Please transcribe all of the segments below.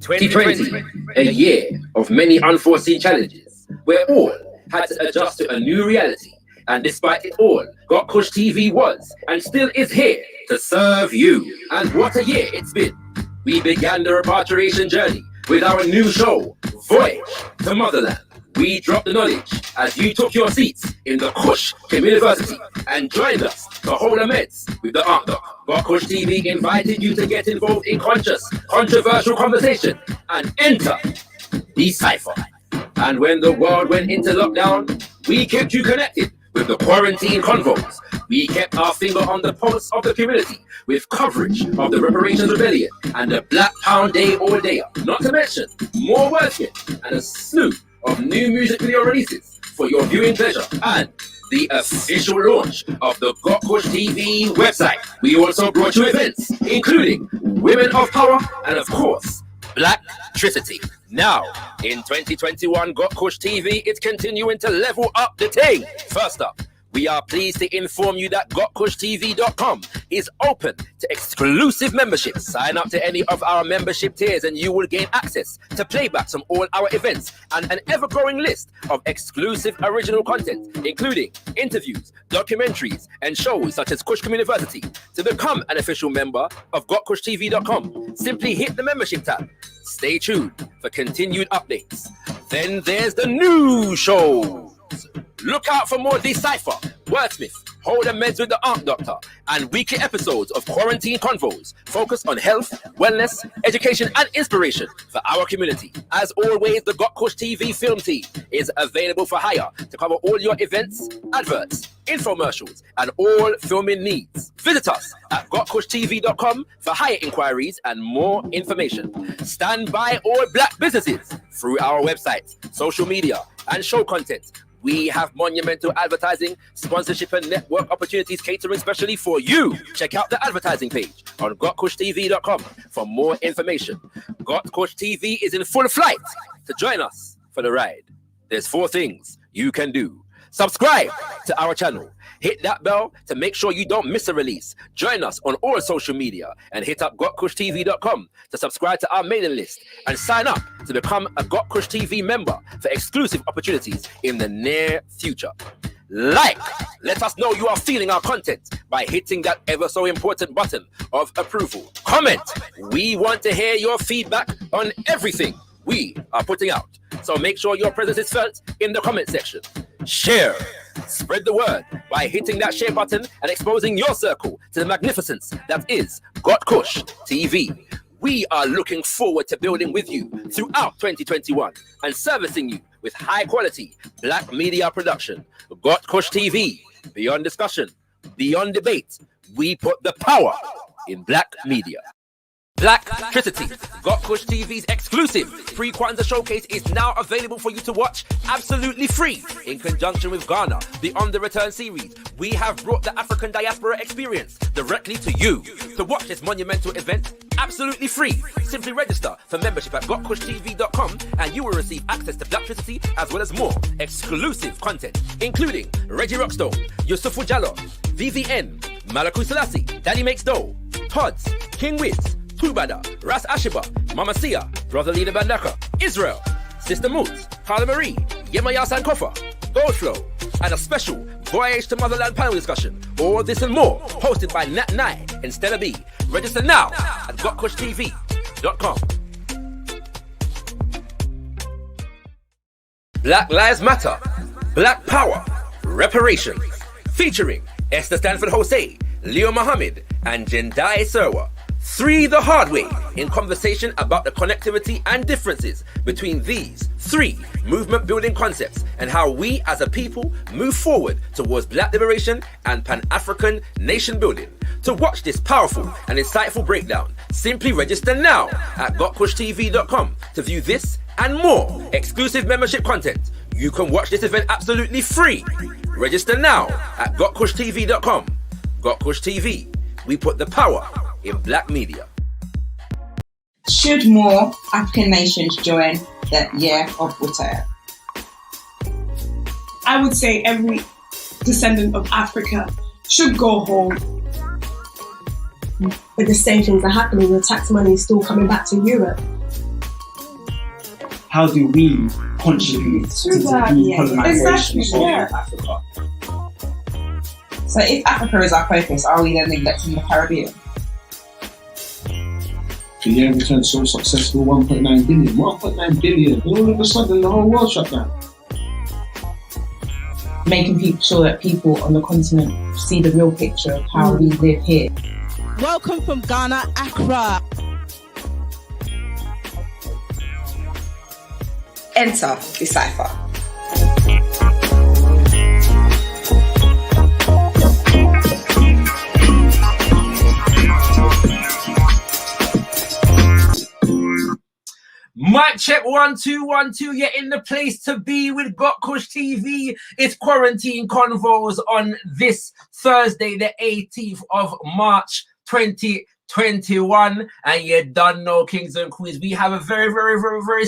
2020, a year of many unforeseen challenges, where all had to adjust to a new reality. And despite it all, Got Kush TV was and still is here to serve you. And what a year it's been. We began the repatriation journey with our new show, Voyage to Motherland. We dropped the knowledge as you took your seats in the Kush University and joined us to hold a meds with the Art Doc. Got Kush TV invited you to get involved in controversial conversation and enter Decipher. And when the world went into lockdown, we kept you connected with the Quarantine Convos. We kept our finger on the pulse of the community with coverage of the Reparations Rebellion and the Black Pound Day all day. Not to mention more wordsmith and a slew of new music video releases for your viewing pleasure and the official launch of the Got Kush TV website. We also brought you events including Women of Power and of course Blacktricity. Now in 2021 Got Kush TV is continuing to level up the thing. First up, we are pleased to inform you that gotkushtv.com is open to exclusive memberships. Sign up to any of our membership tiers and you will gain access to playbacks from all our events and an ever-growing list of exclusive original content, including interviews, documentaries, and shows such as Kush University. To become an official member of gotkushtv.com, simply hit the membership tab. Stay tuned for continued updates. Then there's the new shows. Look out for more Decipher, Wordsmith, Hold a Meds with the Art Doctor, and weekly episodes of Quarantine Convos focused on health, wellness, education, and inspiration for our community. As always, the Got Kush TV film team is available for hire to cover all your events, adverts, infomercials, and all filming needs. Visit us at gotkushtv.com for hire inquiries and more information. Stand by all black businesses through our website, social media, and show content. We have monumental advertising, sponsorship, and network opportunities catering specially for you. Check out the advertising page on gotkushtv.com for more information. Got Kush TV is in full flight to join us for the ride. There's 4 things you can do. Subscribe to our channel. Hit that bell to make sure you don't miss a release. Join us on all social media and hit up gotkushtv.com to subscribe to our mailing list and sign up to become a Got Kush TV member for exclusive opportunities in the near future. Let us know you are feeling our content by hitting that ever so important button of approval. Comment. We want to hear your feedback on everything we are putting out. So make sure your presence is felt in the comment section. Share. Spread the word by hitting that share button and exposing your circle to the magnificence that is Got Kush TV. We are looking forward to building with you throughout 2021 and servicing you with high quality black media production. Got Kush TV, beyond discussion, beyond debate, we put the power in black media. Blacktricity, Got Kush TV's exclusive pre-Kwanzaa showcase is now available for you to watch absolutely free. In conjunction with Ghana, the On The Return series, we have brought the African diaspora experience directly to you. To watch this monumental event absolutely free, simply register for membership at gotkushtv.com and you will receive access to Blacktricity as well as more exclusive content, including Reggie Rockstone, Yusufu Jallo, VVN, Malaku Selassie, Daddy Makes Dough, Tods, King Wiz, Tubada, Ras Ashiba, Mama Sia, Brother Leader Bandaka, Israel, Sister Moots, Carla Marie, Yemaya Sankofa, Goldflow, and a special Voyage to Motherland panel discussion. All this and more, hosted by Nat Nye and Stella B. Register now at Got Kush TV. QuarantineConvos.com. Black Lives Matter, Black Power, Reparations, featuring Esther Stanford Jose, Leo Muhammad, and Jendai Serwa. 3 the hard way in conversation about the connectivity and differences between these 3 movement building concepts and how we as a people move forward towards Black liberation and Pan-African nation building. To watch this powerful and insightful breakdown, simply register now at gotkushtv.com to view this and more exclusive membership content. You can watch this event absolutely free. Register now at gotkushtv.com. Gotkush TV, we put the power in Black media. Should more African nations join the Year of Utaya? I would say every descendant of Africa should go home. But the same things are happening. The tax money is still coming back to Europe. How do we contribute to the decolonization of Africa? So if Africa is our focus, are we then neglecting the Caribbean? The year returned so successful, 1.9 billion. 1.9 billion. All of a sudden, the whole world shut down. Making sure that people on the continent see the real picture of how we live here. Welcome from Ghana, Accra. Enter the cipher. Mic check 1 2 1 2. You're in the place to be with Gotkush TV. It's Quarantine Convos on this Thursday, the 18th of March, 2021. And you done know, kings and queens, we have a very, very, very, very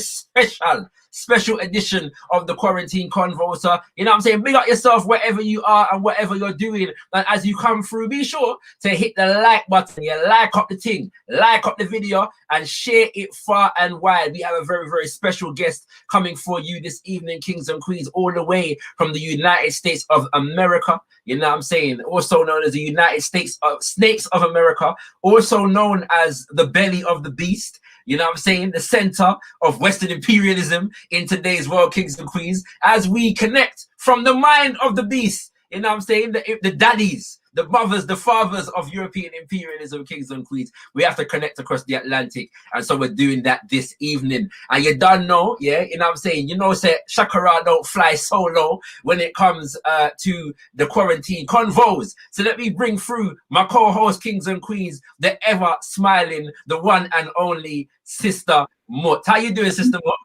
special edition of the Quarantine Convos. You know what I'm saying? Big up yourself wherever you are and whatever you're doing. And as you come through, be sure to hit the like button. You like up the thing, like up the video, and share it far and wide. We have a very, very special guest coming for you this evening, kings and queens, all the way from the United States of America. You know what I'm saying? Also known as the United States of Snakes of America, also known as the belly of the beast. You know what I'm saying? The center of Western imperialism in today's world, kings and queens, as we connect from the mind of the beast. You know what I'm saying? The daddies, the mothers, the fathers of European imperialism, kings and queens. We have to connect across the Atlantic. And so we're doing that this evening. And you don't know, yeah, you know what I'm saying? You know, say Shakara don't fly solo when it comes to the Quarantine Convos. So let me bring through my co-host, kings and queens, the ever smiling, the one and only Sister Mut. How you doing, Sister Mut?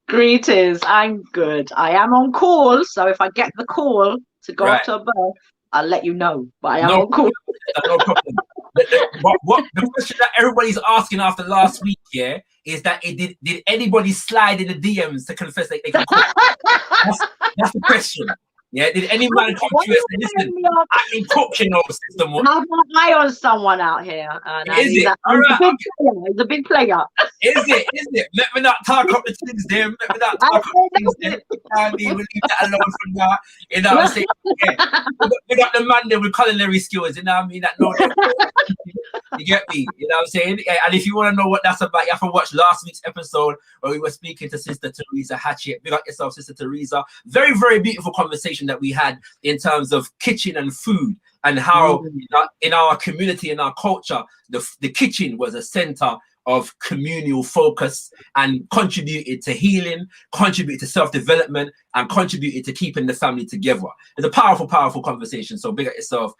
Greetings, I'm good. I am on call, so if I get the call to go up to a birth, I'll let you know. But I am on call. No problem. The question that everybody's asking after last week, yeah, is that did anybody slide in the DMs to confess that they can cook? That's the question. Yeah, did any man come to you and say, listen, I can cook, you know, Sister Mut? Have an eye on someone out here. Is it? He's a big player. Is it? Let me not talk up the things there. Let me not talk up the things there. We'll leave that alone for now. You know what I'm saying? Yeah. We got the man there with culinary skills, you know what I mean? That know that. You get me? You know what I'm saying? Yeah, and if you want to know what that's about, you have to watch last week's episode where we were speaking to Sister Teresa Hatchett. Big up yourself, Sister Teresa. Very, very beautiful conversation that we had in terms of kitchen and food and how in our community, in our culture, the kitchen was a center of communal focus and contributed to healing, contributed to self-development, and contributed to keeping the family together. It's a powerful, powerful conversation. So big up yourself,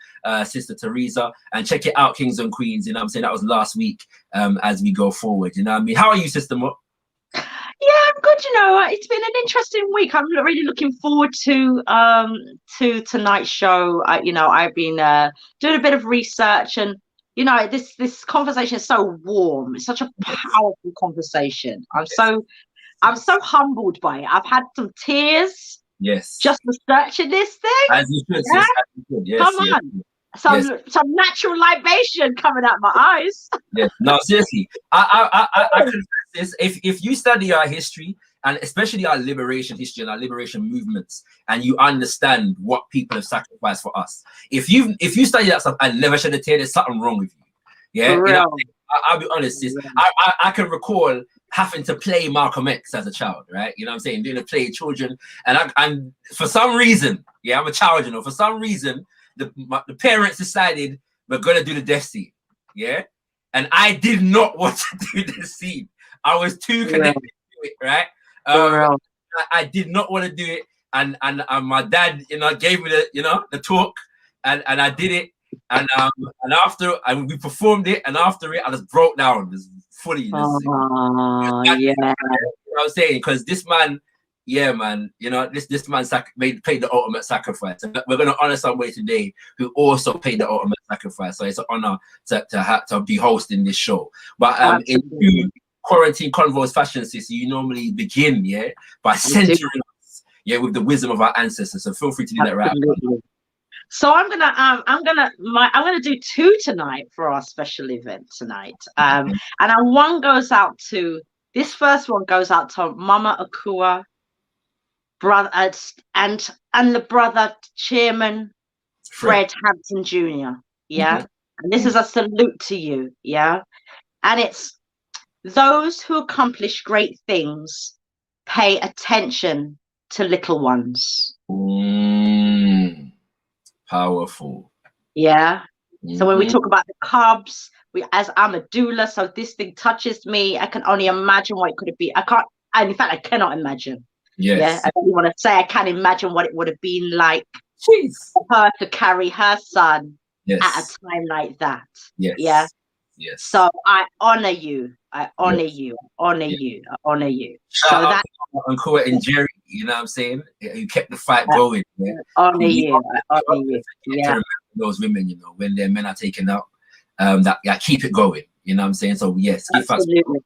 Sister Teresa, and check it out, kings and queens. You know what I'm saying? That was last week as we go forward. You know what I mean? How are you, Sister Mut? Yeah, I'm good. You know, it's been an interesting week. I'm really looking forward to tonight's show. I've been doing a bit of research, and you know, this conversation is so warm. It's such a powerful conversation. I'm so humbled by it. I've had some tears. Yes. Just researching this thing. As you should. Yeah? As you should. Yes. Come on. Some natural libation coming out my eyes. Yeah. No, seriously. I confess this. If you study our history, and especially our liberation history and our liberation movements, and you understand what people have sacrificed for us, if you study that stuff and never shed a tear, there's something wrong with you. Yeah. I'll be honest, sis. I can recall having to play Malcolm X as a child, right? You know what I'm saying? Doing the play children. And for some reason, yeah, I'm a child, you know, for some reason, the parents decided we're going to do the death scene, yeah? And I did not want to do the scene. I was too connected to it, right? I did not want to do it. And my dad, you know, gave me the talk, and I did it. And after we performed it, and after it, I just broke down, just fully. You know what I'm saying? Because this man, yeah, man, you know, this man paid the ultimate sacrifice. And we're gonna honor somebody today who also paid the ultimate sacrifice. So it's an honor to be hosting this show. But in true Quarantine Convos fashion, sis, you normally begin, yeah, by centering us, yeah, with the wisdom of our ancestors. So feel free to do that right now. So I'm gonna do two tonight for our special event tonight. And one goes out to this first one goes out to Mama Akua, brother, and the brother Chairman Fred Hampton Jr. Yeah, and this is a salute to you. Yeah, and it's those who accomplish great things pay attention to little ones. Powerful. Yeah. So when we talk about the cubs, as I'm a doula, so this thing touches me. I can only imagine what it could have been. In fact, I cannot imagine. Yes. Yeah. I don't want to say I can't imagine what it would have been like for her to carry her son at a time like that. Yes. Yeah. Yes. So I honor you. I honor you. I honor you. I honor you. Shout out to Uncle and Jerry, you know what I'm saying? You kept the fight going. Yeah. I honor you. I honor you. Yeah. To those women, you know, when their men are taken out, keep it going. You know what I'm saying? So yes, absolutely.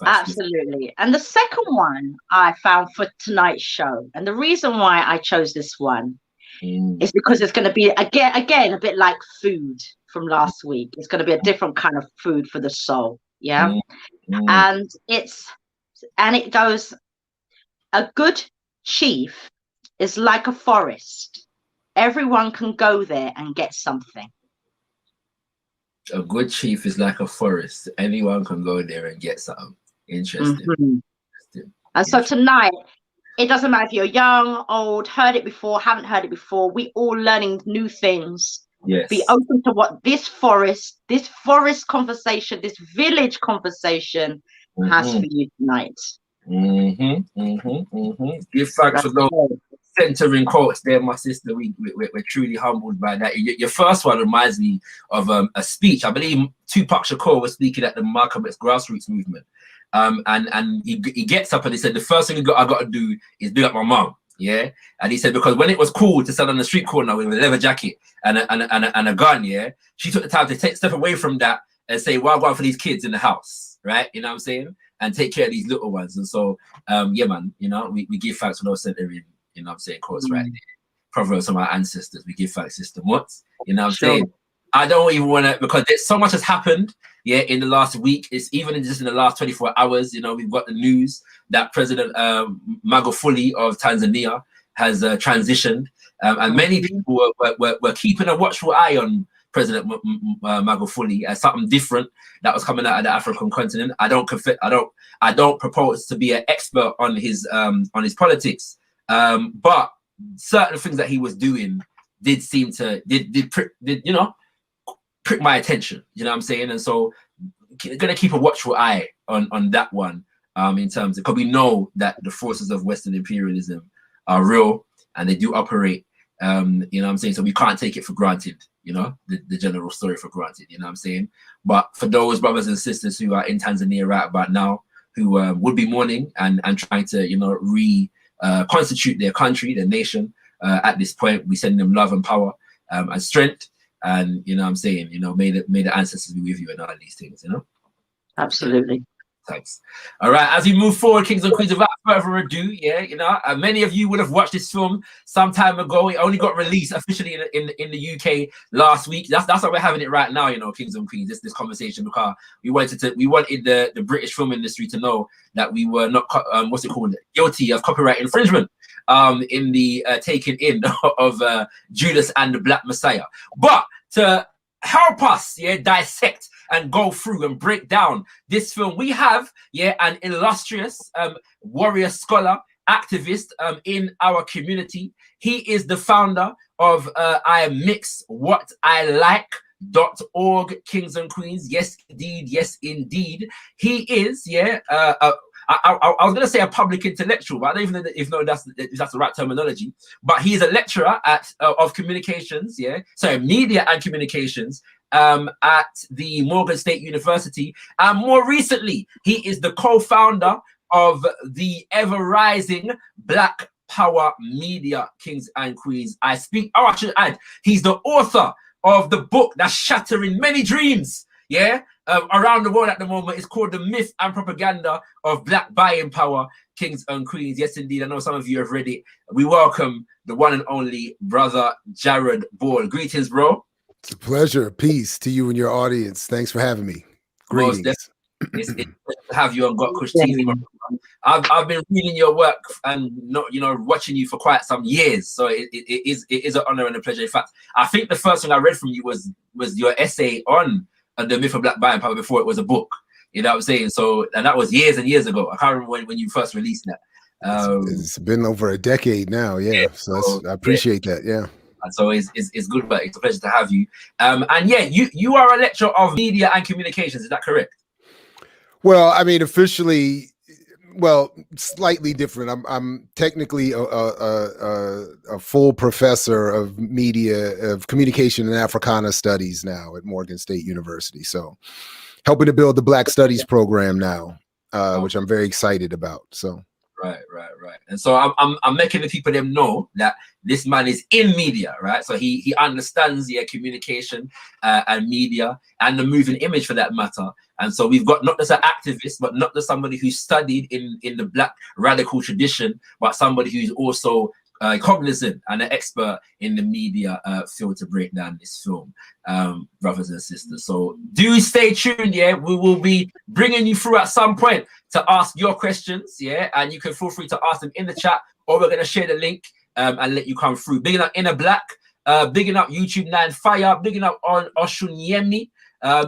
Absolutely. And the second one I found for tonight's show, and the reason why I chose this one is because it's going to be again a bit like food from last week. It's going to be a different kind of food for the soul. Yeah. And it goes, a good chief is like a forest. Everyone can go there and get something. A good chief is like a forest. Anyone can go there and get something. Interesting. And so tonight, it doesn't matter if you're young, old, heard it before, haven't heard it before. We all learning new things. Yes. Be open to what this forest conversation, this village conversation has for you tonight. Give thanks for those centering quotes there, my sister. We're truly humbled by that. Your first one reminds me of a speech. I believe Tupac Shakur was speaking at the Malcolm X grassroots movement. And he gets up and he said, the first thing I got to do is big up my mom. Yeah, and he said, because when it was cool to stand on the street corner with a leather jacket and a gun, yeah, she took the time to take step away from that and say, well, go for these kids in the house, right? You know what I'm saying? And take care of these little ones. And so, yeah, man, you know, we give thanks for those centering, you know what I'm saying, quotes right there. Proverbs of our ancestors, we give thanks, Sister Mutts, you know what I'm saying? I don't even want to, because there's so much has happened, yeah, in the last week. It's even just in the last 24 hours, you know, we've got the news that President Magufuli of Tanzania has transitioned. And many people were keeping a watchful eye on President Magufuli as something different that was coming out of the African continent. I don't propose to be an expert on his politics, but certain things that he was doing did seem to you know, prick my attention, you know what I'm saying? And so gonna keep a watchful eye on that one, in terms of, because we know that the forces of Western imperialism are real and they do operate, you know what I'm saying? So we can't take it for granted, you know, the general story for granted, you know what I'm saying? But for those brothers and sisters who are in Tanzania right about now, who would be mourning and trying to, you know, constitute their country, their nation, at this point, we send them love and power and strength. And, you know what I'm saying, you know, may the ancestors be with you and all these things, you know? Absolutely. Thanks. All right, as we move forward, Kings and Queens, without further ado, yeah, you know, many of you would have watched this film some time ago. It only got released officially in the UK last week. That's why we're having it right now, you know, Kings and Queens, this conversation, because we wanted the British film industry to know that we were not guilty of copyright infringement in the taking in of Judas and the Black Messiah. But to help us, yeah, dissect and go through and break down this film. We have, an illustrious warrior scholar, activist in our community. He is the founder of I Mix What I Like.org, kings and queens. Yes, indeed. He is, I was going to say a public intellectual, but I don't even know if that's the right terminology. But he is a lecturer of communications, media and communications at the Morgan State University. And more recently, he is the co-founder of the ever-rising Black Power Media, kings and queens. I should add, he's the author of the book that's shattering many dreams, around the world at the moment. It's called The Myth and Propaganda of Black Buying Power, kings and queens. Yes, indeed. I know some of you have read it. We welcome the one and only brother Jared Ball. Greetings, bro. It's a pleasure. Peace to you and your audience. Thanks for having me. Greetings. It's a pleasure to have you on Got Kush TV. I've been reading your work and watching you for quite some years, so it is an honor and a pleasure. In fact, I think the first thing I read from you was your essay on The Myth of Black Buying Power before it was a book. You know what I'm saying? So, and that was years and years ago. I can't remember when you first released that. It's been over a decade now. So I appreciate that. Yeah. And so it's good, but it's a pleasure to have you. And you are a lecturer of media and communications. Is that correct? Well, I mean, officially, slightly different. I'm technically a full professor of media, of communication and Africana studies now at Morgan State University. So helping to build the Black Studies program now, which I'm very excited about. So. Right. And so I'm making the people them know that this man is in media, right? So he understands communication and media and the moving image for that matter. And so we've got not just an activist, but not just somebody who studied in the Black radical tradition, but somebody who's also cognizant and an expert in the media field to break down this film, brothers and sisters. So do stay tuned. We will be bringing you through at some point to ask your questions. And you can feel free to ask them in the chat, or we're going to share the link and let you come through. Bigging up Inner Black, bigging up YouTube 9 Fire, bigging up on Oshunyemi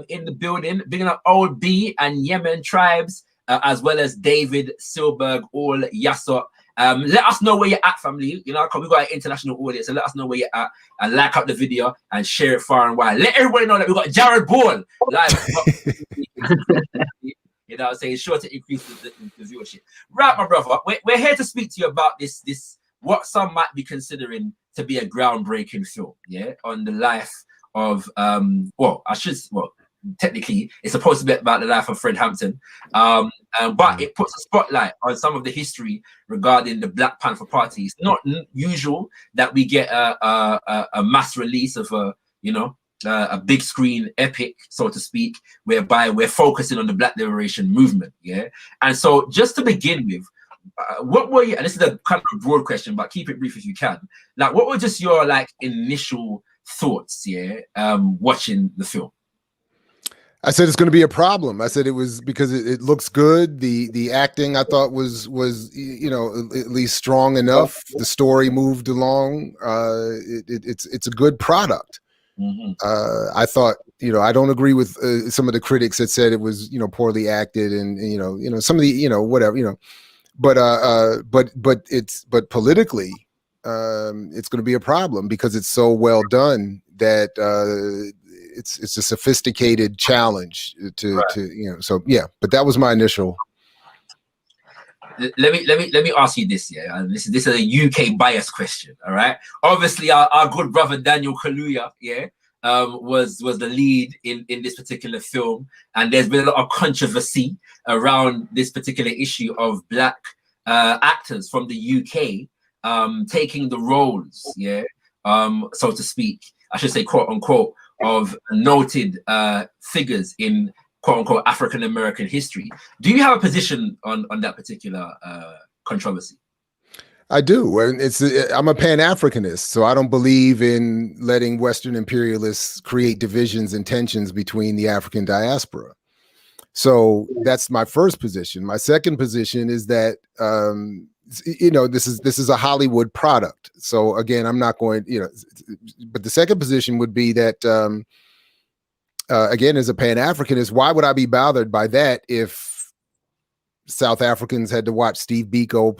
in the building, bigging up Old B and Yemen Tribes, as well as David Silberg, all Yasso. Let us know where you're at, family. Because we've got an international audience, so let us know where you're at and like up the video and share it far and wide. Let everybody know that we've got Jared Ball live. I'm saying, sure to increase the viewership. Right, my brother, we're here to speak to you about this what some might be considering to be a groundbreaking film, on the life of technically it's supposed to be about the life of Fred Hampton, but it puts a spotlight on some of the history regarding the Black Panther Party. It's not usual that we get a mass release of a big screen epic, so to speak, whereby we're focusing on the Black liberation movement. And so just to begin with, what were you, and this is a kind of broad question, but keep it brief if you can, like what were just your initial thoughts watching the film? I said it's going to be a problem. I said it was because it looks good. The acting I thought was at least strong enough. The story moved along. It's a good product. Mm-hmm. I thought I don't agree with some of the critics that said it was poorly acted and some of the whatever but politically it's going to be a problem because it's so well done that it's a sophisticated challenge to so yeah. But that was my initial. Let me ask you this, and this is a UK bias question. All right, obviously our good brother Daniel Kaluuya was the lead in this particular film, and there's been a lot of controversy around this particular issue of Black actors from the UK taking the roles, so to speak, I should say, quote unquote, of noted figures in quote unquote African American history. Do you have a position on that particular controversy? I do, and I'm a Pan-Africanist, so I don't believe in letting Western imperialists create divisions and tensions between the African diaspora. So that's my first position. My second position is that this is a Hollywood product. So again, I'm not going, but the second position would be that again, as a Pan-Africanist, why would I be bothered by that if South Africans had to watch Steve Biko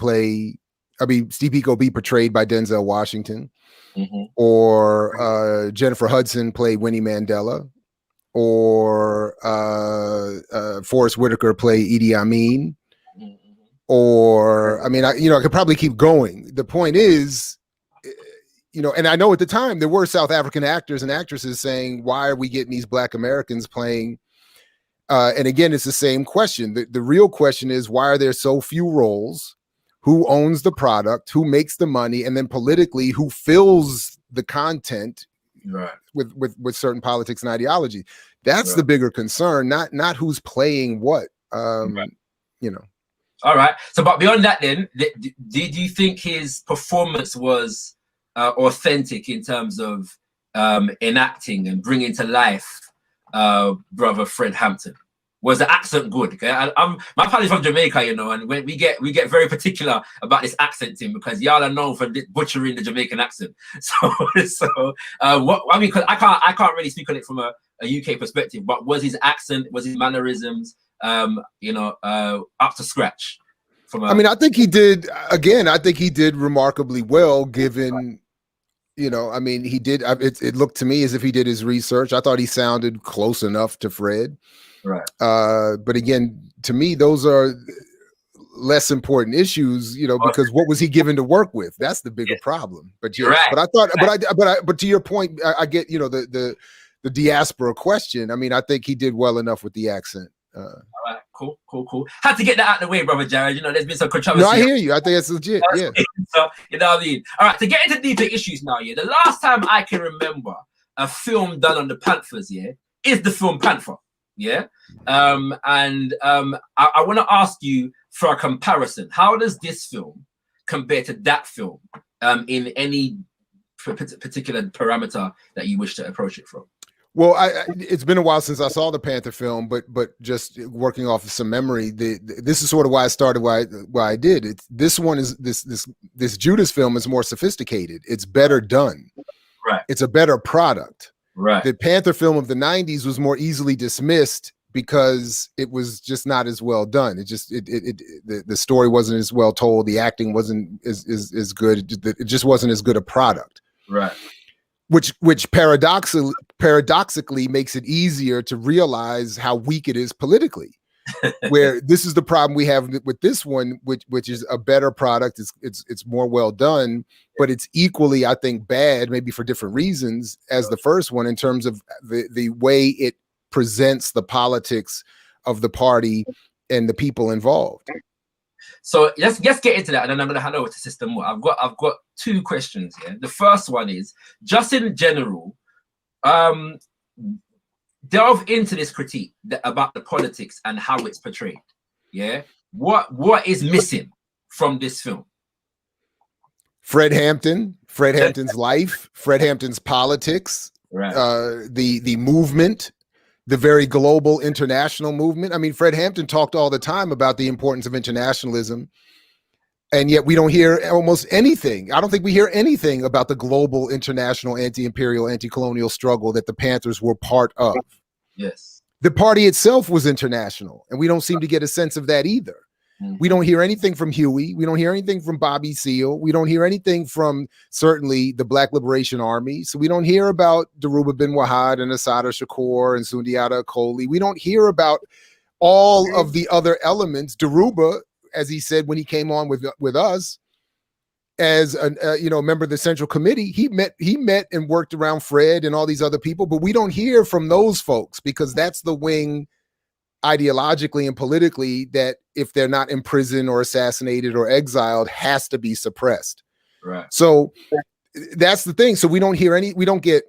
be portrayed by Denzel Washington, or Jennifer Hudson play Winnie Mandela, or Forrest Whitaker play Idi Amin, or, I mean, I could probably keep going. The point is, and I know at the time there were South African actors and actresses saying, why are we getting these Black Americans playing? And again, it's the same question. The real question is, why are there so few roles? Who owns the product? Who makes the money? And then politically, who fills the content with certain politics and ideology? That's the bigger concern, not who's playing what. All right. So, but beyond that, then, did you think his performance was authentic in terms of enacting and bringing to life brother Fred Hampton? Was the accent good? Okay, my pal is from Jamaica, and when we get very particular about this accent thing, because y'all are known for butchering the Jamaican accent. So what I mean, because I can't really speak on it from a UK perspective, but was his accent, was his mannerisms, up to scratch? I think he did. Again, I think he did remarkably well, given. He did. It looked to me as if he did his research. I thought he sounded close enough to Fred. Right. But again, to me, those are less important issues, because what was he given to work with? That's the bigger problem. But yeah, but I thought, but to your point, I get, the diaspora question. I mean, I think he did well enough with the accent. All right, cool. Had to get that out of the way, brother Jared. There's been some controversy. No, I hear you. I think it's legit. Yeah. So, you know what I mean? All right, to get into deeper issues now, the last time I can remember a film done on the Panthers, is the film Panther. I want to ask you for a comparison. How does this film compare to that film in any particular parameter that you wish to approach it from? Well, it's been a while since I saw the Panther film, but just working off of some memory, this is sort of why I started. Why I did. This one is this Judas film is more sophisticated. It's better done. Right. It's a better product. Right. The Panther film of the 90s was more easily dismissed because it was just not as well done. The story wasn't as well told. The acting wasn't as good. It just wasn't as good a product. Right. Which paradoxically makes it easier to realize how weak it is politically. Where this is the problem we have with this one, which is a better product. It's more well done, but it's equally, I think, bad, maybe for different reasons, as the first one in terms of the way it presents the politics of the party and the people involved. So let's get into that, and then I'm going to hand over to Sister Moore. I've got two questions here. The first one is, just in general, delve into this critique about the politics and how it's portrayed. What is missing from this film? Fred Hampton's life, Fred Hampton's politics, right. The movement, the very global international movement. I mean, Fred Hampton talked all the time about the importance of internationalism, and yet we don't hear almost anything. I don't think we hear anything about the global international anti-imperial, anti-colonial struggle that the Panthers were part of. Yes. The party itself was international, and we don't seem to get a sense of that either. We don't hear anything from Huey. We don't hear anything from Bobby Seale. We don't hear anything from, certainly, the Black Liberation Army. So we don't hear about Dhoruba bin Wahad and Assata Shakur and Sundiata Acoli. We don't hear about all of the other elements. Dhoruba, as he said when he came on with us, as a member of the Central Committee, he met and worked around Fred and all these other people, but we don't hear from those folks because that's the wing ideologically and politically that, if they're not imprisoned or assassinated or exiled, has to be suppressed. Right. So that's the thing. So we don't get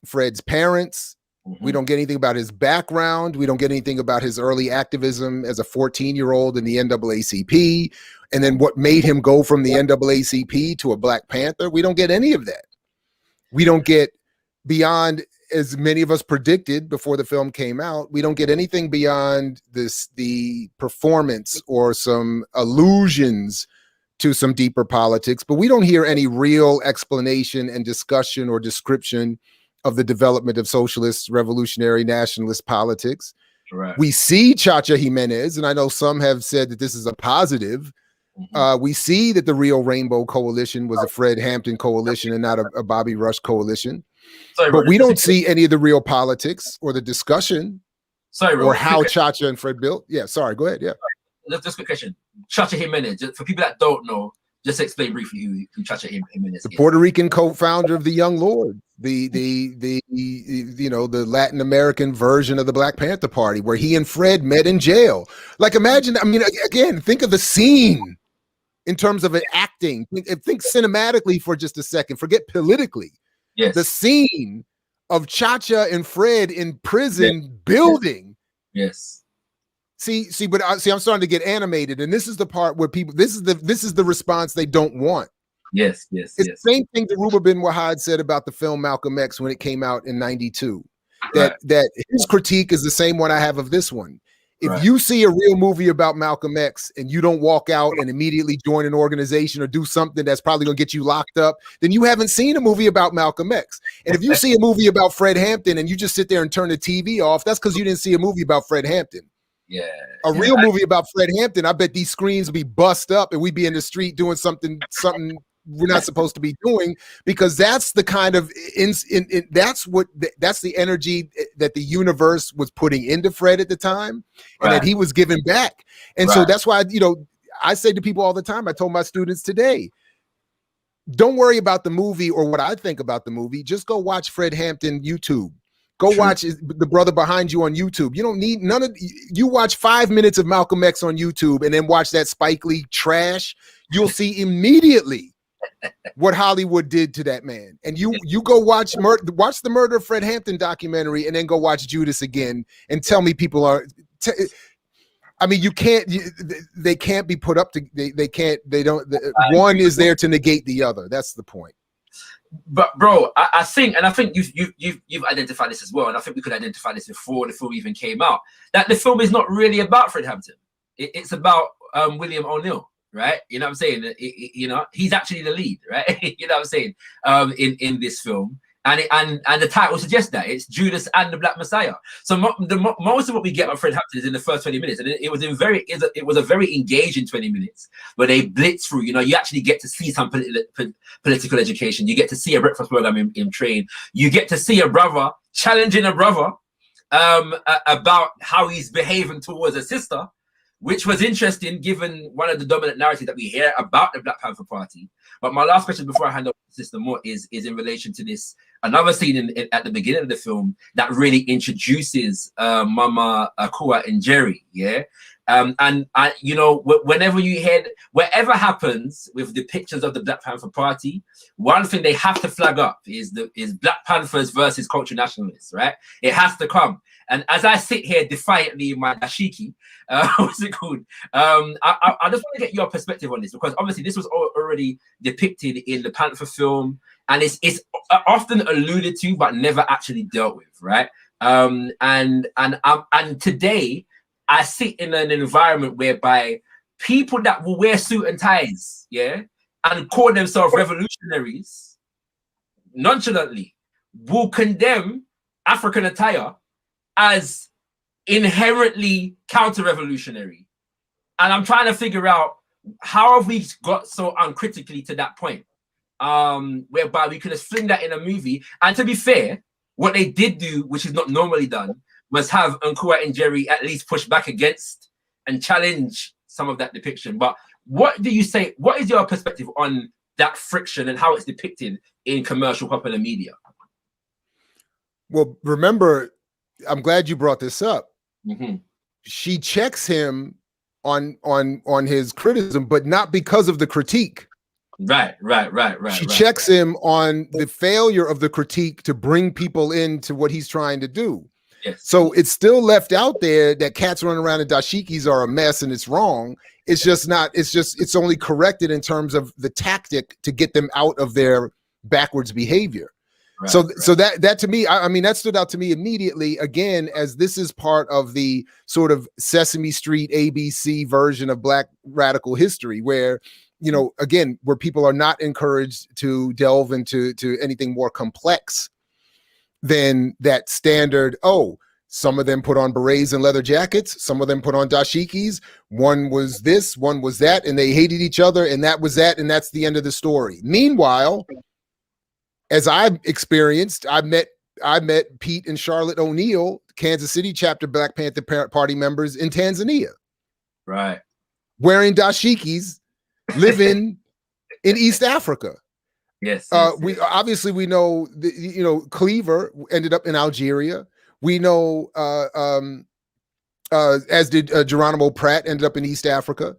Fred's parents. We don't get anything about his background. We don't get anything about his early activism as a 14-year-old in the NAACP. And then what made him go from the NAACP to a Black Panther. We don't get any of that. We don't get beyond, as many of us predicted before the film came out, we don't get anything beyond the performance or some allusions to some deeper politics, but we don't hear any real explanation and discussion or description of the development of socialist, revolutionary, nationalist politics. Right. We see Chacha Jimenez, and I know some have said that this is a positive. We see that the real Rainbow Coalition was a Fred Hampton coalition and not a Bobby Rush coalition. Sorry, but bro, we don't see any of the real politics or the discussion bro, or how Chacha and Fred built. Yeah, sorry, go ahead. Yeah. Just a quick question. Chacha Jimenez, for people that don't know, just explain briefly who Chacha Jimenez is. The Puerto Rican co-founder of the Young Lord, the Latin American version of the Black Panther Party, where he and Fred met in jail. Like, imagine, I mean, again, think of the scene in terms of it acting. Think cinematically for just a second. Forget politically. Yes. The scene of Chacha and Fred in prison building. Yes. But I'm starting to get animated, and this is the part where people. This is the response they don't want. Yes. It's the same thing that Ruba bin Wahad said about the film Malcolm X when it came out in '92. That his critique is the same one I have of this one. If you see a real movie about Malcolm X and you don't walk out and immediately join an organization or do something that's probably going to get you locked up, then you haven't seen a movie about Malcolm X. And if you see a movie about Fred Hampton and you just sit there and turn the TV off, that's because you didn't see a movie about Fred Hampton. Yeah. A real movie about Fred Hampton, I bet these screens would be bust up and we'd be in the street doing something we're not supposed to be doing, because that's the kind of that's the energy that the universe was putting into Fred at the time, and that he was giving back. And so that's why, I say to people all the time, I told my students today, don't worry about the movie or what I think about the movie. Just go watch Fred Hampton YouTube. Go watch the brother behind you on YouTube. You don't need you watch 5 minutes of Malcolm X on YouTube and then watch that Spike Lee trash. You'll see immediately what Hollywood did to that man. And you go watch the Murder of Fred Hampton documentary and then go watch Judas again and tell me people are they can't be put up to one is there to negate the other. That's the point. But bro, I think you've identified this as well, and I think we could identify this before the film even came out, that the film is not really about Fred Hampton. It's about William O'Neill, right? You know what I'm saying? He's actually the lead, right? You know what I'm saying? In this film, and the title suggests that it's Judas and the Black Messiah. So most of what we get on Fred Hampton is in the first 20 minutes, and it was a very engaging 20 minutes where they blitz through. You actually get to see some political education. You get to see a breakfast program in train. You get to see a brother challenging a brother about how he's behaving towards a sister, which was interesting given one of the dominant narratives that we hear about the Black Panther Party. But my last question before I hand over to Sister Moore is in relation to this, another scene at the beginning of the film that really introduces Mama Akua and Jerry, yeah? Whenever you hear, whatever happens with depictions of the Black Panther Party, one thing they have to flag up is Black Panthers versus cultural nationalists, right? It has to come. And as I sit here defiantly in my dashiki, what's it called? I just want to get your perspective on this, because obviously this was already depicted in the Panther film, and it's often alluded to but never actually dealt with, right? And today I sit in an environment whereby people that will wear suit and ties, yeah, and call themselves revolutionaries, nonchalantly will condemn African attire as inherently counter-revolutionary. And I'm trying to figure out, how have we got so uncritically to that point, whereby we could just fling that in a movie? And to be fair, what they did do, which is not normally done, was have Nkua and Jerry at least push back against and challenge some of that depiction. But what do you say? What is your perspective on that friction and how it's depicted in commercial popular media? Well, remember, I'm glad you brought this up. Mm-hmm. She checks him on his criticism, but not because of the critique. Right. She checks him on the failure of the critique to bring people into what he's trying to do. Yes. So it's still left out there that cats running around in dashikis are a mess and it's wrong. It's just not, it's only corrected in terms of the tactic to get them out of their backwards behavior. Right, so that to me, I mean, that stood out to me immediately, again, as this is part of the sort of Sesame Street ABC version of Black radical history, where, again, where people are not encouraged to delve into anything more complex than that standard. Oh, some of them put on berets and leather jackets. Some of them put on dashikis. One was this, one was that, and they hated each other, and that was that, and that's the end of the story. Meanwhile, as I've experienced, I met Pete and Charlotte O'Neill, Kansas City chapter Black Panther Party members in Tanzania. Right. Wearing dashikis, living in East Africa. Yes. We obviously we know Cleaver ended up in Algeria. We know as did Geronimo Pratt ended up in East Africa.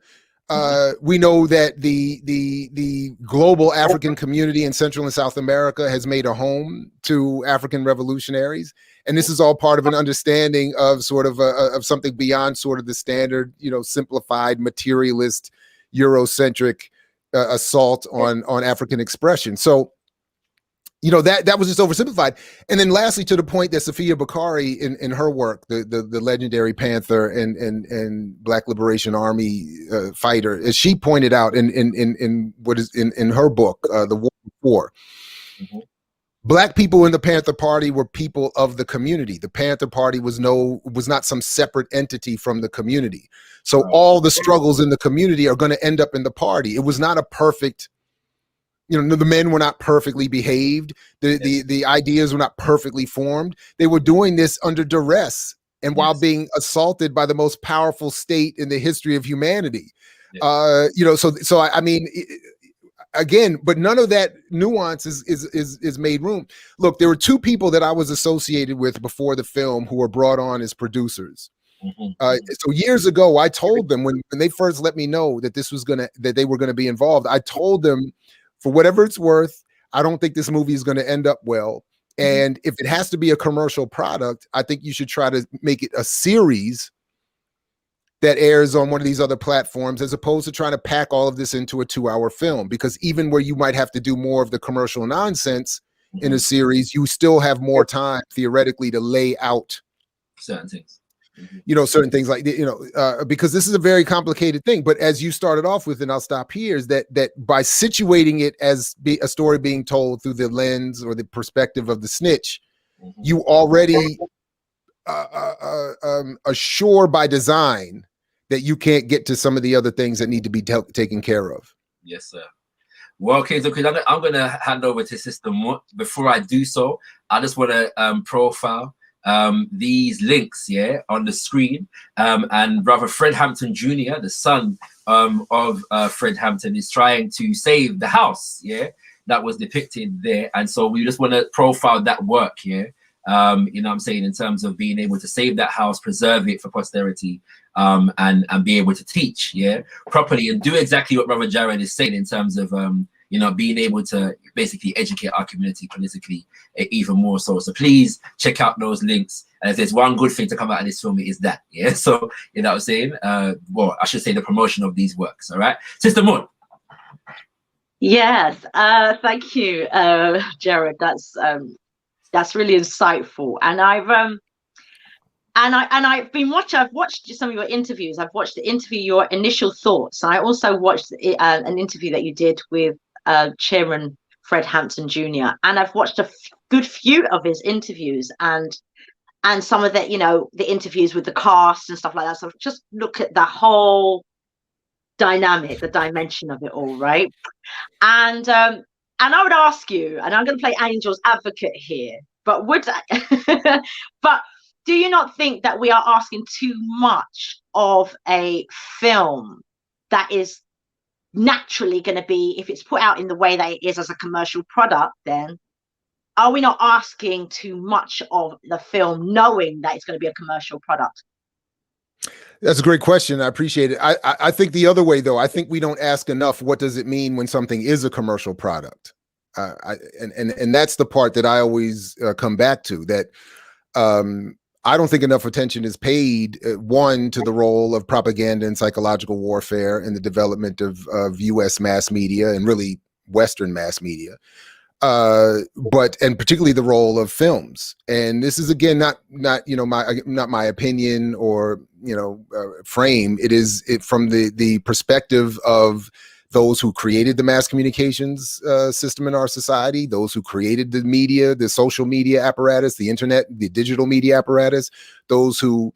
We know that the global African community in Central and South America has made a home to African revolutionaries, and this is all part of an understanding of sort of of something beyond sort of the standard, simplified materialist Eurocentric assault on African expression. So, that was just oversimplified. And then lastly, to the point that Sophia Bakari in her work, the legendary Panther and Black Liberation Army fighter, as she pointed out in what is in her book, The War Before, Black people in the Panther Party were people of the community. The Panther Party was not some separate entity from the community. So all the struggles in the community are going to end up in the party. It was not a perfect, the men were not perfectly behaved. The ideas were not perfectly formed. They were doing this under duress and while being assaulted by the most powerful state in the history of humanity. So I mean, again, but none of that nuance is made room. Look, there were two people that I was associated with before the film who were brought on as producers. So years ago, I told them when they first let me know that that they were gonna be involved, I told them, for whatever it's worth, I don't think this movie is going to end up well. And if it has to be a commercial product, I think you should try to make it a series that airs on one of these other platforms, as opposed to trying to pack all of this into a 2-hour film. Because even where you might have to do more of the commercial nonsense in a series, you still have more time theoretically to lay out certain things. Certain things like, because this is a very complicated thing. But as you started off with, and I'll stop here, is that by situating it as a story being told through the lens or the perspective of the snitch, you already assure by design that you can't get to some of the other things that need to be taken care of. Yes, sir. Well, okay, so I'm going to hand over to Sister Mut. Before I do so, I just want to profile these links on the screen, and Brother Fred Hampton Jr., the son of Fred Hampton, is trying to save the house that was depicted there. And so we just want to profile that work what I'm saying, in terms of being able to save that house, preserve it for posterity, and be able to teach properly and do exactly what Brother Jared is saying in terms of being able to basically educate our community politically even more so. So please check out those links. And if there's one good thing to come out of this film, it is that. So, what I'm saying? Well, I should say the promotion of these works. All right. Sister Moon. Yes. Thank you, Jared. That's really insightful. And I've watched some of your interviews. I've watched the interview, your initial thoughts. And I also watched an interview that you did with Chairman Fred Hampton Jr. And I've watched a good few of his interviews and some of the, the interviews with the cast and stuff like that. So just look at the whole dynamic, the dimension of it all, right? And I would ask you, and I'm going to play Angel's advocate here, but but do you not think that we are asking too much of a film that is naturally going to be, if it's put out in the way that it is as a commercial product, then are we not asking too much of the film knowing that it's going to be a commercial product? That's a great question. I appreciate it. I think the other way, though, I think we don't ask enough, what does it mean when something is a commercial product? And that's the part that I always come back to, that I don't think enough attention is paid, one, to the role of propaganda and psychological warfare in the development of U.S. mass media and really Western mass media, and particularly the role of films. And this is, again, not my opinion or frame. It is from the perspective of those who created the mass communications system in our society, those who created the media, the social media apparatus, the internet, the digital media apparatus, those who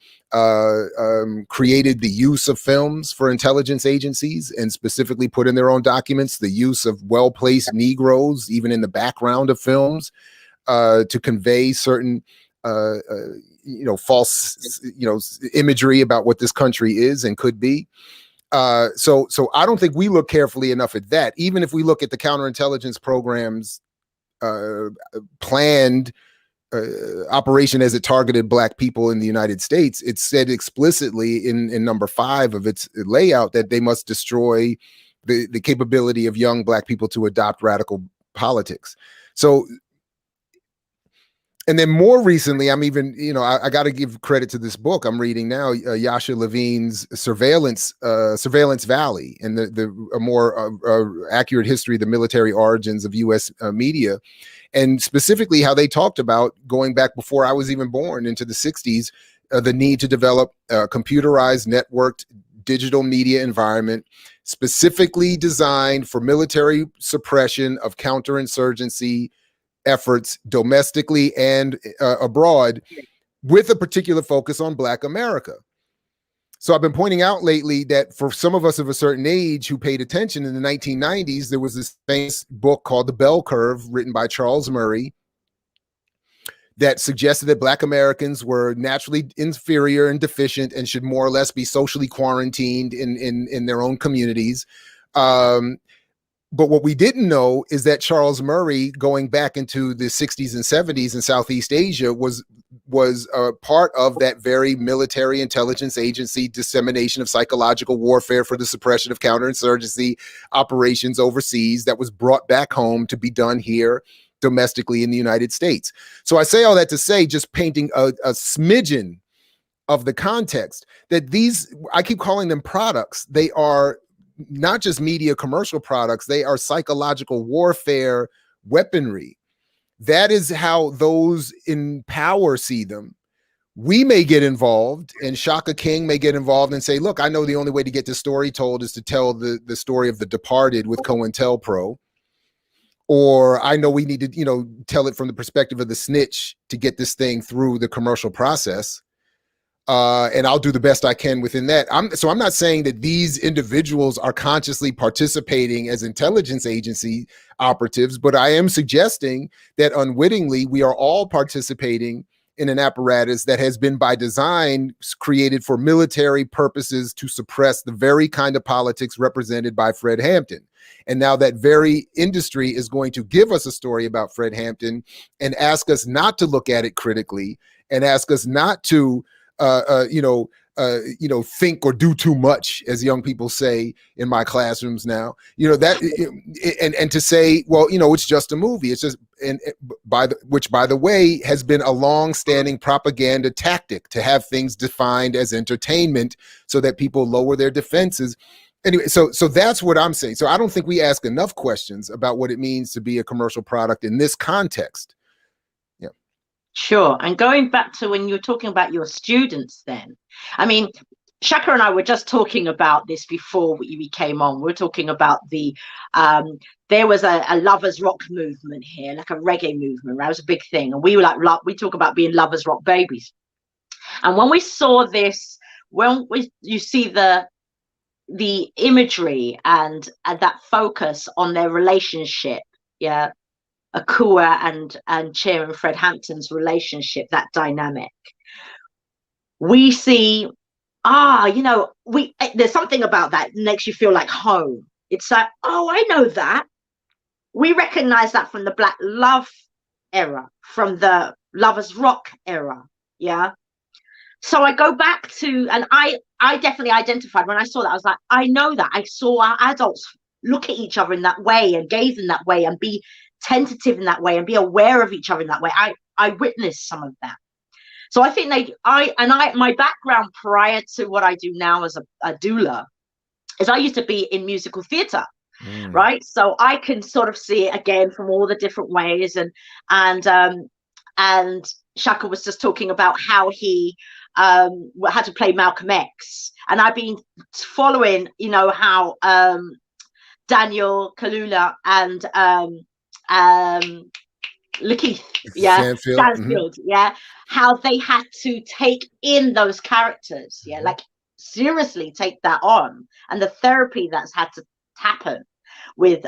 created the use of films for intelligence agencies and specifically put in their own documents the use of well-placed Negroes, even in the background of films, to convey certain false imagery about what this country is and could be. So I don't think we look carefully enough at that. Even if we look at the counterintelligence programs planned operation as it targeted Black people in the United States, it said explicitly in number 5 of its layout that they must destroy the capability of young Black people to adopt radical politics. So, and then more recently, I'm even, I got to give credit to this book I'm reading now, Yasha Levine's Surveillance Valley, and a more accurate history of the military origins of U.S. Media, and specifically how they talked about, going back before I was even born into the 60s, the need to develop a computerized, networked digital media environment specifically designed for military suppression of counterinsurgency efforts domestically and abroad, with a particular focus on Black America. So I've been pointing out lately that for some of us of a certain age who paid attention in the 1990s, there was this famous book called The Bell Curve, written by Charles Murray, that suggested that Black Americans were naturally inferior and deficient and should more or less be socially quarantined in their own communities. But what we didn't know is that Charles Murray, going back into the 60s and 70s in Southeast Asia, was a part of that very military intelligence agency dissemination of psychological warfare for the suppression of counterinsurgency operations overseas that was brought back home to be done here domestically in the United States. So I say all that to say, just painting a smidgen of the context, that these, I keep calling them products. They are not just media commercial products, they are psychological warfare weaponry. That is how those in power see them. We may get involved, and Shaka King may get involved and say, look, I know the only way to get this story told is to tell the story of The Departed with COINTELPRO. Or I know we need to, tell it from the perspective of the snitch to get this thing through the commercial process. And I'll do the best I can within that. I'm not saying that these individuals are consciously participating as intelligence agency operatives, but I am suggesting that unwittingly we are all participating in an apparatus that has been by design created for military purposes to suppress the very kind of politics represented by Fred Hampton. And now that very industry is going to give us a story about Fred Hampton and ask us not to look at it critically and ask us not to think or do too much, as young people say in my classrooms now, and to say, well, it's just a movie. It's just, which by the way, has been a long-standing propaganda tactic to have things defined as entertainment so that people lower their defenses. Anyway, so that's what I'm saying. So I don't think we ask enough questions about what it means to be a commercial product in this context. Sure. And going back to when you were talking about your students then, I mean, Shaka and I were just talking about this before we came on. We were talking about there was a lovers rock movement here, like a reggae movement, right? It was a big thing. And we were like, we talk about being lovers rock babies. And when we saw this, you see the imagery and that focus on their relationship, Akua and Chairman Fred Hampton's relationship, that dynamic, we see, there's something about that makes you feel like home. It's like, oh, I know that. We recognize that from the Black love era, from the lovers rock era. Yeah. So I go back to, and I definitely identified when I saw that. I was like, I know that. I saw our adults look at each other in that way and gaze in that way and be tentative in that way and be aware of each other in that way. I witnessed some of that. So I think my background prior to what I do now as a doula is I used to be in musical theater, right? So I can sort of see it again from all the different ways. And Shaka was just talking about how he had to play Malcolm X, and I've been following, how Daniel Kalula and Lakeith, Stansfield, how they had to take in those characters, like seriously take that on, and the therapy that's had to happen with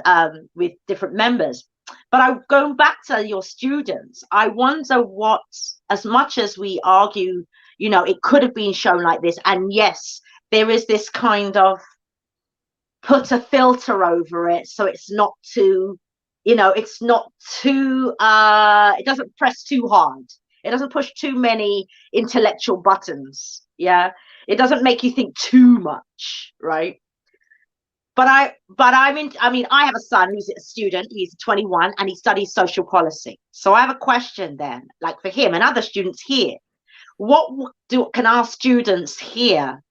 different members. But going back to your students, I wonder what, as much as we argue, it could have been shown like this, and yes, there is this kind of put a filter over it so it's not too, it's not too, it doesn't press too hard. It doesn't push too many intellectual buttons. It doesn't make you think too much, right? But I have a son who's a student. He's 21 and he studies social policy. So I have a question then, like for him and other students here, what can our students here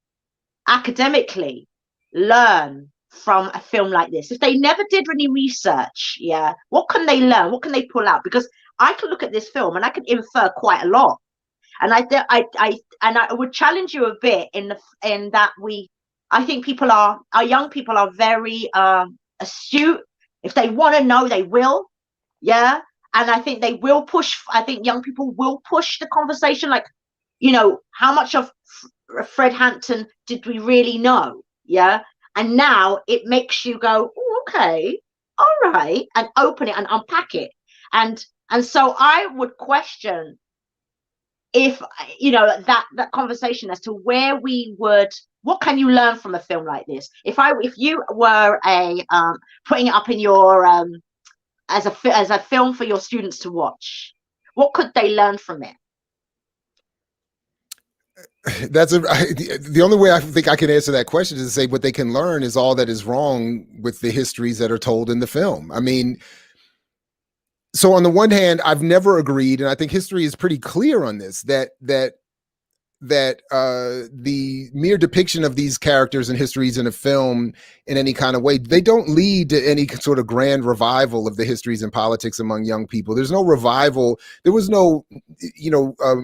academically learn from a film like this? If they never did any research, what can they learn? What can they pull out? Because I can look at this film and I can infer quite a lot. And I would challenge you a bit in that I think our young people are very astute. If they want to know, they will. And I think they will push. I think young people will push the conversation. Like, how much of Fred Hampton did we really know? And now it makes you go, oh, okay, all right, and open it and unpack it. And so I would question if, that conversation as to where we would, what can you learn from a film like this? If you were putting it up in your as a film for your students to watch, what could they learn from it? The only way I think I can answer that question is to say what they can learn is all that is wrong with the histories that are told in the film. I mean, so on the one hand, I've never agreed, and I think history is pretty clear on this, that the mere depiction of these characters and histories in a film in any kind of way, they don't lead to any sort of grand revival of the histories and politics among young people. There's no revival. There was no,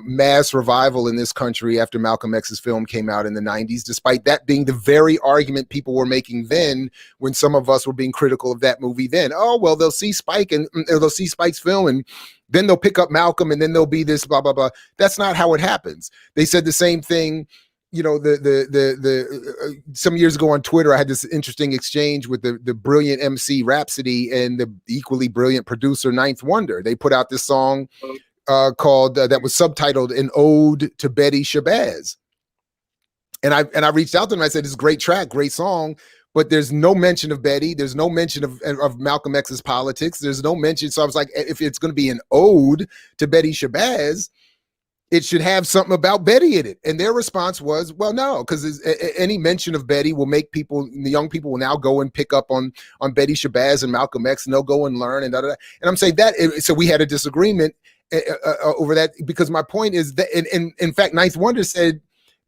mass revival in this country after Malcolm X's film came out in the 90s, despite that being the very argument people were making then when some of us were being critical of that movie then. Oh, well, they'll see Spike and they'll see Spike's film and then they'll pick up Malcolm and then there'll be this blah, blah, blah. That's not how it happens. They said the same thing, some years ago on Twitter. I had this interesting exchange with the brilliant MC Rhapsody and the equally brilliant producer Ninth Wonder. They put out this song called, that was subtitled An Ode to Betty Shabazz. And I reached out to them. I said, it's a great track, great song. But there's no mention of Betty. There's no mention of Malcolm X's politics. There's no mention. So I was like, if it's going to be an ode to Betty Shabazz, it should have something about Betty in it. And their response was, well, no, because any mention of Betty will make the young people will now go and pick up on Betty Shabazz and Malcolm X, and they'll go and learn and da, da, da. And I'm saying that, so we had a disagreement over that, because my point is that, in fact, Ninth Wonder said,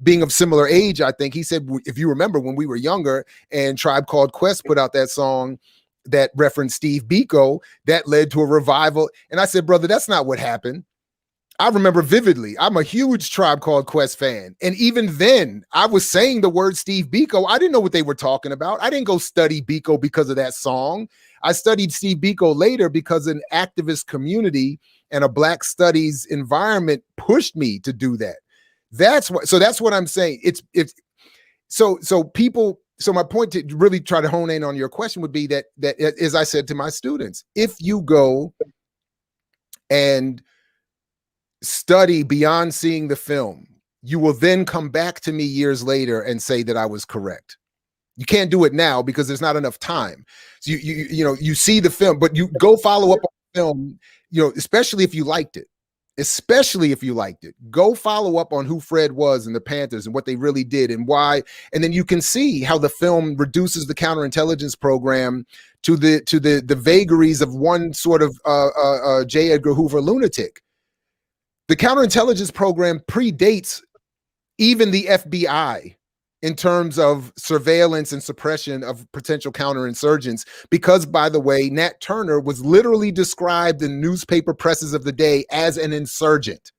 being of similar age, I think he said, if you remember when we were younger and Tribe Called Quest put out that song that referenced Steve Biko, that led to a revival. And I said, brother, that's not what happened. I remember vividly. I'm a huge Tribe Called Quest fan. And even then I was saying the word Steve Biko. I didn't know what they were talking about. I didn't go study Biko because of that song. I studied Steve Biko later because an activist community and a Black studies environment pushed me to do that. That's what I'm saying. So my point to really try to hone in on your question would be that as I said to my students, if you go and study beyond seeing the film, you will then come back to me years later and say that I was correct. You can't do it now because there's not enough time. So you see the film, but you go follow up on the film, especially if you liked it. Go follow up on who Fred was and the Panthers and what they really did and why. And then you can see how the film reduces the counterintelligence program to the vagaries of one sort of J. Edgar Hoover lunatic. The counterintelligence program predates even the FBI in terms of surveillance and suppression of potential counterinsurgents, because, by the way, Nat Turner was literally described in newspaper presses of the day as an insurgent.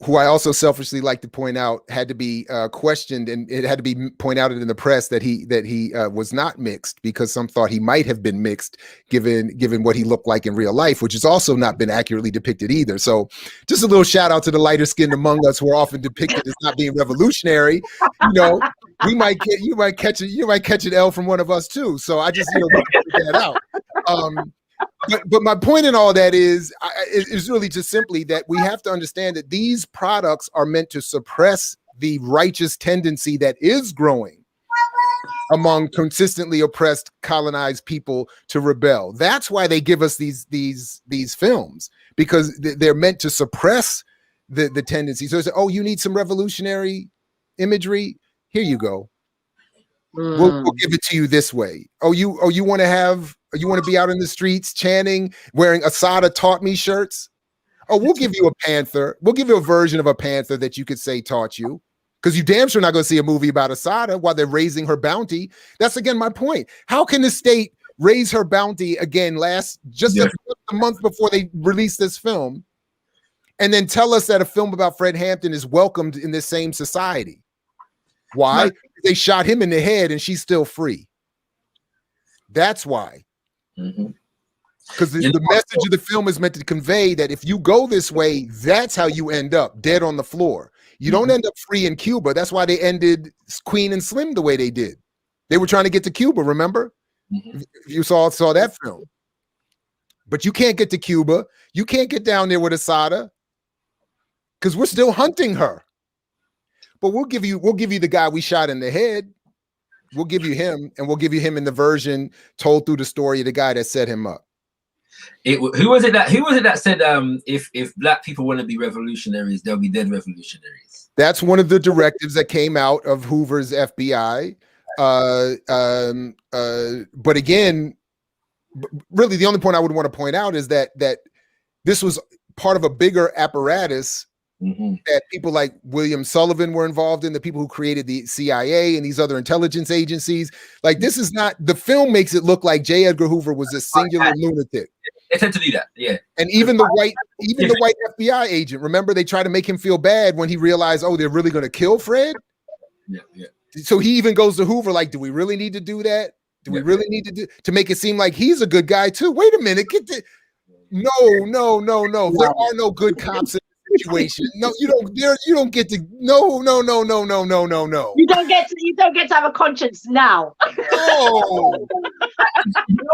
who I also selfishly like to point out had to be questioned, and it had to be pointed out in the press that he was not mixed, because some thought he might have been mixed given what he looked like in real life, which has also not been accurately depicted either. So just a little shout out to the lighter skinned among us who are often depicted as not being revolutionary. You know, you might catch an L from one of us too. So I just want to point that out. But my point in all that is really just simply that we have to understand that these products are meant to suppress the righteous tendency that is growing among consistently oppressed, colonized people to rebel. That's why they give us these films, because they're meant to suppress the tendency. So it's, oh, you need some revolutionary imagery? Here you go. We'll give it to you this way. You want to be out in the streets chanting, wearing Asada taught me shirts? Oh, we'll give you a panther. We'll give you a version of a panther that you could say taught you, because you damn sure not going to see a movie about Asada while they're raising her bounty. That's again my point. How can the state raise her bounty again just a month before they release this film, and then tell us that a film about Fred Hampton is welcomed in this same society? Why? They shot him in the head and she's still free. That's why. Because the message of the film is meant to convey that if you go this way, that's how you end up dead on the floor. You don't end up free in Cuba. That's why they ended Queen and Slim the way they did. They were trying to get to Cuba, remember? You saw that film. But you can't get to Cuba. You can't get down there with Asada, because we're still hunting her. But we'll give you the guy we shot in the head. We'll give you him, and we'll give you him in the version told through the story of the guy that set him up. Who was it that said if black people want to be revolutionaries, they'll be dead revolutionaries? That's one of the directives that came out of Hoover's FBI. But again, really the only point I would want to point out is that this was part of a bigger apparatus that people like William Sullivan were involved in, the people who created the CIA and these other intelligence agencies. Like, this is not, the film makes it look like J. Edgar Hoover was a singular lunatic. They tend to do that, yeah. And even the white FBI agent, remember, they tried to make him feel bad when he realized, oh, they're really going to kill Fred? Yeah. So he even goes to Hoover like, do we really need to do that? Do we really need to make it seem like he's a good guy too? Wait a minute, no. There are no good cops in this situation. No, you don't get to. No. You don't get to have a conscience now. No. You know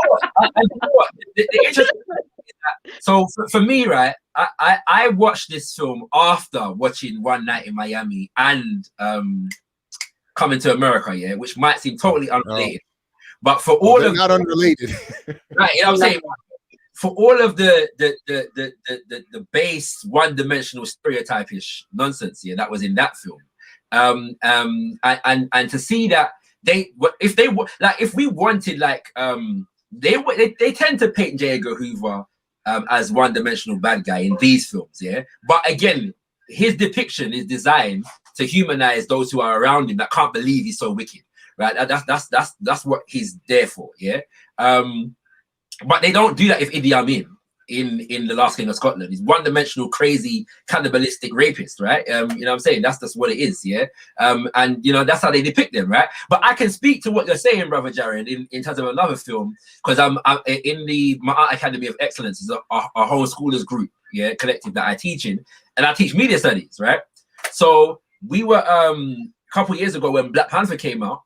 what? The interesting thing is that, so for me, right, I watched this film after watching One Night in Miami and Coming to America, yeah, which might seem totally unrelated. But for all of not unrelated, right? You know what I'm saying? For all of the base one-dimensional stereotypish nonsense, yeah, that was in that film, and to see that if we wanted they tend to paint J. Edgar Hoover as one-dimensional bad guy in these films, yeah. But again, his depiction is designed to humanize those who are around him that can't believe he's so wicked. Right, that's what he's there for, yeah. But they don't do that if Idi Amin in The Last King of Scotland. He's one-dimensional, crazy, cannibalistic rapist, right? You know what I'm saying? That's what it is, yeah. And you know that's how they depict them, right? But I can speak to what you're saying, brother Jared, in terms of another film, because I'm in my Art Academy of Excellence is a homeschoolers group, yeah, collective that I teach in, and I teach media studies, right? So we were a couple years ago when Black Panther came out.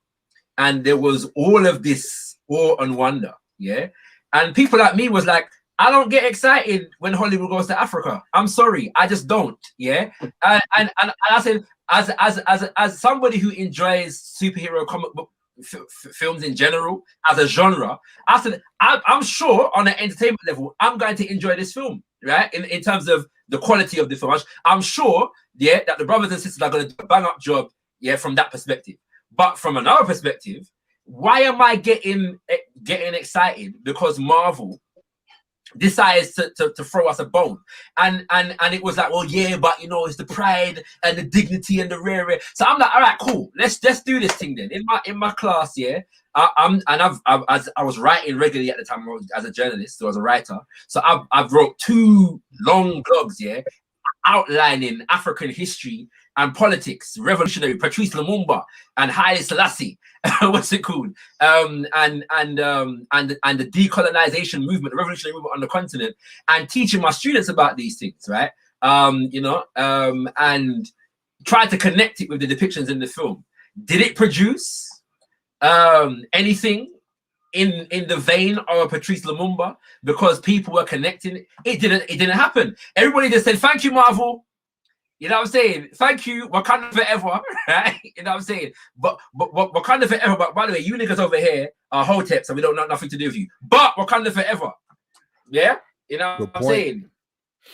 And there was all of this awe and wonder, yeah. And people like me was like, I don't get excited when Hollywood goes to Africa. I'm sorry, I just don't, yeah. And I said, as somebody who enjoys superhero comic book films in general as a genre, I said, I'm sure on an entertainment level, I'm going to enjoy this film, right? In terms of the quality of the film, I'm sure, yeah, that the brothers and sisters are going to do a bang up job, yeah, from that perspective. But from another perspective, why am I getting excited because Marvel decides to throw us a bone? And it was like, well, yeah, but you know, it's the pride and the dignity and the rare. So I'm like, all right, cool. Let's do this thing then. In my class, yeah. I was writing regularly at the time as a journalist, so as a writer. So I've wrote 2 long blogs, yeah, outlining African history and politics, revolutionary Patrice Lumumba and Haile Selassie, what's it called? And the decolonization movement, the revolutionary movement on the continent, and teaching my students about these things, right? And try to connect it with the depictions in the film. Did it produce anything in the vein of Patrice Lumumba because people were connecting? It didn't happen. Everybody just said, thank you, Marvel. You know what I'm saying? Thank you, Wakanda forever, right? You know what I'm saying? But Wakanda forever, but by the way, you niggas over here are Hotep, so we don't have nothing to do with you. But Wakanda forever. Yeah? You know what I'm saying?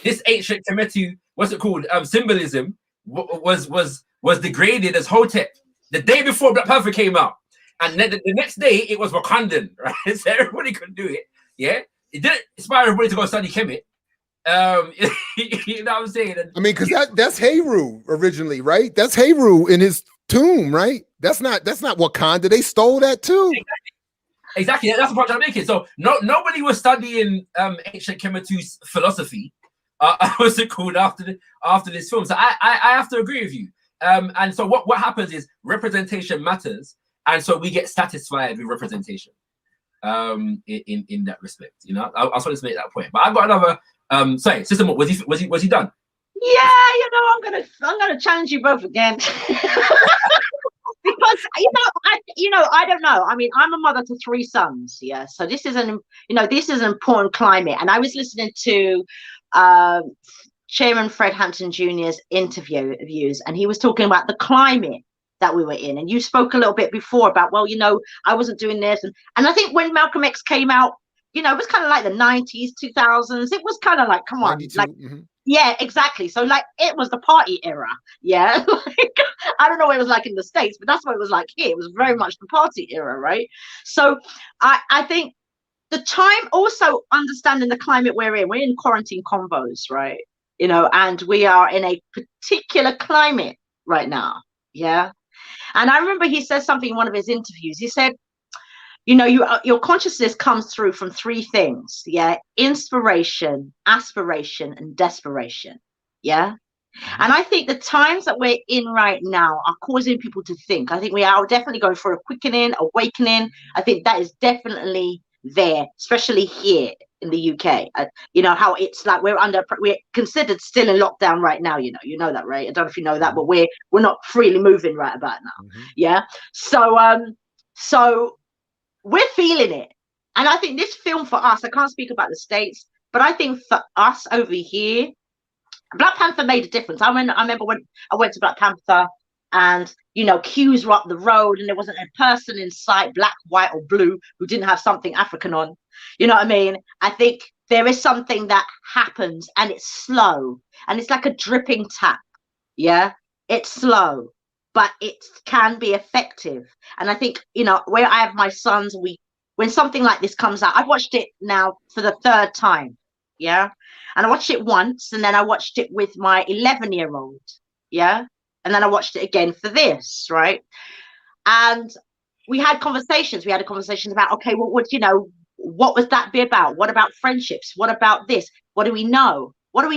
This ancient Kemetu, what's it called? Symbolism was degraded as Hotep the day before Black Panther came out. And then the next day it was Wakandan, right? So everybody could do it. Yeah. It didn't inspire everybody to go study Kemet. You know what I'm saying? I mean, because that's Heru originally, right? That's Heru in his tomb, right? That's not Wakanda. They stole that too. Exactly. That's the point I'm making. So nobody was studying ancient Kemetu's philosophy. What's it called after this film? So I have to agree with you. And so what happens is representation matters, and so we get satisfied with representation. In that respect, you know, I just wanted to make that point. But I've got another. Sorry, Sister Mo, was he done? Yeah, you know, I'm gonna challenge you both again. Because I don't know. I mean, I'm a mother to 3 sons, yeah. So this is an important climate. And I was listening to Chairman Fred Hampton Jr.'s interviews, and he was talking about the climate that we were in. And you spoke a little bit before about, well, you know, I wasn't doing this, and I think when Malcolm X came out, you know, it was kind of like the 90s, 2000s. It was kind of like, come on, like. Yeah, exactly. So like it was the party era. Yeah. Like, I don't know what it was like in the States, but that's what it was like here. It was very much the party era, right? So I think the time, also understanding the climate we're in Quarantine Convos, right? You know, and we are in a particular climate right now. Yeah. And I remember he said something in one of his interviews. He said, you know, your consciousness comes through from 3 things. Yeah. Inspiration, aspiration, and desperation. Yeah. And I think the times that we're in right now are causing people to think. I think we are definitely going for a quickening, awakening. I think that is definitely there, especially here in the UK. You know, how it's like we're considered still in lockdown right now. You know that, right? I don't know if you know that, but we're not freely moving right about now. Yeah. So we're feeling it. And I think this film for us, I can't speak about the States, but I think for us over here, Black Panther made a difference. I remember when I went to Black Panther and, you know, queues were up the road and there wasn't a person in sight, black, white, or blue, who didn't have something African on. You know what I mean? I think there is something that happens and it's slow and it's like a dripping tap. Yeah, it's slow, but it can be effective. And I think, you know, where I have my sons, when something like this comes out, I've watched it now for the 3rd time. Yeah. And I watched it once, and then I watched it with my 11-year-old. Yeah. And then I watched it again for this. Right. And we had conversations. We had a conversation about, okay, well, what was that be about? What about friendships? What about this? What do we know? What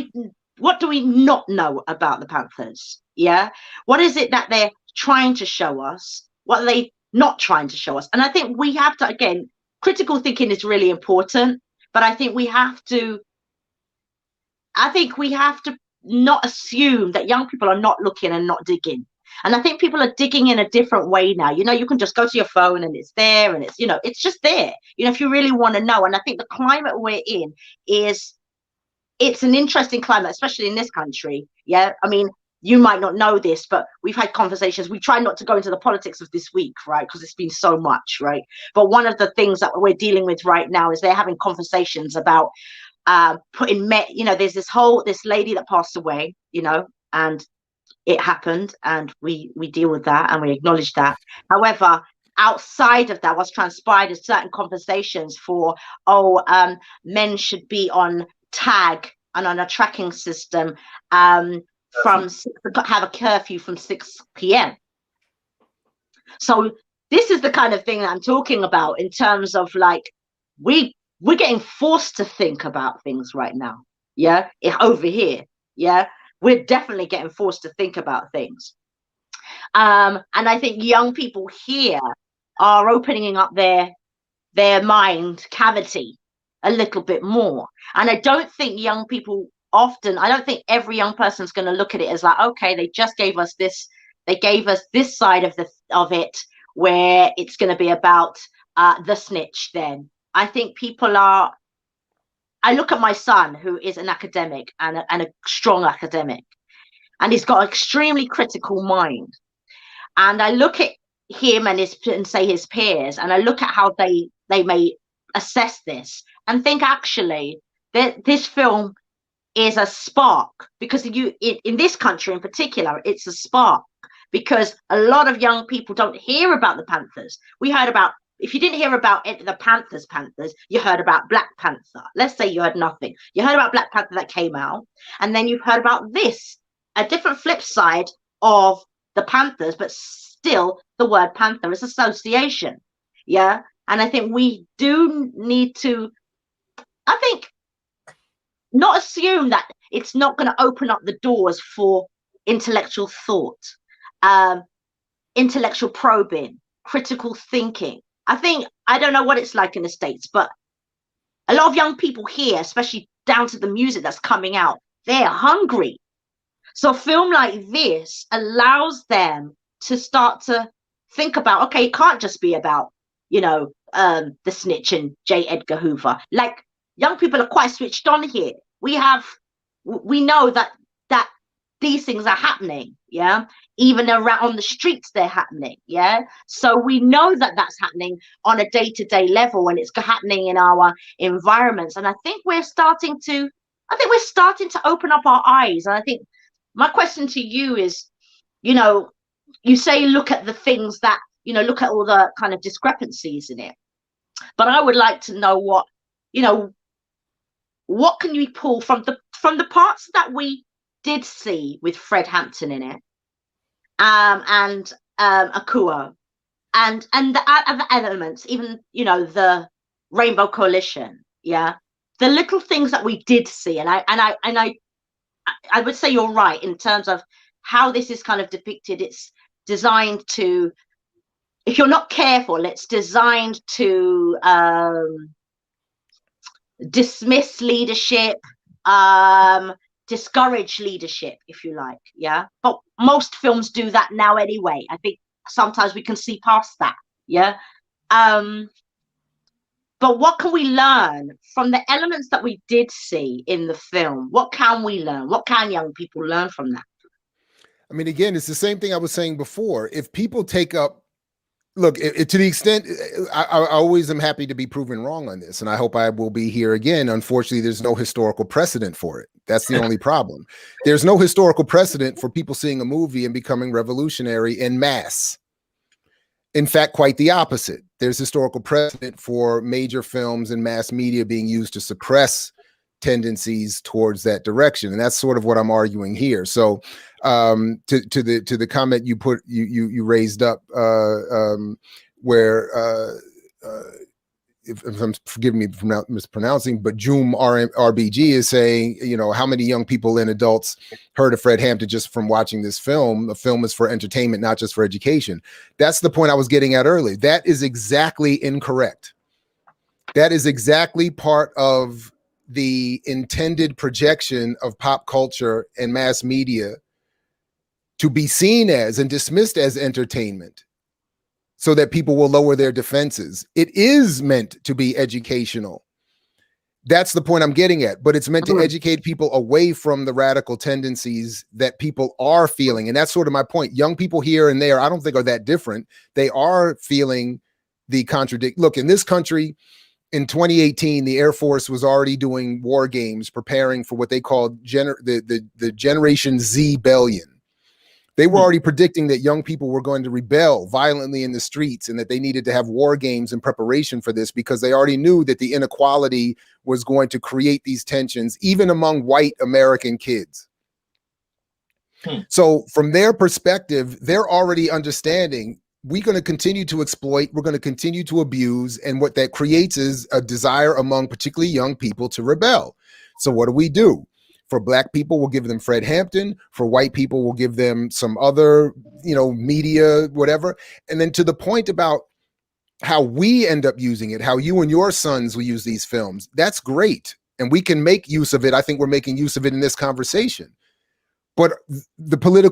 do we not know about the Panthers? Yeah. What is it that they're trying to show us? What are they not trying to show us? And I think we have to, again, critical thinking is really important, but I think we have to not assume that young people are not looking and not digging. And I think people are digging in a different way now. You know, you can just go to your phone and it's there, and it's, you know, it's just there, you know, if you really want to know. And I think the climate we're in it's an interesting climate, especially in this country. Yeah. I mean, you might not know this, but we've had conversations. We try not to go into the politics of this week, right? Because it's been so much, right? But one of the things that we're dealing with right now is they're having conversations about you know, there's this lady that passed away, you know, and it happened, and we deal with that and we acknowledge that. However, outside of that, what's transpired is certain conversations for, men should be on tag and on a tracking system, have a curfew from 6 p.m. So this is the kind of thing that I'm talking about in terms of like we're getting forced to think about things right now. Yeah, over here. Yeah, we're definitely getting forced to think about things. And I think young people here are opening up their mind cavity a little bit more. And I don't think young people often, I don't think every young person's going to look at it as like, okay, they just gave us this, they gave us this side of it where it's going to be about the snitch. Then I think people are, I look at my son, who is an academic and a strong academic, and he's got an extremely critical mind. And I look at him and say his peers, and I look at how they may assess this and think, actually, this film is a spark, because in this country in particular, it's a spark, because a lot of young people don't hear about the Panthers. We heard about, if you didn't hear about the Panthers, you heard about Black Panther. Let's say you heard nothing. You heard about Black Panther that came out, and then you've heard about this, a different flip side of the Panthers, but still the word Panther is association. Yeah. And I think we do need to, I think, not assume that it's not going to open up the doors for intellectual thought, intellectual probing, critical thinking. I think, I don't know what it's like in the States, but a lot of young people here, especially down to the music that's coming out, they're hungry. So a film like this allows them to start to think about, okay, it can't just be about, the snitch and J. Edgar Hoover. Like, young people are quite switched on here. We know that these things are happening, yeah? Even around on the streets, they're happening, yeah? So we know that that's happening on a day-to-day level, and it's happening in our environments. And I think we're starting to open up our eyes. And I think my question to you is, you say look at the things that, look at all the kind of discrepancies in it. But I would like to know what can you pull from the parts that we did see with Fred Hampton in it, and Akuo, and the other elements, even the Rainbow Coalition, yeah, the little things that we did see, and I would say you're right in terms of how this is kind of depicted. It's designed to, if you're not careful, it's designed to dismiss leadership, discourage leadership, if you like, yeah. But most films do that now anyway. I think sometimes we can see past that, yeah. But what can we learn from the elements that we did see in the film? What can we learn? What can young people learn from that? I mean, again, it's the same thing I was saying before. If people take up, look, to the extent, I always am happy to be proven wrong on this, and I hope I will be here again. Unfortunately, there's no historical precedent for it. That's the only problem. There's no historical precedent for people seeing a movie and becoming revolutionary en masse. In fact, quite the opposite. There's historical precedent for major films and mass media being used to suppress tendencies towards that direction, and that's sort of what I'm arguing here. So, to the comment you raised up, where if I'm, forgive me for mispronouncing, but Joom RBG is saying, how many young people and adults heard of Fred Hampton just from watching this film? The film is for entertainment, not just for education. That's the point I was getting at earlier. That is exactly incorrect. That is exactly part of the intended projection of pop culture and mass media to be seen as and dismissed as entertainment, so that people will lower their defenses. It is meant to be educational. That's the point I'm getting at, but it's meant to educate people away from the radical tendencies that people are feeling. And that's sort of my point. Young people here and there, I don't think are that different. They are feeling the Look, in this country, in 2018, the Air Force was already doing war games, preparing for what they called the Generation Z-bellion. They were already predicting that young people were going to rebel violently in the streets, and that they needed to have war games in preparation for this, because they already knew that the inequality was going to create these tensions, even among white American kids. So from their perspective, they're already understanding we're going to continue to exploit, we're going to continue to abuse, and what that creates is a desire among particularly young people to rebel. So what do? For black people, we'll give them Fred Hampton. For white people, we'll give them some other, media, whatever. And then to the point about how we end up using it, how you and your sons will use these films, that's great. And we can make use of it. I think we're making use of it in this conversation. But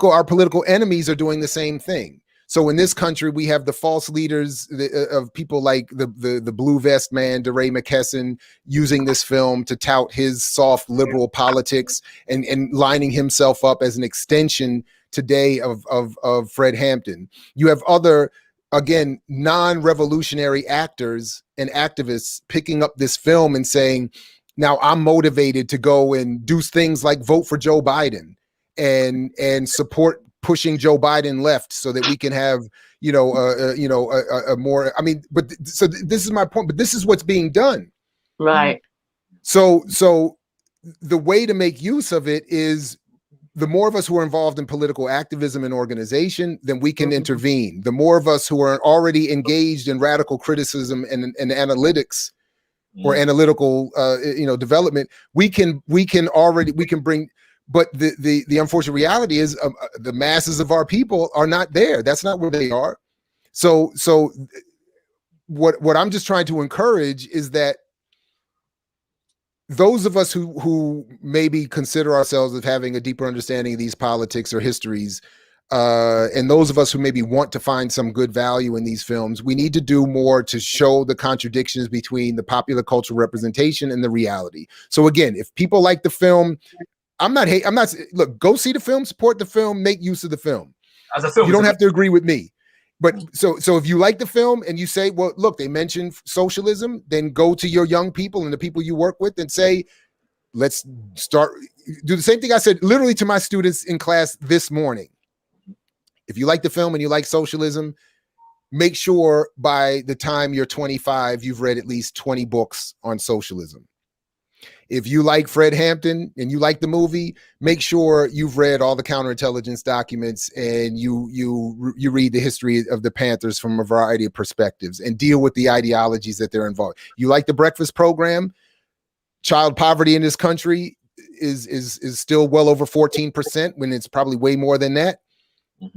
our political enemies are doing the same thing. So in this country, we have the false leaders of people like the blue vest man, DeRay McKesson, using this film to tout his soft liberal politics and lining himself up as an extension today of Fred Hampton. You have other, again, non-revolutionary actors and activists picking up this film and saying, now I'm motivated to go and do things like vote for Joe Biden and support pushing Joe Biden left so that we can have, a more, but so this is my point, but this is what's being done. Right. So the way to make use of it is the more of us who are involved in political activism and organization, then we can intervene. The more of us who are already engaged in radical criticism and analytics or analytical, development, we can bring. But the unfortunate reality is the masses of our people are not there. That's not where they are. So what I'm just trying to encourage is that those of us who maybe consider ourselves as having a deeper understanding of these politics or histories, and those of us who maybe want to find some good value in these films, we need to do more to show the contradictions between the popular cultural representation and the reality. So again, if people like the film, look, go see the film, support the film, make use of the film. As a film, you don't have to agree with me. But so if you like the film and you say, well, look, they mentioned socialism, then go to your young people and the people you work with and say, let's do the same thing I said literally to my students in class this morning. If you like the film and you like socialism, make sure by the time you're 25, you've read at least 20 books on socialism. If you like Fred Hampton and you like the movie, make sure you've read all the counterintelligence documents and you read the history of the Panthers from a variety of perspectives and deal with the ideologies that they're involved. You like the breakfast program? Child poverty in this country is still well over 14% when it's probably way more than that.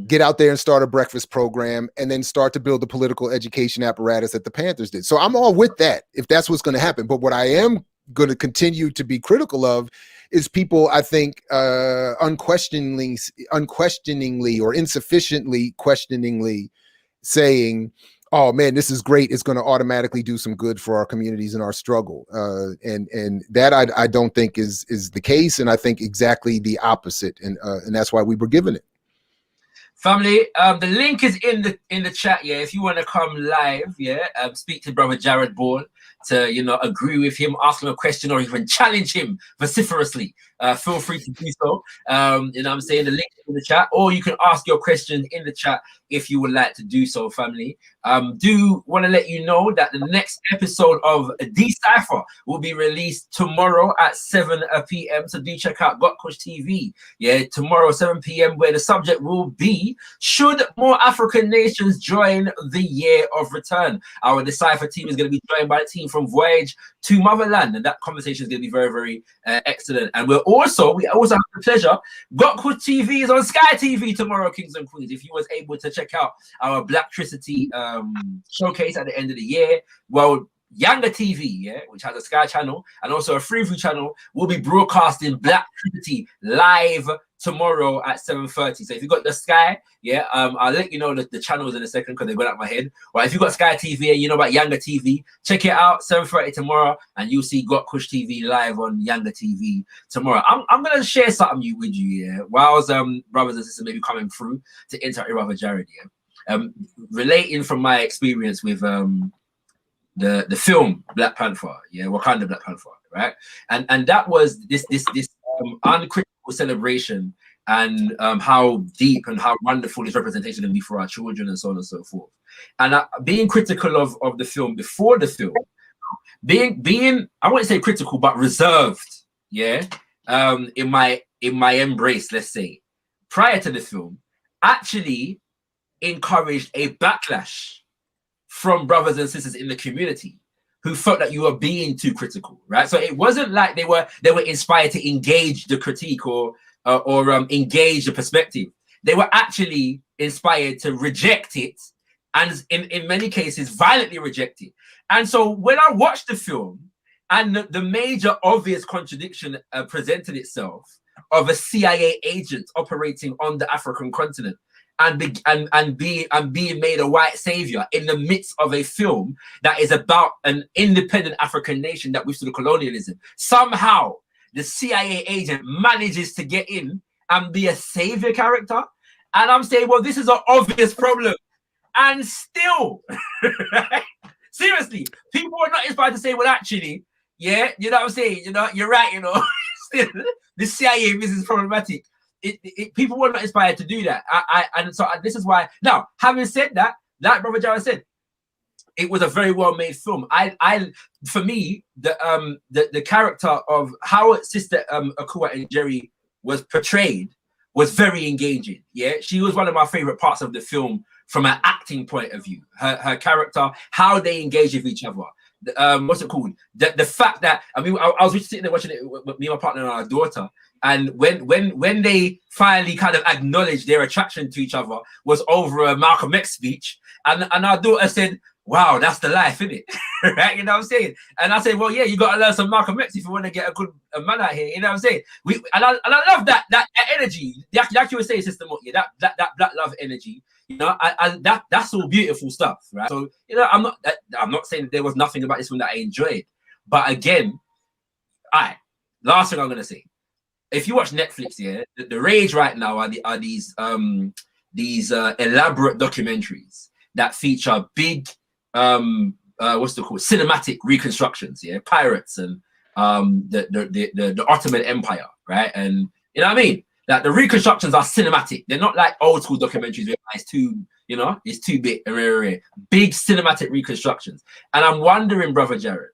Get out there and start a breakfast program and then start to build the political education apparatus that the Panthers did. So I'm all with that if that's what's going to happen. But what I am going to continue to be critical of is people, I think, unquestioningly or insufficiently questioningly saying, oh man, this is great. It's going to automatically do some good for our communities and our struggle. And that I don't think is the case. And I think exactly the opposite. And that's why we were given it. Family, the link is in the chat. Yeah, if you want to come live, speak to Brother Jared Ball to agree with him, ask him a question, or even challenge him vociferously. Feel free to do so. I'm saying the link is in the chat, or you can ask your questions in the chat if you would like to do so, family. Do want to let you know that the next episode of Decipher will be released tomorrow at 7 p.m. So do check out Got Kush TV. Yeah, tomorrow 7 p.m. where the subject will be: should more African nations join the year of return? Our Decipher team is going to be joined by a team from Voyage to Motherland, and that conversation is going to be very, very excellent. And we also have the pleasure. Got Kush TV is on Sky TV tomorrow, Kings and Queens. If you was able to check out our Blacktricity showcase at the end of the year, well, Younger TV, which has a Sky channel and also a Freeview channel, will be broadcasting Blacktricity live tomorrow at 7:30. So if you got the Sky, I'll let you know the channels in a second because they got out my head. Well, if you got Sky TV and you know about Younger TV, check it out 7:30 tomorrow, and you'll see Got Kush TV live on Younger TV tomorrow. I'm gonna share something with you, whilst brothers and sisters maybe coming through to interact with Brother Jared, relating from my experience with the film Black Panther, Wakanda Black Panther, right? And that was this uncritical celebration, and how deep and how wonderful this representation can be for our children and so on and so forth. And being critical of the film before the film, being I wouldn't say critical but reserved, in my embrace, let's say, prior to the film, actually encouraged a backlash from brothers and sisters in the community who felt that you were being too critical, right? So it wasn't like they were inspired to engage the critique or engage the perspective. They were actually inspired to reject it, and in many cases violently reject it. And so when I watched the film, and the major obvious contradiction presented itself of a CIA agent operating on the African continent and being made a white savior in the midst of a film that is about an independent African nation that withstood colonialism. Somehow the CIA agent manages to get in and be a savior character. And I'm saying, well, this is an obvious problem. And still, right? Seriously, people are not inspired to say, well, actually, yeah, you know what I'm saying? You know, you're right, you know. Still, the CIA business is problematic. People were not inspired to do that. And so this is why. Now, having said that, like Brother Jared said, it was a very well made film. For me, the character of how Sister Akua and Jerry was portrayed was very engaging. Yeah, she was one of my favorite parts of the film from an acting point of view. Her character, how they engage with each other. What's it called? The fact that I was just sitting there watching it with me, my partner, and our daughter. And when they finally kind of acknowledged their attraction to each other was over a Malcolm X speech, and our daughter said, "Wow, that's the life, isn't it?" Right? You know what I'm saying? And I said, "Well, yeah, you got to learn some Malcolm X if you want to get a man out here." You know what I'm saying? I love that energy. Like you were saying, Sister Mo, yeah, that black love energy. You know, that's all beautiful stuff, right? So you know, I'm not saying that there was nothing about this one that I enjoyed, but again, last thing I'm gonna say. If you watch Netflix, yeah, the rage right now are these elaborate documentaries that feature big what's it called, cinematic reconstructions, yeah, pirates and the Ottoman Empire, right? And you know what I mean? Like the reconstructions are cinematic. They're not like old school documentaries where it's too, you know, it's too big, big cinematic reconstructions. And I'm wondering, Brother Jared,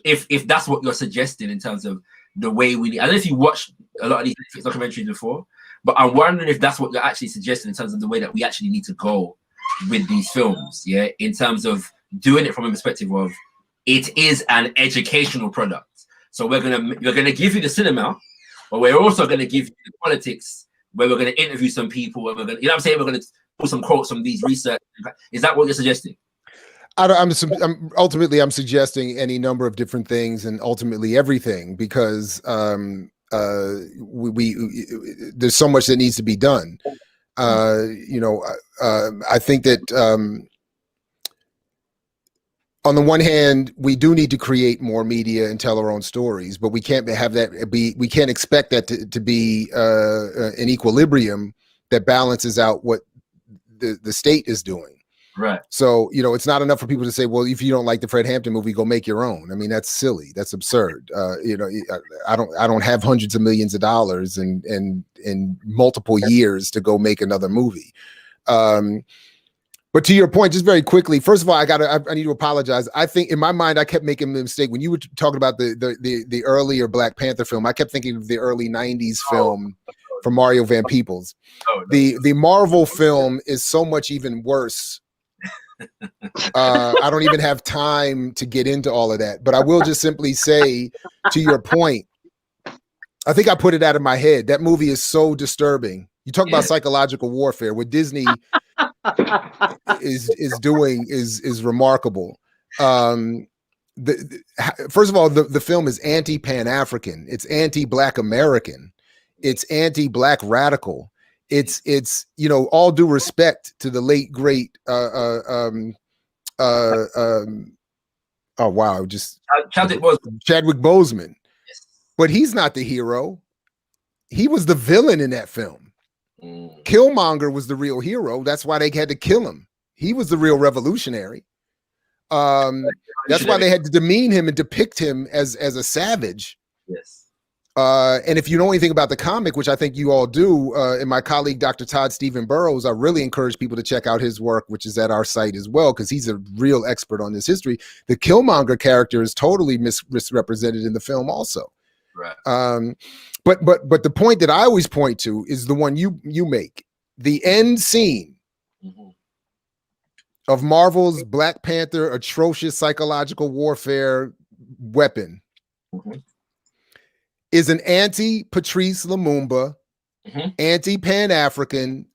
if that's what you're suggesting in terms of the way we need. I don't know if you watched a lot of these documentaries before, but I'm wondering if that's what you're actually suggesting in terms of the way that we actually need to go with these films, yeah, in terms of doing it from a perspective of it is an educational product. So we're gonna give you the cinema, but we're also gonna give you the politics, where we're gonna interview some people, where we're gonna, you know what I'm saying, we're gonna pull some quotes from these research. Is that what you're suggesting? I'm suggesting any number of different things, and ultimately everything, because we there's so much that needs to be done. You know, I think that on the one hand, we do need to create more media and tell our own stories, but we can't have that be. We can't expect that to be an equilibrium that balances out what the state is doing. Right. So, you know, it's not enough for people to say, well, if you don't like the Fred Hampton movie, go make your own. I mean, that's silly. That's absurd. You know, I don't have hundreds of millions of dollars and multiple years to go make another movie. But to your point, just very quickly, first of all, I need to apologize. I think in my mind, I kept making the mistake when you were talking about the earlier Black Panther film. I kept thinking of the early 90s film from Mario Van Peebles. The Marvel film is so much even worse. I don't even have time to get into all of that, but I will just simply say, to your point, I think I put it out of my head. That movie is so disturbing. You talk about psychological warfare. What Disney is doing is remarkable. First of all, the film is anti-Pan-African. It's anti-Black American. It's anti-Black radical. It's you know, all due respect to the late great oh wow, just Chadwick Boseman. Yes. But he's not the hero. He was the villain in that film. Killmonger was the real hero. That's why they had to kill him. He was the real revolutionary. That's why they had to demean him and depict him as a savage. Yes. And if you know anything about the comic, which I think you all do, and my colleague, Dr. Todd Stephen Burrows, I really encourage people to check out his work, which is at our site as well, because he's a real expert on this history. The Killmonger character is totally misrepresented in the film also. Right. But the point that I always point to is the one you make. The end scene of Marvel's Black Panther atrocious psychological warfare weapon is an anti-Patrice Lumumba, anti-Pan-African.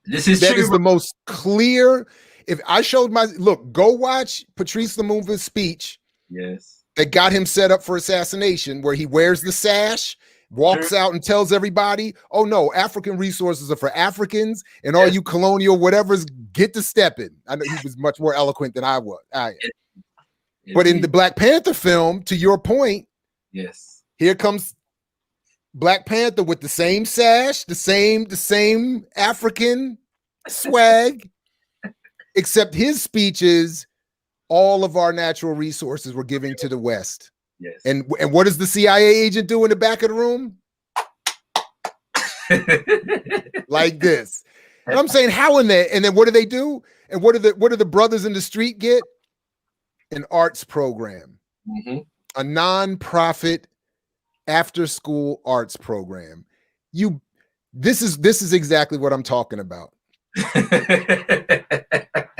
This is that true. is the most clear. If I showed look, go watch Patrice Lumumba's speech. Yes. That got him set up for assassination, where he wears the sash, walks out and tells everybody, oh no, African resources are for Africans, and all you colonial whatever's get to stepping. I know he was much more eloquent than I was. But in the Black Panther film, to your point, yes, here comes Black Panther with the same sash, the same African swag, except his speech is all of our natural resources we're giving to the West. Yes. And what does the CIA agent do in the back of the room? Like this. And I'm saying, how in that? And then what do they do? And what do the brothers in the street get? An arts program, a non-profit after-school arts program. This is exactly what I'm talking about.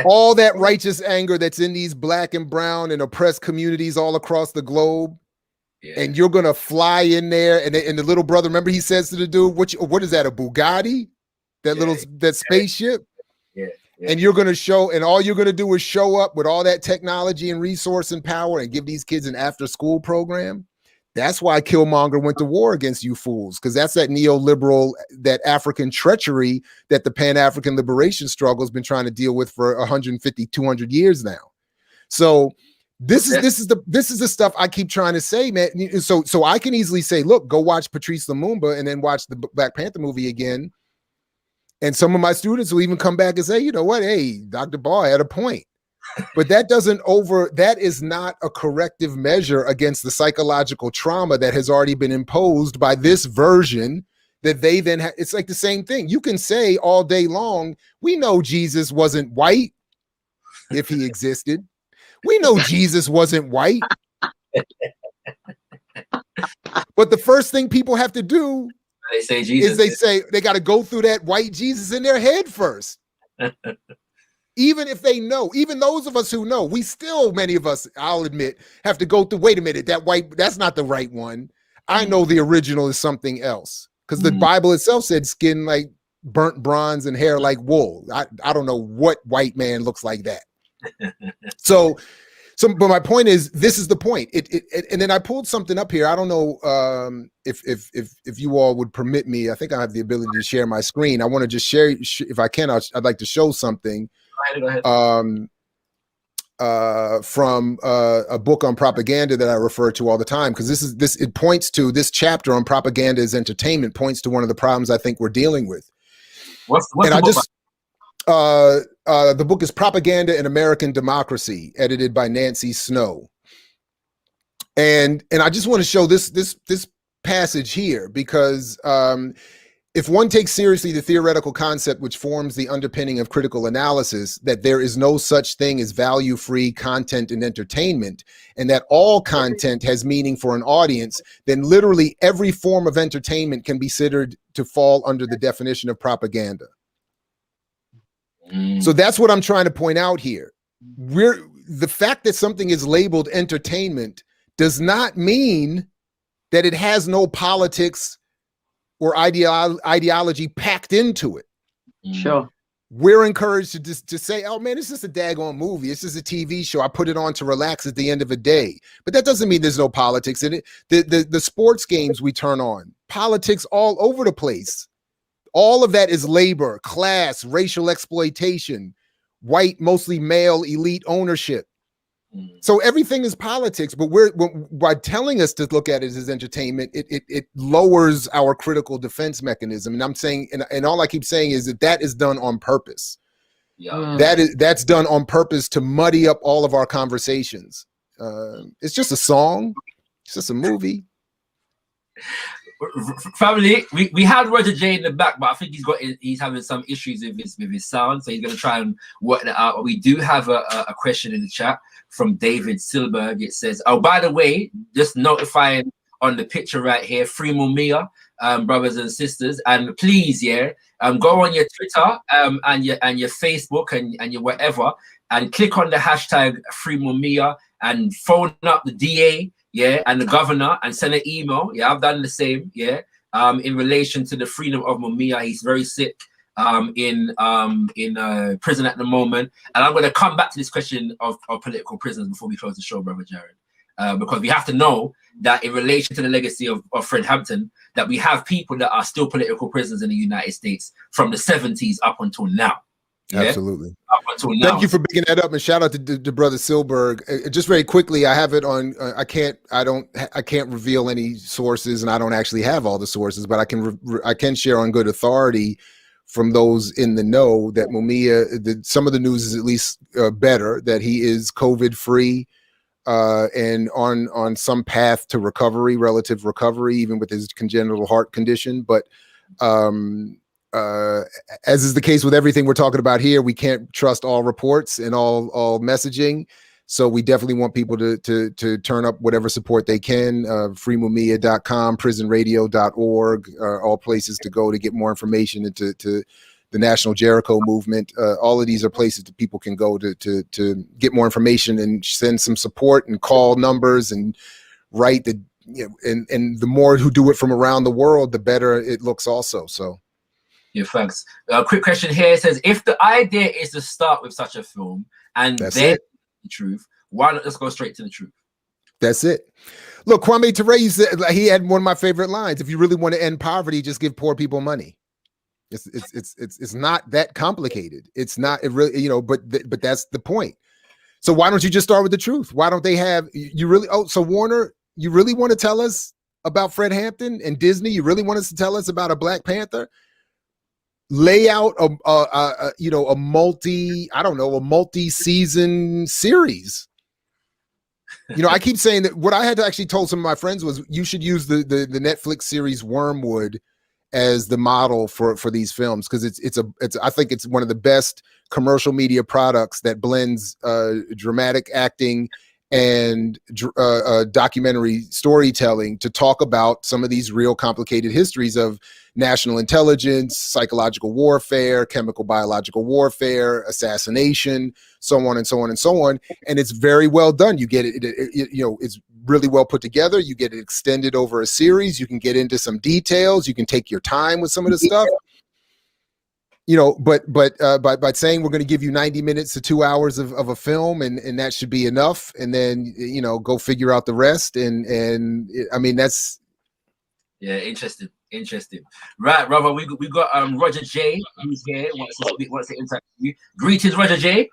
All that righteous anger that's in these Black and brown and oppressed communities all across the globe, and you're gonna fly in there, and the little brother, remember he says to the dude, what is that, a Bugatti? That spaceship? And you're gonna show, and all you're gonna do is show up with all that technology and resource and power and give these kids an after-school program? That's why Killmonger went to war against you fools, because that's that neoliberal, that African treachery that the Pan-African liberation struggle has been trying to deal with for 150, 200 years now. So this is the stuff I keep trying to say, man. So I can easily say, look, go watch Patrice Lumumba and then watch the Black Panther movie again. And some of my students will even come back and say, you know what, hey, Dr. Barr had a point. But that is not a corrective measure against the psychological trauma that has already been imposed by this version that they then it's like the same thing. You can say all day long, we know Jesus wasn't white if he existed. We know Jesus wasn't white. But the first thing people have to do is they got to go through that white Jesus in their head first. Even if they know, even those of us who know, we still, many of us, I'll admit, have to go through, wait a minute, that's not the right one. I know the original is something else. Because the Bible itself said skin like burnt bronze and hair like wool. I don't know what white man looks like that. So, but my point is, this is the point. And then I pulled something up here. I don't know if you all would permit me. I think I have the ability to share my screen. I want to just share, if I can, I'd like to show something. Go ahead. From a book on propaganda that I refer to all the time, because it points to this chapter on propaganda as entertainment, points to one of the problems I think we're dealing with. The book is Propaganda in American Democracy, edited by Nancy Snow. And I just want to show this passage here, because if one takes seriously the theoretical concept which forms the underpinning of critical analysis, that there is no such thing as value-free content in entertainment, and that all content has meaning for an audience, then literally every form of entertainment can be considered to fall under the definition of propaganda. So that's what I'm trying to point out here. The fact that something is labeled entertainment does not mean that it has no politics or ideology packed into it. Sure. We're encouraged to say, oh man, it's just a daggone movie. It's just a TV show. I put it on to relax at the end of a day. But that doesn't mean there's no politics in it. The sports games we turn on, politics all over the place. All of that is labor, class, racial exploitation, white, mostly male elite ownership. So everything is politics, but by telling us to look at it as entertainment, it lowers our critical defense mechanism. And I'm saying, and all I keep saying is that is done on purpose. That's done on purpose to muddy up all of our conversations. It's just a song. It's just a movie. Family, we had Roger J in the back, but I think he's having some issues with his sound, so he's going to try and work that out. We do have a question in the chat from David Silberg. It says, oh, by the way, just notifying on the picture right here, Free Mumia, brothers and sisters. And please, go on your Twitter and your Facebook and your whatever, and click on the hashtag Free Mumia and phone up the DA, and the governor, and send an email. I've done the same, in relation to the freedom of Mumia. He's very sick in prison at the moment. And I'm going to come back to this question of political prisoners before we close the show, Brother Jared, because we have to know that in relation to the legacy of Fred Hampton, that we have people that are still political prisoners in the United States from the 70s up until now. Absolutely. Up until now. Thank you for picking that up, and shout out to Brother Silberg. Just very quickly, I have it on. I can't reveal any sources, and I don't actually have all the sources, but I can share on good authority from those in the know that Mumia, some of the news is at least better, that he is COVID free and on some path to recovery, relative recovery, even with his congenital heart condition. But as is the case with everything we're talking about here, we can't trust all reports and all messaging. So we definitely want people to turn up whatever support they can. freemumia.com, prisonradio.org, all places to go to get more information into the National Jericho movement. All of these are places that people can go to get more information and send some support and call numbers and write the, and the more who do it from around the world, the better it looks also. So. Yeah, thanks. Quick question here. It says, if the idea is to start with such a film and then the truth, why not just go straight to the truth? That's it. Look, Kwame Ture, he had one of my favorite lines. If you really want to end poverty, just give poor people money. It's not that complicated. It's not, it really, but that's the point. So why don't you just start with the truth? Why don't they have, so Warner, you really want to tell us about Fred Hampton and Disney? You really want us to tell us about a Black Panther? Lay out a multi-season series. I keep saying that what I had to actually told some of my friends was you should use the Netflix series Wormwood as the model for these films, because it's I think it's one of the best commercial media products that blends dramatic acting and documentary storytelling to talk about some of these real complicated histories of national intelligence, psychological warfare, chemical biological warfare, assassination, so on and so on and so on. And it's very well done. You get it, it's really well put together. You get it extended over a series. You can get into some details. You can take your time with some of the stuff. But by saying we're going to give you 90 minutes to 2 hours of a film, and that should be enough, and then go figure out the rest. And I mean, that's interesting. Right, Robert, we got Roger J, who's here, wants to interact with you. Greetings, Roger J.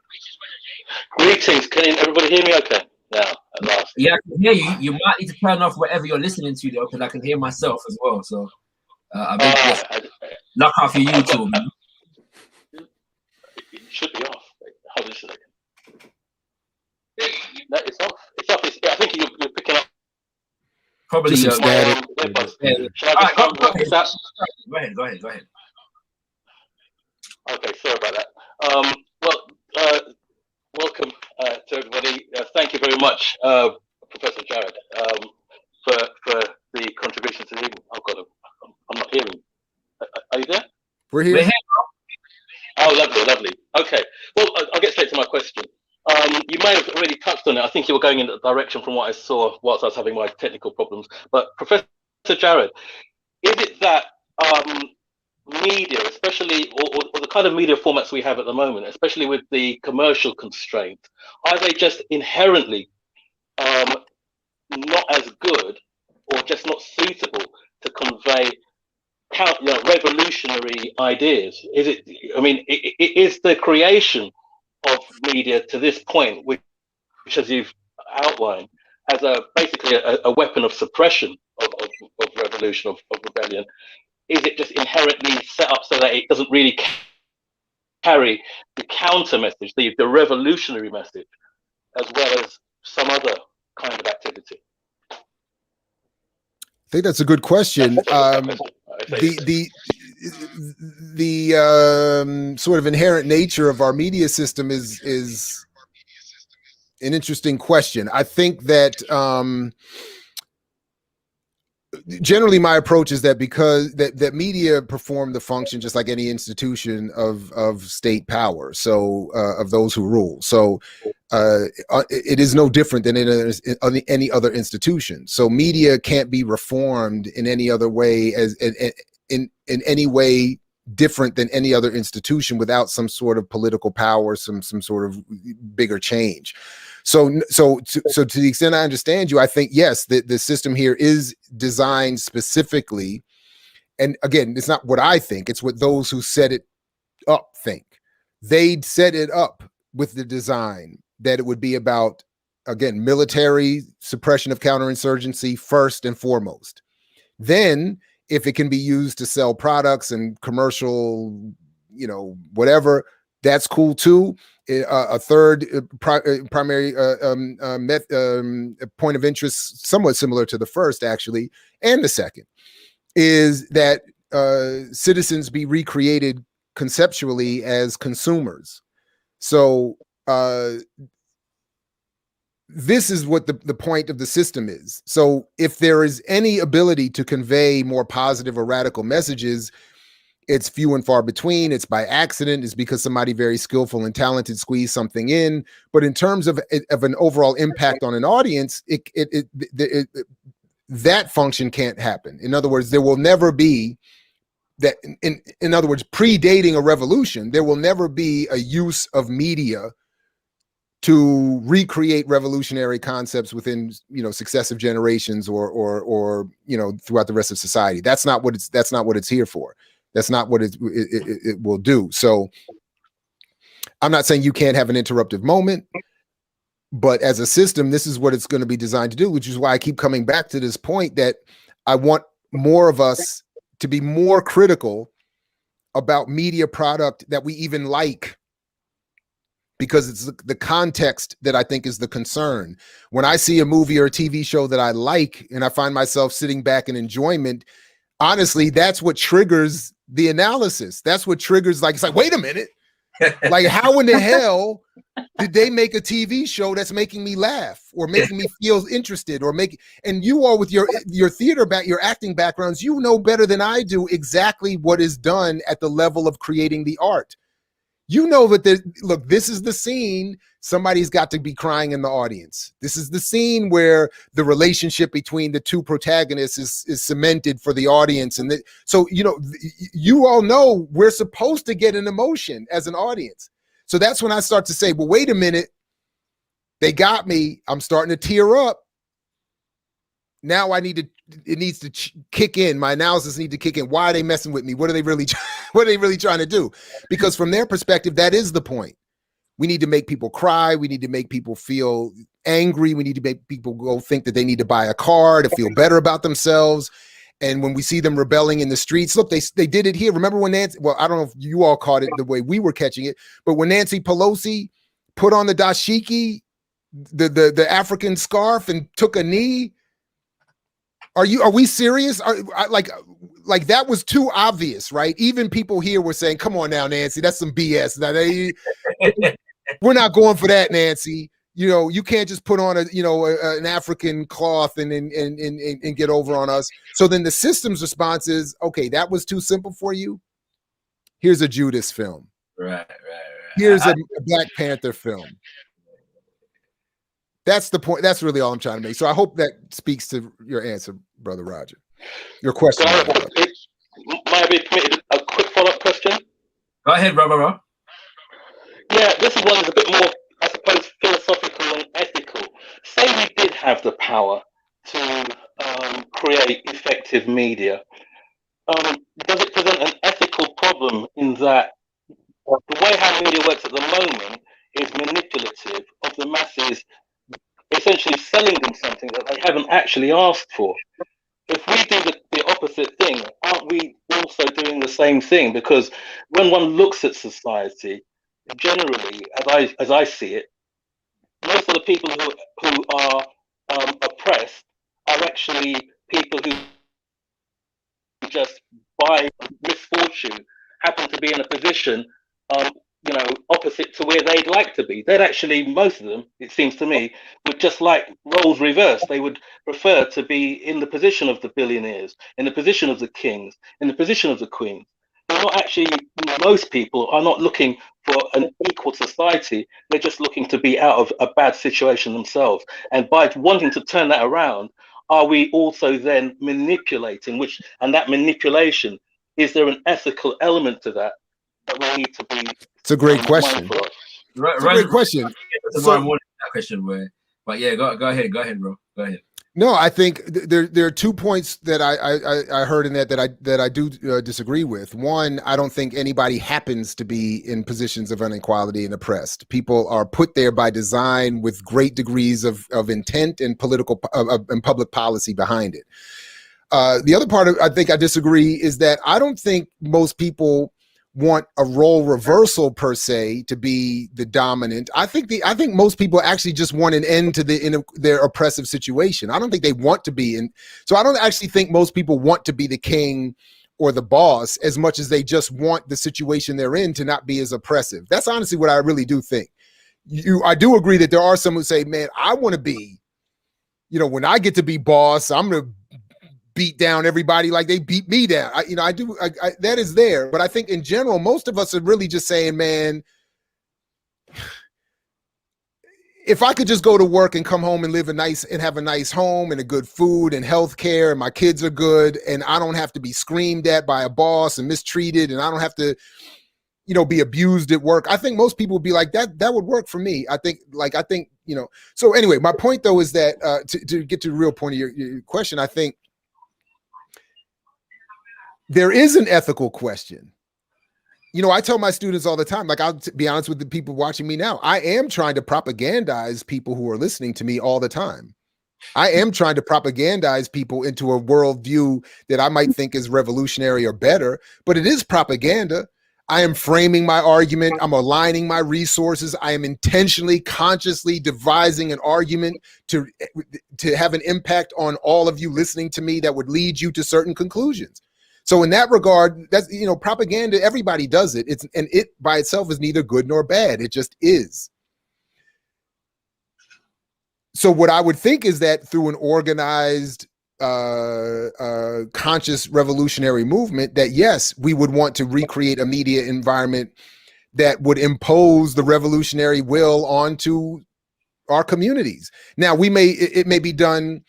Greetings. Can everybody hear me okay now at last? Yeah, I can hear you. You might need to turn off whatever you're listening to though, because I can hear myself as well. So knock off your YouTube, man. It should be off. Hold on a second. No, it's off. It's off. I think you're picking up. Probably static. Go ahead. Okay, sorry about that. Welcome to everybody. Thank you very much, Professor Jared, for the contribution to the evening. I'm not hearing. Are you there? We're here. Oh, lovely. Okay. Well, I'll get straight to my question. You may have already touched on it. I think you were going in that direction from what I saw whilst I was having my technical problems. But Professor Jared, is it that media, especially, or the kind of media formats we have at the moment, especially with the commercial constraints, are they just inherently not as good or just not suitable to convey revolutionary ideas? Is it? I mean, it is the creation of media to this point, which as you've outlined, as basically a weapon of suppression of revolution, of rebellion. Is it just inherently set up so that it doesn't really carry the counter message, the revolutionary message, as well as some other kind of activity? I think that's a good question. The sort of inherent nature of our media system is an interesting question. I think that generally my approach is that because that media perform the function just like any institution of state power, so of those who rule. So it is no different than any other institution. So media can't be reformed in any other way as in any way different than any other institution without some sort of political power, some sort of bigger change. So to the extent I understand you, I think, yes, the system here is designed specifically. And again, it's not what I think, it's what those who set it up think. They'd set it up with the design that it would be about, again, military suppression of counterinsurgency first and foremost. Then, if it can be used to sell products and commercial, whatever, that's cool too. A third primary point of interest, somewhat similar to the first, actually, and the second, is that citizens be recreated conceptually as consumers. So this is what the point of the system is. So if there is any ability to convey more positive or radical messages, it's few and far between. It's by accident. It's because somebody very skillful and talented squeezed something in. But in terms of an overall impact on an audience, that function can't happen. In other words, there will never be that. In other words, predating a revolution, there will never be a use of media to recreate revolutionary concepts within successive generations or throughout the rest of society. That's not what it's here for. That's not what it will do. So I'm not saying you can't have an interruptive moment, but as a system, this is what it's going to be designed to do, which is why I keep coming back to this point that I want more of us to be more critical about media product that we even like, because it's the context that I think is the concern. When I see a movie or a TV show that I like and I find myself sitting back in enjoyment, honestly, that's what triggers the analysis. That's what triggers, it's like, wait a minute, like how in the hell did they make a TV show that's making me laugh or making me feel interested and you all with your theater your acting backgrounds, you know better than I do exactly what is done at the level of creating the art. You know that look, this is the scene, somebody's got to be crying in the audience. This is the scene where the relationship between the two protagonists is cemented for the audience. And so, you all know we're supposed to get an emotion as an audience. So that's when I start to say, well, wait a minute, they got me. I'm starting to tear up. Now it needs to kick in. My analysis needs to kick in. Why are they messing with me? What are they really trying to do? Because from their perspective, that is the point. We need to make people cry. We need to make people feel angry. We need to make people go think that they need to buy a car to feel better about themselves. And when we see them rebelling in the streets, look, they did it here. Remember when Nancy, well, I don't know if you all caught it the way we were catching it, but when Nancy Pelosi put on the dashiki, the African scarf, and took a knee, are we serious? Like that was too obvious, right? Even people here were saying, come on now, Nancy, that's some BS. Now, we're not going for that, Nancy. You can't just put on an African cloth and get over on us. So then the system's response is, okay, that was too simple for you. Here's a Judas film. Right. Here's a Black Panther film. That's the point. That's really all I'm trying to make. So I hope that speaks to your answer, Brother Roger. Your question. Might I be permitted a quick follow-up question? Go ahead, Brother. Yeah, this one is a bit more, I suppose, philosophical and ethical. Say we did have the power to create effective media. Does it present an ethical problem in that the way how media works at the moment is manipulative of the masses, essentially selling them something that they haven't actually asked for? If we do the opposite thing, aren't we also doing the same thing? Because when one looks at society, generally, as I see it, most of the people who are oppressed are actually people who just by misfortune happen to be in a position opposite to where they'd like to be. They'd actually, most of them, it seems to me, would just like roles reversed. They would prefer to be in the position of the billionaires, in the position of the kings, in the position of the queens. They're not actually, most people are not looking for an equal society. They're just looking to be out of a bad situation themselves. And by wanting to turn that around, are we also then manipulating, and that manipulation, is there an ethical element to that we need to be? It's a great question. It's a great question. That question, but yeah, go ahead, bro. Go ahead. No, I think there are 2 points that I heard in that I do disagree with. One, I don't think anybody happens to be in positions of inequality and oppressed. People are put there by design with great degrees of intent and political and public policy behind it. The other part I think I disagree is that I don't think most people want a role reversal per se to be the dominant. I think most people actually just want an end to their oppressive situation. I don't think they want to be in. So I don't actually think most people want to be the king or the boss as much as they just want the situation they're in to not be as oppressive. That's honestly what I really do think. I do agree that there are some who say, man, I want to be, when I get to be boss, I'm going to beat down everybody like they beat me down. I do. That is there. But I think in general, most of us are really just saying, man, if I could just go to work and come home and have a nice home and a good food and health care, and my kids are good, and I don't have to be screamed at by a boss and mistreated, and I don't have to, be abused at work. I think most people would be like, that would work for me. I think, so anyway, my point though is that to get to the real point of your question, I think there is an ethical question. I tell my students all the time, I'll be honest with the people watching me now, I am trying to propagandize people who are listening to me all the time. I am trying to propagandize people into a worldview that I might think is revolutionary or better, but it is propaganda. I am framing my argument. I'm aligning my resources. I am intentionally, consciously devising an argument to have an impact on all of you listening to me that would lead you to certain conclusions. So in that regard, that's, propaganda, everybody does it. And it by itself is neither good nor bad. It just is. So what I would think is that through an organized, conscious revolutionary movement, that yes, we would want to recreate a media environment that would impose the revolutionary will onto our communities. Now, it may be done.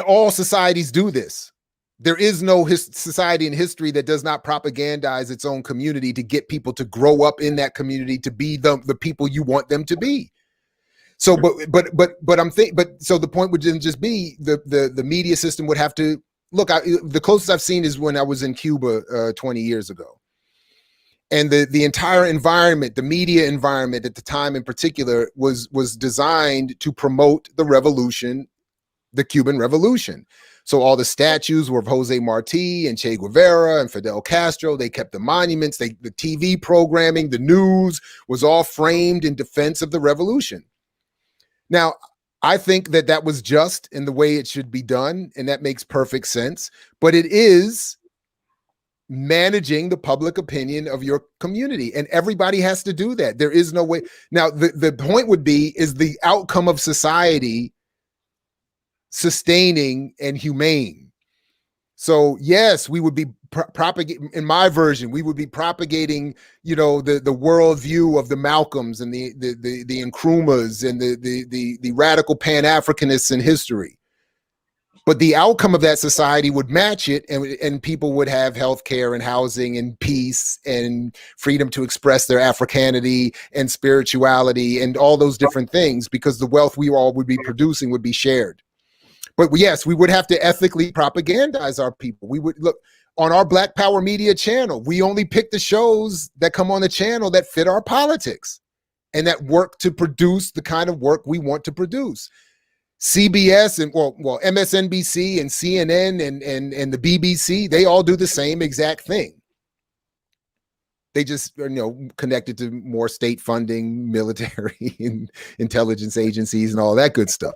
All societies do this. There is no society in history that does not propagandize its own community to get people to grow up in that community to be the people you want them to be. So, so the point would then just be the media system would have to look. The closest I've seen is when I was in Cuba 20 years ago, and the entire environment, the media environment at the time in particular, was designed to promote the revolution, the Cuban Revolution. So all the statues were of Jose Marti and Che Guevara and Fidel Castro. They kept the monuments, the TV programming, the news was all framed in defense of the revolution. Now, I think that was just in the way it should be done, and that makes perfect sense. But it is managing the public opinion of your community, and everybody has to do that. There is no way. Now, the point would be, is the outcome of society sustaining and humane? So yes, we would be propagating, in my version, we would be propagating, the worldview of the Malcolms and the Nkrumahs and the radical Pan-Africanists in history. But the outcome of that society would match it, and people would have health care and housing and peace and freedom to express their Africanity and spirituality and all those different things, because the wealth we all would be producing would be shared. But yes, we would have to ethically propagandize our people. We would look on our Black Power Media channel. We only pick the shows that come on the channel that fit our politics and that work to produce the kind of work we want to produce. CBS and MSNBC and CNN and the BBC, they all do the same exact thing. They just are, connected to more state funding, military and intelligence agencies and all that good stuff.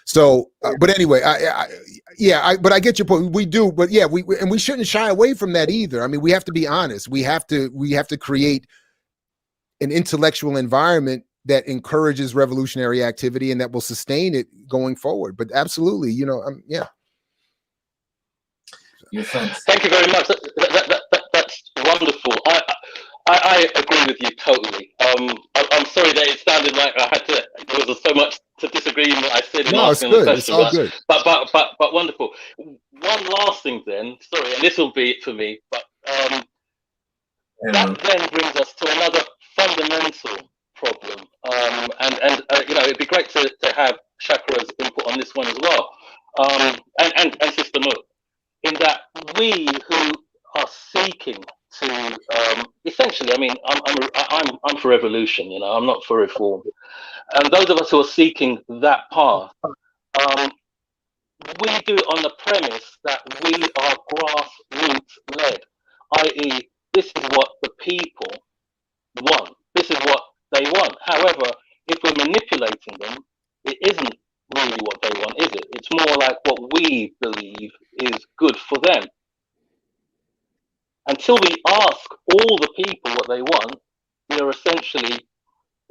So, but anyway, but I get your point. We do, but yeah, we shouldn't shy away from that either. We have to be honest. We have to create an intellectual environment that encourages revolutionary activity and that will sustain it going forward. But absolutely, you know, yeah. Thank you very much. That's wonderful. I agree with you totally. I'm sorry that it sounded like there was so much to disagree in what I said in asking the question. It's all good. But wonderful. One last thing then, sorry, and this will be it for me, but that then brings us to another fundamental problem. And you know, it'd be great to have Chakra's input on this one as well. And Sister Mook, in that we who are seeking to essentially, I mean, I'm for evolution, you know, I'm not for reform. And those of us who are seeking that path, we do it on the premise that we are grassroots led, i.e., this is what the people want. This is what they want. However, if we're manipulating them, it isn't really what they want, is it? It's more like what we believe is good for them. Until we ask all the people what they want, we are essentially,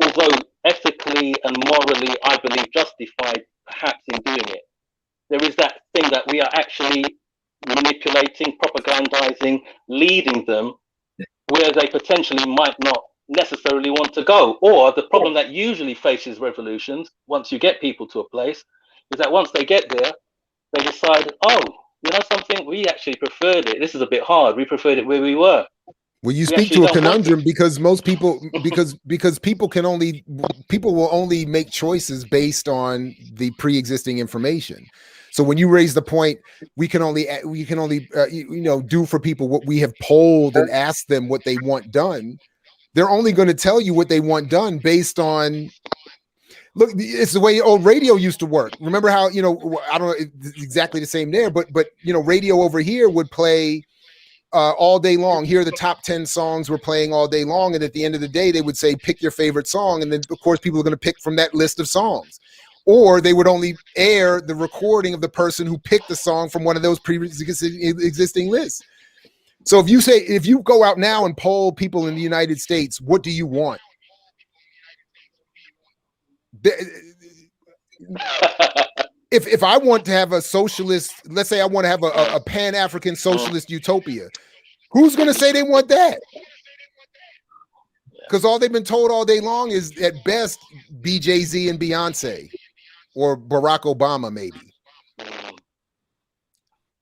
although ethically and morally, I believe, justified perhaps in doing it, there is that thing that we are actually manipulating, propagandizing, leading them where they potentially might not necessarily want to go. Or the problem that usually faces revolutions, once you get people to a place, is that once they get there, they decide, oh, you know something, we actually preferred it. This is a bit hard. We preferred it where we were. Well, you speak to a conundrum because most people, because people will only make choices based on the pre-existing information. So when you raise the point, we can only you know, do for people what we have polled and asked them what they want done. They're only going to tell you what they want done based on, look, it's the way old radio used to work. Remember how, you know, I don't know, it's exactly the same there, but you know, radio over here would play all day long. Here are the top 10 songs we're playing all day long. And at the end of the day, they would say, pick your favorite song. And then of course, people are going to pick from that list of songs. Or they would only air the recording of the person who picked the song from one of those pre-existing lists. So if you go out now and poll people in the United States, what do you want? If I want to have a socialist, let's say I want to have a Pan-African socialist utopia, who's going to say they want that? Because all they've been told all day long is at best BJZ and Beyonce or Barack Obama, maybe.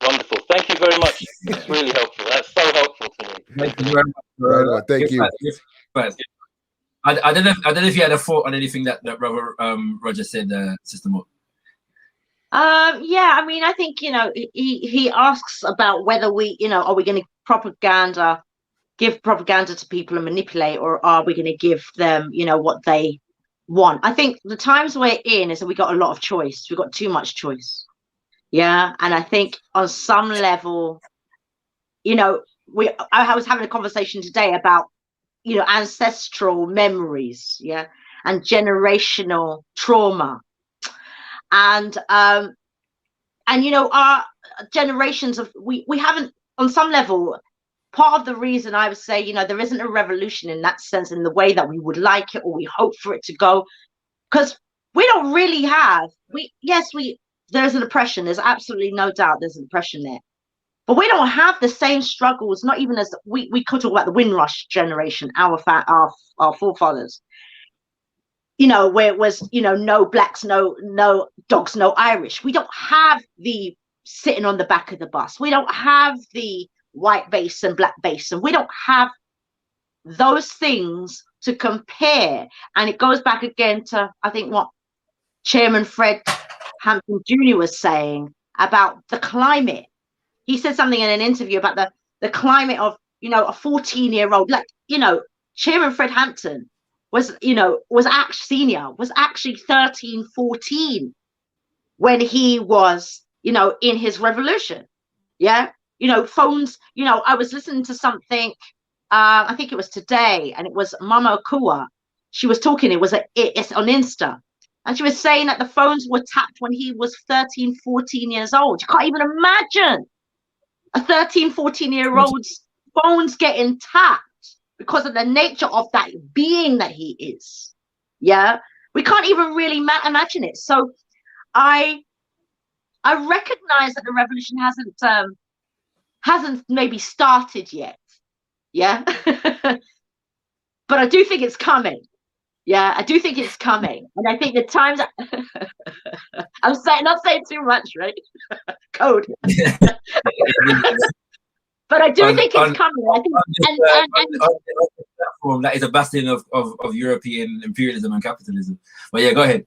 Wonderful. Thank you very much. It's really helpful. That's so helpful to me. Thank you very much. Right on. Thank you. I don't know if you had a thought on anything that Brother Roger said, Sister Mook. Yeah, I mean, I think, you know, he asks about whether we, you know, are we going to give propaganda to people and manipulate, or are we going to give them, you know, what they want? I think the times we're in is that we got a lot of choice. We've got too much choice. Yeah. And I think on some level, you know, I was having a conversation today about, you know, ancestral memories, yeah, and generational trauma. And you know, our generations of we haven't, on some level, part of the reason I would say, you know, there isn't a revolution in that sense in the way that we would like it or we hope for it to go, because we don't really have, there's an oppression, there's absolutely no doubt there's an oppression there, but we don't have the same struggles, not even as we could talk about the Windrush generation, our forefathers, you know, where it was, you know, no blacks, no dogs, no Irish. We don't have the sitting on the back of the bus. We don't have the white base and black base, and we don't have those things to compare. And it goes back again to, I think, what Chairman Fred Hampton Jr. was saying about the climate. He said something in an interview about the climate of, you know, a 14-year-old, like, you know, Chairman Fred Hampton was actually 13, 14 when he was, you know, in his revolution. Yeah. You know, phones, you know, I was listening to something, I think it was today, and it was Mama Okua. She was talking, it's on Insta. And she was saying that the phones were tapped when he was 13, 14 years old. You can't even imagine a 13, 14-year-old's phones getting tapped. because of the nature of that being that he is. Yeah, we can't even really imagine it. So I recognize that the revolution hasn't maybe started yet. Yeah. But I do think it's coming. Yeah, I do think it's coming. And I think the times I'm not saying too much, right? Code. But I do think it's coming. I think, on this platform that is a bastion of European imperialism and capitalism. But yeah, go ahead.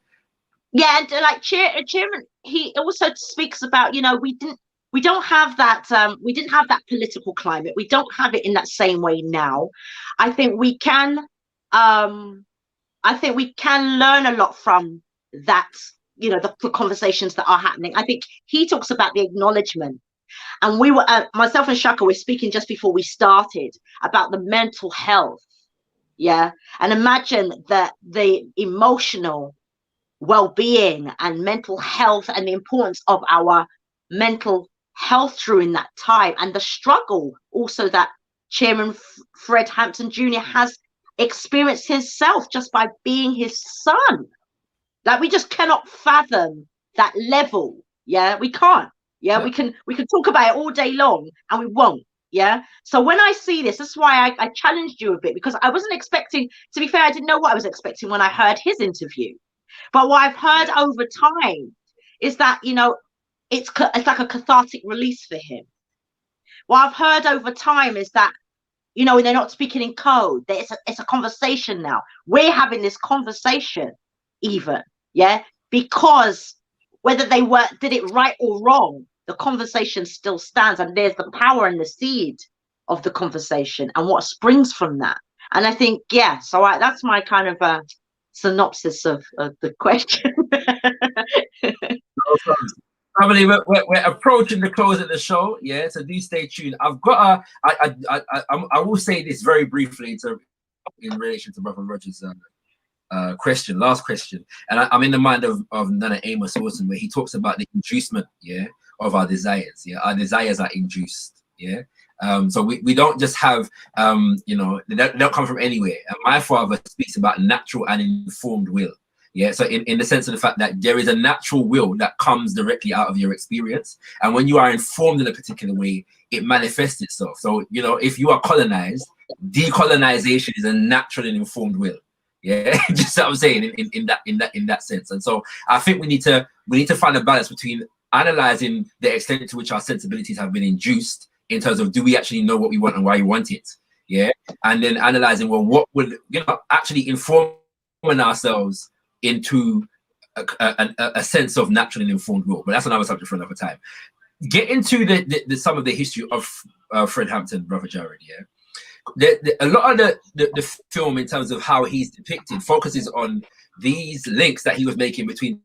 Yeah, and like Chairman, he also speaks about, we don't have that we didn't have that political climate. We don't have it in that same way now. I think we can learn a lot from that, the conversations that are happening. I think he talks about the acknowledgement. And we were, myself and Shaka were speaking just before we started about the mental health. Yeah. And imagine that the emotional well-being and mental health and the importance of our mental health during that time, and the struggle also that Chairman Fred Hampton Jr. has experienced himself just by being his son. Like, we just cannot fathom that level. Yeah, we can't. Yeah, we can talk about it all day long and we won't. Yeah. So when I see this, that's why I challenged you a bit, because I wasn't expecting, to be fair, I didn't know what I was expecting when I heard his interview. But what I've heard over time is that, it's like a cathartic release for him. What I've heard over time is that, they're not speaking in code. It's a conversation now. We're having this conversation even, yeah? Because whether they did it right or wrong, the conversation still stands, and there's the power and the seed of the conversation and what springs from that. And I think, so that's my kind of synopsis of the question. Probably we're approaching the close of the show, yeah. So do stay tuned. I've got I will say this very briefly in relation to Brother Rogers' last question, and I'm in the mind of Nana Amos Wilson, where he talks about the inducement, of our desires. Yeah, our desires are induced. Yeah. So we don't just have, they don't come from anywhere. And my father speaks about natural and informed will. Yeah. So in the sense of the fact that there is a natural will that comes directly out of your experience. And when you are informed in a particular way, it manifests itself. So, if you are colonized, decolonization is a natural and informed will. Yeah. Just what I'm saying in that sense. And so I think we need to find a balance between analyzing the extent to which our sensibilities have been induced, in terms of, do we actually know what we want and why we want it? Yeah. And then analyzing, well, what would, actually inform ourselves into a sense of natural and informed will. But that's another subject for another time. Get into the some of the history of Fred Hampton, Brother Jared. Yeah. A lot of the film, in terms of how he's depicted, focuses on these links that he was making between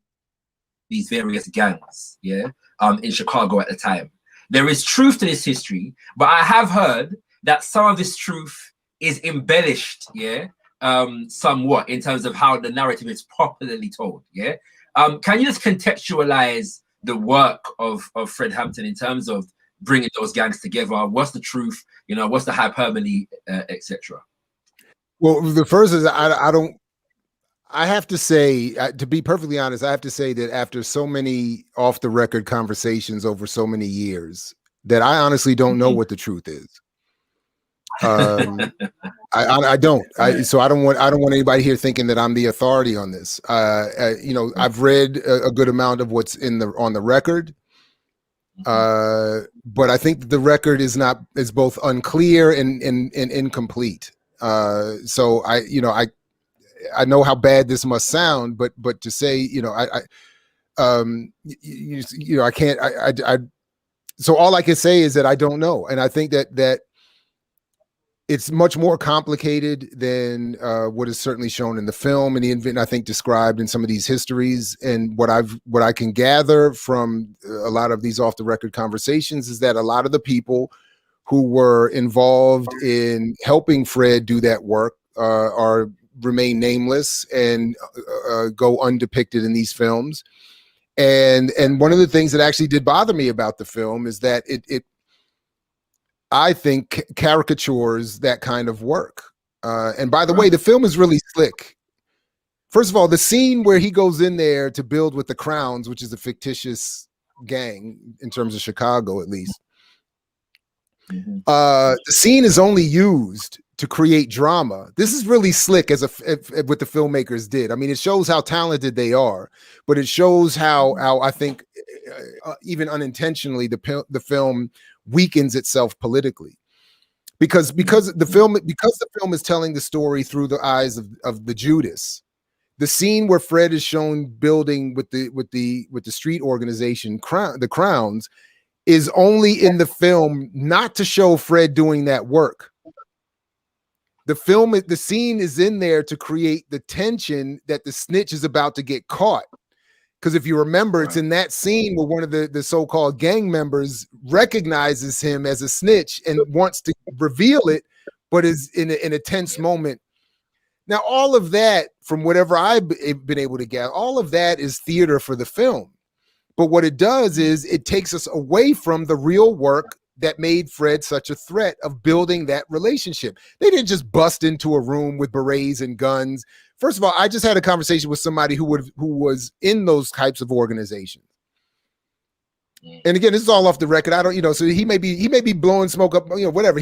these various gangs, in Chicago at the time. There is truth to this history, but I have heard that some of this truth is embellished, somewhat, in terms of how the narrative is properly told, Can you just contextualize the work of Fred Hampton in terms of bringing those gangs together? What's the truth? What's the hyperbole, etc.? Well, the first is I have to say, to be perfectly honest, I have to say that after so many off-the-record conversations over so many years, that I honestly don't know what the truth is. I don't. So I don't want anybody here thinking that I'm the authority on this. I've read a good amount of what's on the record, but I think the record is both unclear and incomplete. So I know how bad this must sound, but to say, I can't. So all I can say is that I don't know, and I think that it's much more complicated than what is certainly shown in the film and I think described in some of these histories. And what I can gather from a lot of these off-the-record conversations is that a lot of the people who were involved in helping Fred do that work remain nameless and go undepicted in these films. And one of the things that actually did bother me about the film is that it I think caricatures that kind of work. And by the way, the film is really slick. First of all, the scene where he goes in there to build with the Crowns, which is a fictitious gang in terms of Chicago, at least. The scene is only used to create drama. This is really slick as what the filmmakers did. I mean, it shows how talented they are, but it shows how I think even unintentionally the film weakens itself politically. Because the film is telling the story through the eyes of the Judas. The scene where Fred is shown building with the street organization the Crowns is only in the film not to show Fred doing that work. The scene is in there to create the tension that the snitch is about to get caught. Because if you remember, it's in that scene where one of the so-called gang members recognizes him as a snitch and wants to reveal it, but is in a tense moment. Now, all of that, from whatever I've been able to gather, all of that is theater for the film. But what it does is it takes us away from the real work that made Fred such a threat of building that relationship. They didn't just bust into a room with berets and guns. First of all, I just had a conversation with somebody who was in those types of organizations. And again, this is all off the record. I don't, so he may be blowing smoke up, whatever.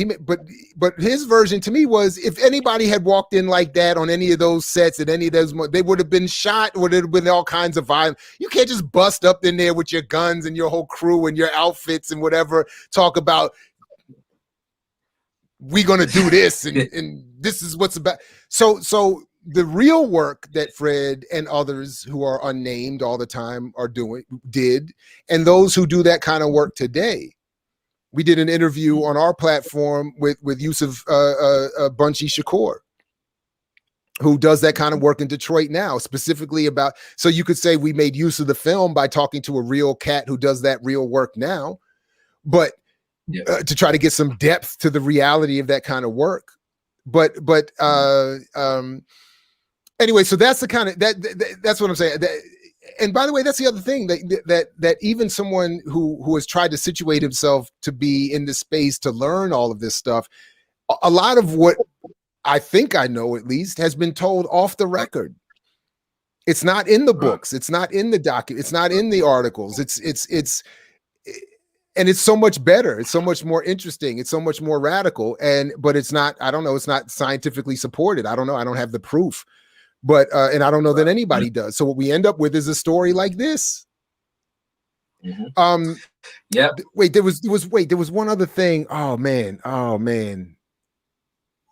But his version to me was, if anybody had walked in like that on any of those sets at any of those, they would have been shot, or there'd have been all kinds of violence. You can't just bust up in there with your guns and your whole crew and your outfits and whatever, talk about, we're going to do this and this is what's about. So the real work that Fred and others who are unnamed all the time did, and those who do that kind of work today. We did an interview on our platform with Yusuf Bunchy Shakur, who does that kind of work in Detroit now, specifically about, so you could say we made use of the film by talking to a real cat who does that real work now, but to try to get some depth to the reality of that kind of work. Anyway, so that's the kind of that's what I'm saying. And by the way, that's the other thing that even someone who has tried to situate himself to be in this space to learn all of this stuff, a lot of what I think I know at least has been told off the record. It's not in the books. It's not in the document. It's not in the articles. And it's so much better. It's so much more interesting. It's so much more radical. But it's not. I don't know. It's not scientifically supported. I don't know. I don't have the proof. But and I don't know that anybody does. So what we end up with is a story like this. Wait, there was one other thing. Oh man.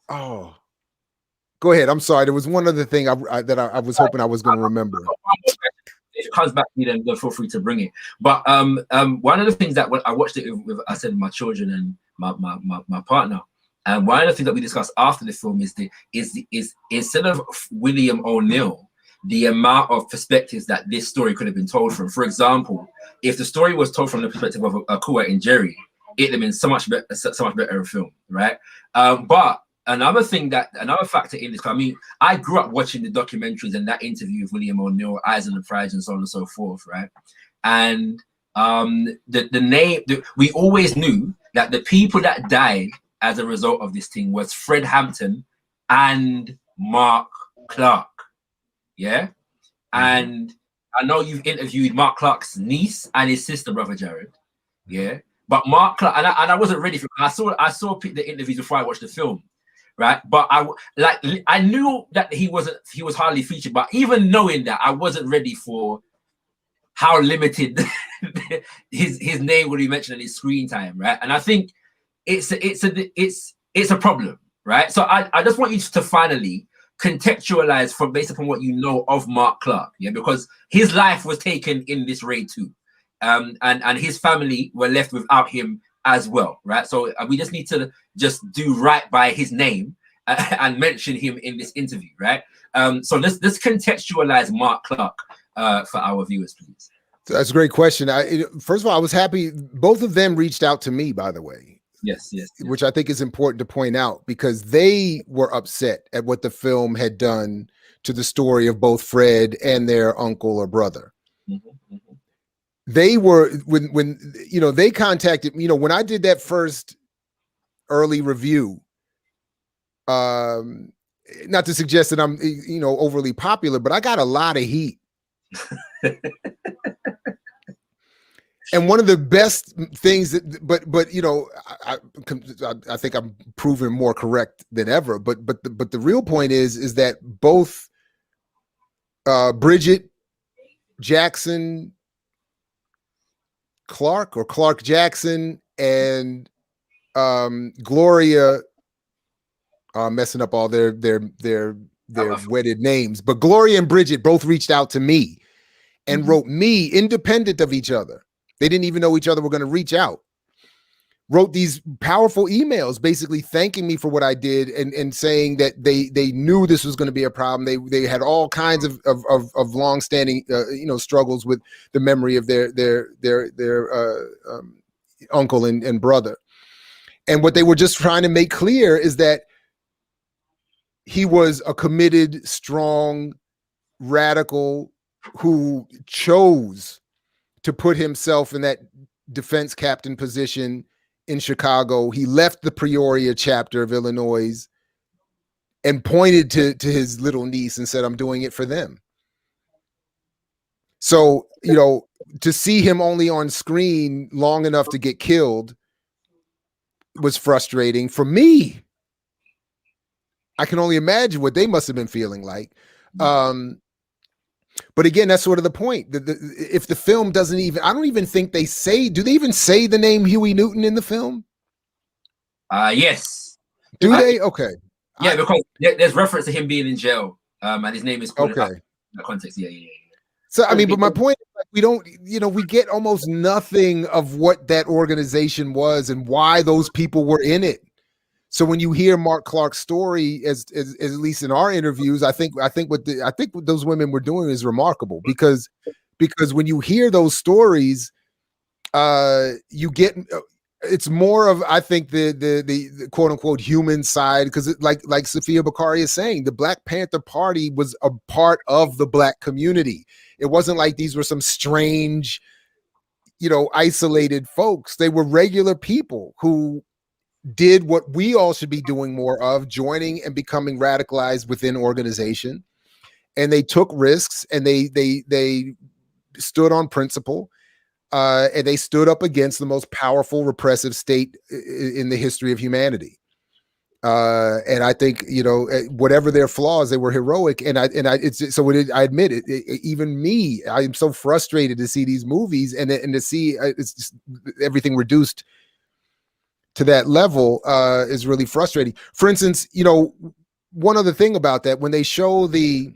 Go ahead. I'm sorry. There was one other thing that I was hoping I was going to remember. If it comes back to me, then feel free to bring it. But one of the things that when I watched it with, I said, my children and my partner. And one of the things that we discussed after the film is instead of William O'Neill, the amount of perspectives that this story could have been told from. For example, if the story was told from the perspective of Akua and Jerry, it'd have been so much better a film, right? But another factor in this, I mean, I grew up watching the documentaries and that interview with William O'Neill, Eyes on the Prize, and so on and so forth, right? And we always knew that the people that died as a result of this thing was Fred Hampton and Mark Clark. Yeah. And I know you've interviewed Mark Clark's niece and his sister, Brother Jared. Yeah. But Mark Clark, and I wasn't ready for it. I saw the interviews before I watched the film. Right. But I knew that he was hardly featured, but even knowing that, I wasn't ready for how limited his name would be mentioned in his screen time. Right. And I think it's a problem, right? So I just want you to finally contextualize from based upon what you know of Mark Clark, yeah, because his life was taken in this raid too, and his family were left without him as well, right? So we just need to just do right by his name and mention him in this interview, right? So let's contextualize Mark Clark for our viewers, please. That's a great question. First of all, I was happy both of them reached out to me, by the way. Yes. Which I think is important to point out because they were upset at what the film had done to the story of both Fred and their uncle or brother. They were when they contacted, when I did that first early review, not to suggest that I'm, you know, overly popular, but I got a lot of heat. And one of the best things that, but you know, I think I'm proven more correct than ever. But the real point is that both Bridget Jackson Clark or Clark Jackson and Gloria, messing up all their wedded names, but Gloria and Bridget both reached out to me and wrote me, independent of each other. They didn't even know each other were going to reach out. Wrote these powerful emails basically thanking me for what I did and saying that they knew this was going to be a problem. They had all kinds of longstanding you know, struggles with the memory of their uncle and brother. And what they were just trying to make clear is that he was a committed, strong, radical who chose to put himself in that defense captain position in Chicago. He left the Peoria chapter of Illinois and pointed to his little niece and said, I'm doing it for them. So, you know, to see him only on screen long enough to get killed was frustrating for me. I can only imagine what they must have been feeling like. But again, that's sort of the point. If the film doesn't even, I don't even think they say, do they even say the name Huey Newton in the film? Yes. Do they? Okay. Yeah, because there's reference to him being in jail. And his name is called okay. In that context. Yeah. So, I mean, but my point is, like, we don't, you know, we get almost nothing of what that organization was and why those people were in it. So when you hear Mark Clark's story, as at least in our interviews, I think what those women were doing is remarkable because when you hear those stories, you get it's more of, I think, the quote unquote human side, because like Sophia Bakari is saying, the Black Panther Party was a part of the Black community. It wasn't like these were some strange, you know, isolated folks. They were regular people who did what we all should be doing more of, joining and becoming radicalized within organization. And they took risks and they stood on principle, and they stood up against the most powerful repressive state in the history of humanity. And I think, you know, whatever their flaws, they were heroic. I admit it, even me, I am so frustrated to see these movies and to see it's just everything reduced to that level is really frustrating. For instance, you know, one other thing about that, when they show they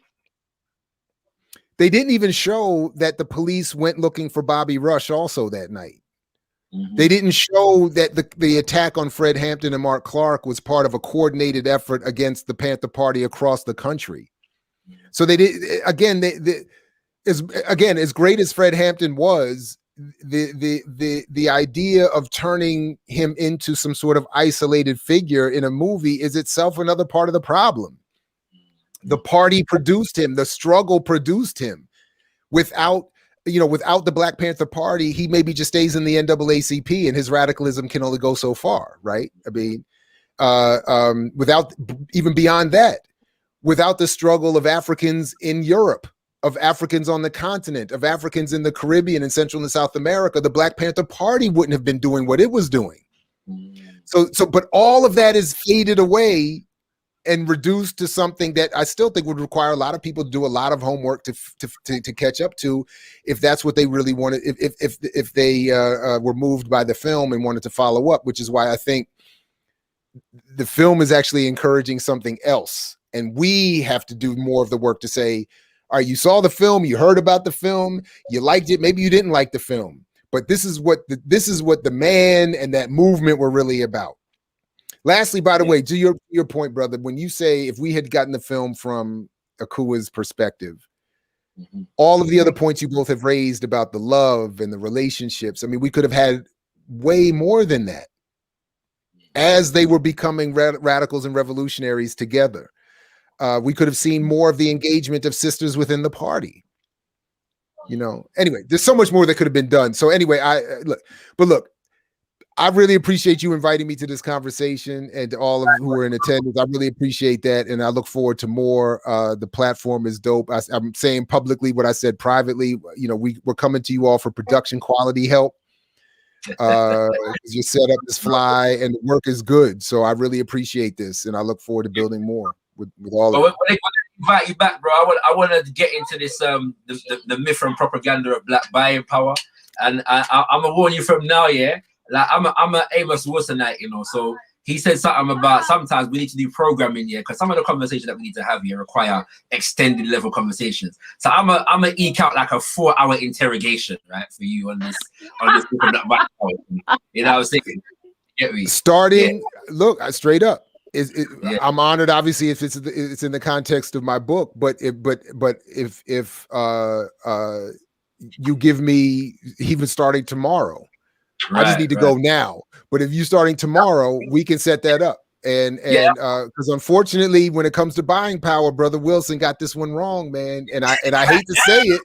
didn't even show that the police went looking for Bobby Rush also that night. They didn't show that the attack on Fred Hampton and Mark Clark was part of a coordinated effort against the Panther Party across the country. So they did, again, as great as Fred Hampton was, the idea of turning him into some sort of isolated figure in a movie is itself another part of the problem. The party produced him, the struggle produced him. Without the Black Panther Party, he maybe just stays in the NAACP and his radicalism can only go so far, right? I mean, without even beyond that, without the struggle of Africans in Europe, of Africans on the continent, of Africans in the Caribbean and Central and South America, the Black Panther Party wouldn't have been doing what it was doing. But all of that is faded away and reduced to something that I still think would require a lot of people to do a lot of homework to catch up to, if that's what they really wanted, if they were moved by the film and wanted to follow up, which is why I think the film is actually encouraging something else. And we have to do more of the work to say, all right, you saw the film, you heard about the film, you liked it, maybe you didn't like the film, but this is what the man and that movement were really about. Lastly, by the way, to your point, brother, when you say if we had gotten the film from Akua's perspective, all of the other points you both have raised about the love and the relationships, I mean, we could have had way more than that as they were becoming radicals and revolutionaries together. We could have seen more of the engagement of sisters within the party. You know, anyway, there's so much more that could have been done. So anyway, look, I really appreciate you inviting me to this conversation, and to all of who are in attendance. I really appreciate that, and I look forward to more. The platform is dope. I'm saying publicly what I said privately. You know, we're coming to you all for production quality help. Your setup is fly, and the work is good. So I really appreciate this, and I look forward to building more with all of it. When they invite you back, bro, I want to get into this the myth and propaganda of black buying power, and I'm gonna warn you from now, yeah. Like I'm a Amos Wilsonite, you know. So he said something about sometimes we need to do programming here, because some of the conversations that we need to have here require extended level conversations. So I'm a eke out like a 4-hour interrogation, right, for you on this black buying power. You know what I'm saying? Get me? Starting, look, straight up. I'm honored, obviously, if it's in the context of my book, but if you give me even starting tomorrow, I just need to go now. But if you starting tomorrow, we can set that up. And because unfortunately, when it comes to buying power, Brother Wilson got this one wrong, man. And I hate to say it.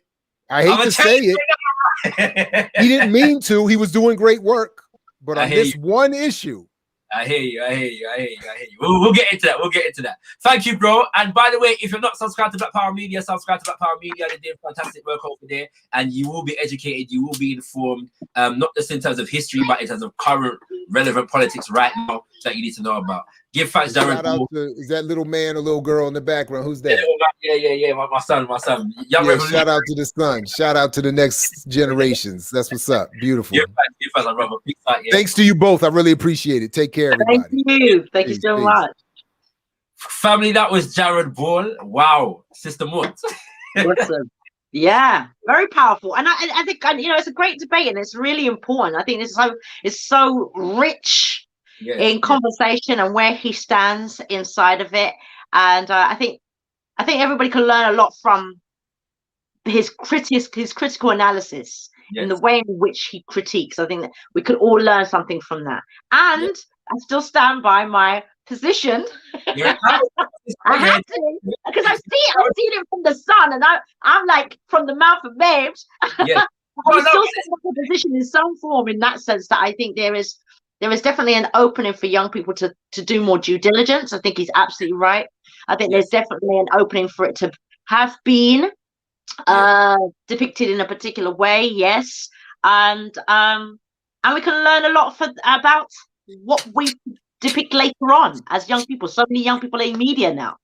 He didn't mean to. He was doing great work, but on this one issue. I hear you. We'll get into that. Thank you, bro. And by the way, if you're not subscribed to Black Power Media, subscribe to Black Power Media. They're doing fantastic work over there, and you will be educated. You will be informed, not just in terms of history, but in terms of current relevant politics right now that you need to know about. Give thanks, Darren. Is that little man or little girl in the background? Who's that? Yeah. My son. Shout out to the son. Shout out to the next generations. That's what's up. Beautiful. Give thanks, brother. Peace out, yeah. Thanks to you both. I really appreciate it. Take care, everybody. Thank you so much. Family, that was Jared Ball. Wow. Sister Mort. Awesome. Yeah, very powerful. And I think, you know, it's a great debate, and it's really important. I think it's so rich in conversation and where he stands inside of it. And I think everybody can learn a lot from his critical analysis in the way in which he critiques. I think that we could all learn something from that. And I still stand by my position. I have to, because I've seen it from the sun, and I'm like from the mouth of babes. Yeah. I still stand by the position in some form, in that sense that I think there is definitely an opening for young people to do more due diligence. I think he's absolutely right. I think there's definitely an opening for it to have been depicted in a particular way, yes, and we can learn a lot about what we depict later on as young people. So many young people in media now.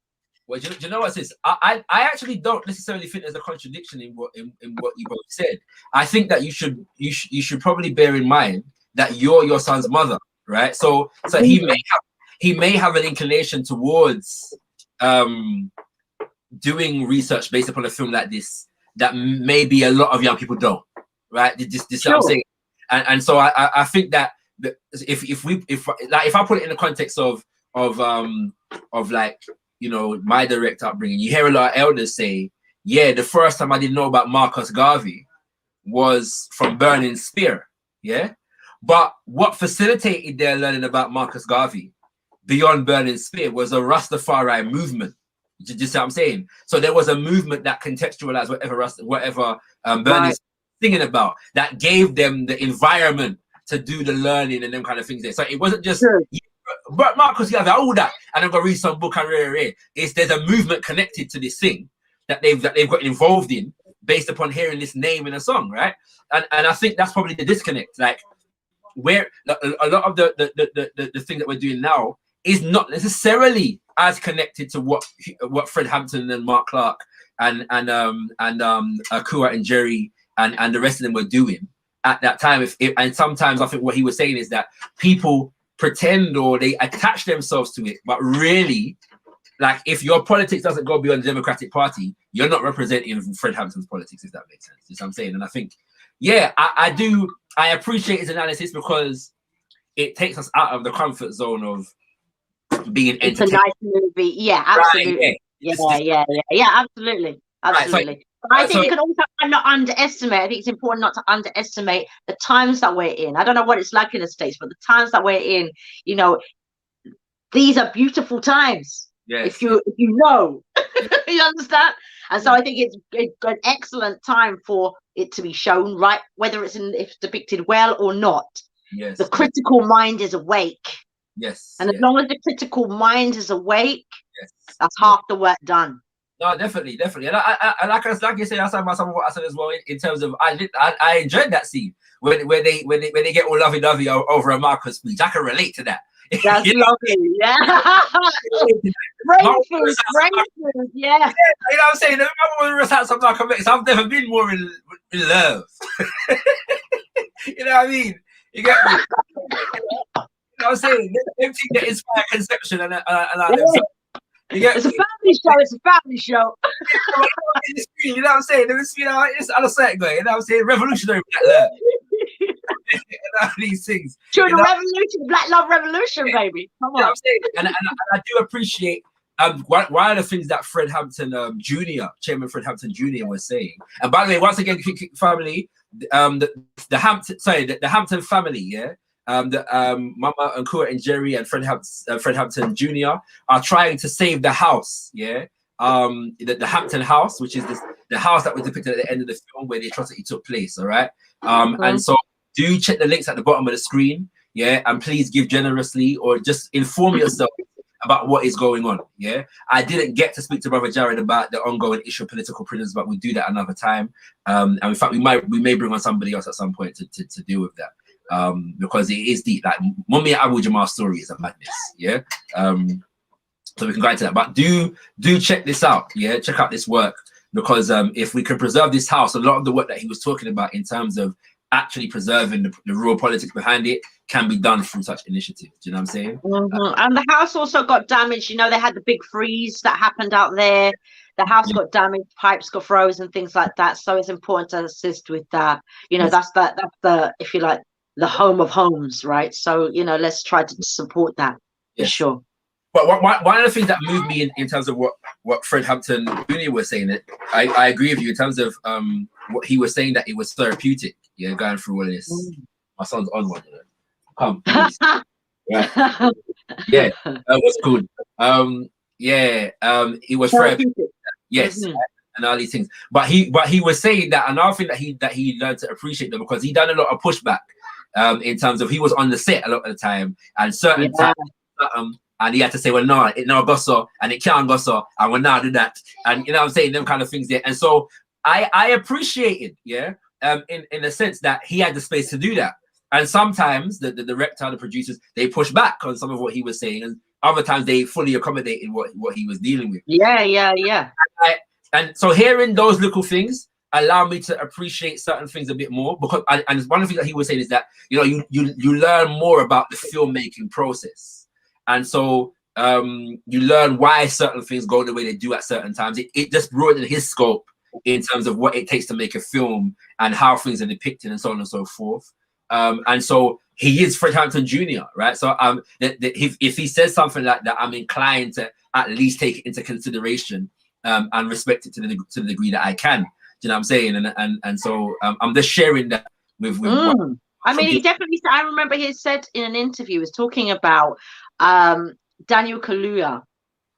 Well, do you know what this is? I actually don't necessarily think there's a contradiction in what you both said. I think that you should probably bear in mind that you're your son's mother, right? So he may have an inclination towards doing research based upon a film like this that maybe a lot of young people don't, right? This is what I'm saying. And so I think that if I put it in the context of like, you know, my direct upbringing, you hear a lot of elders say, yeah, the first time I didn't know about Marcus Garvey was from Burning Spear, yeah? But what facilitated their learning about Marcus Garvey beyond Burning Spear was a Rastafari movement. Do you see what I'm saying? So there was a movement that contextualized whatever Bernie's singing about, that gave them the environment to do the learning and them kind of things there. So it wasn't just but Marcus Garvey, all that, and I'm gonna read some book and there's a movement connected to this thing that they've got involved in based upon hearing this name in a song, right? And I think that's probably the disconnect. Like, where a lot of the thing that we're doing now is not necessarily as connected to what Fred Hampton and Mark Clark and Akua and Jerry and the rest of them were doing at that time. And sometimes I think what he was saying is that people pretend or they attach themselves to it, but really, like, if your politics doesn't go beyond the Democratic Party, you're not representing Fred Hampton's politics, if that makes sense. You know what I'm saying? And I think, I appreciate his analysis because it takes us out of the comfort zone of being entertained. It's a nice movie. Yeah, absolutely. Right, yeah, absolutely. Absolutely. Right, so, I think you can also not underestimate. I think it's important not to underestimate the times that we're in. I don't know what it's like in the States, but the times that we're in, you know, these are beautiful times. Yes. If you know, you understand? And so I think it's an excellent time for it to be shown, right? Whether it's depicted well or not. Yes. The critical mind is awake. Yes. And as long as the critical mind is awake, yes. that's half the work done. No, definitely. And I like you said, that's some of what I said as well. In terms of, I enjoyed that scene when they get all lovey-dovey over a Marcus speech. I can relate to that. That's lovely, yeah. Brain food, yeah. You know what I'm saying? Remember when we were at some Malcolm X? I've never been more in love. You know what I mean? You get me? You know what I'm saying? Them things that inspire conception and it's a family show. It's a family show. You know what I'm saying? It's other side going. You know what I'm saying? Revolutionary black love. You know, these things. True, the revolution, Black Love Revolution, baby. Come on. You know what I'm saying? And I do appreciate one of the things that Fred Hampton Chairman Fred Hampton Jr. was saying. And by the way, once again, family, the Hampton family, yeah. Mama and Kura and Jerry and Fred Hampton Jr. are trying to save the house, yeah. The Hampton house, which is the house that was depicted at the end of the film where the atrocity took place, all right. And so do check the links at the bottom of the screen, yeah, and please give generously or just inform yourself about what is going on, yeah. I didn't get to speak to Brother Jared about the ongoing issue of political prisoners, but we'll do that another time. And in fact, we may bring on somebody else at some point to deal with that. Because it is deep. Like Mummy Abu Jamal's story is a madness, yeah. So we can go into that, but do check this out, yeah. Check out this work because if we can preserve this house, a lot of the work that he was talking about in terms of actually preserving the real politics behind it can be done through such initiatives. Do you know what I'm saying? And the house also got damaged. You know, they had the big freeze that happened out there. The house got damaged, pipes got frozen, things like that. So it's important to assist with that. You know, that's the if you like, the home of homes, right? So, you know, let's try to support that for sure. But one of the things that moved me in terms of what Fred Hampton Jr. was saying, that I agree with you in terms of what he was saying, that it was therapeutic, yeah, going through all this. My son's on one, you know. Come, please. Right. Yeah, what's cool. It was therapeutic. Yes. And all these things, but he was saying that another thing that he learned to appreciate them because he done a lot of pushback in terms of he was on the set a lot of the time and certain times and he had to say, well, no, it no go so and it can't go so and we'll now do that, and you know what I'm saying, them kind of things there. And so I appreciated, yeah, in the sense that he had the space to do that. And sometimes the director, the producers, they push back on some of what he was saying, and other times they fully accommodated what he was dealing with. And so hearing those little things allow me to appreciate certain things a bit more, because and one of the things that he was saying is that, you know, you learn more about the filmmaking process, and so you learn why certain things go the way they do at certain times. It just broadened his scope in terms of what it takes to make a film and how things are depicted and so on and so forth. And so he is Fred Hampton Jr., right? So if he says something like that, I'm inclined to at least take it into consideration and respect it to the degree that I can. Do you know what I'm saying? And so I'm just sharing that with I mean, he definitely said, I remember he said in an interview, he was talking about Daniel Kaluuya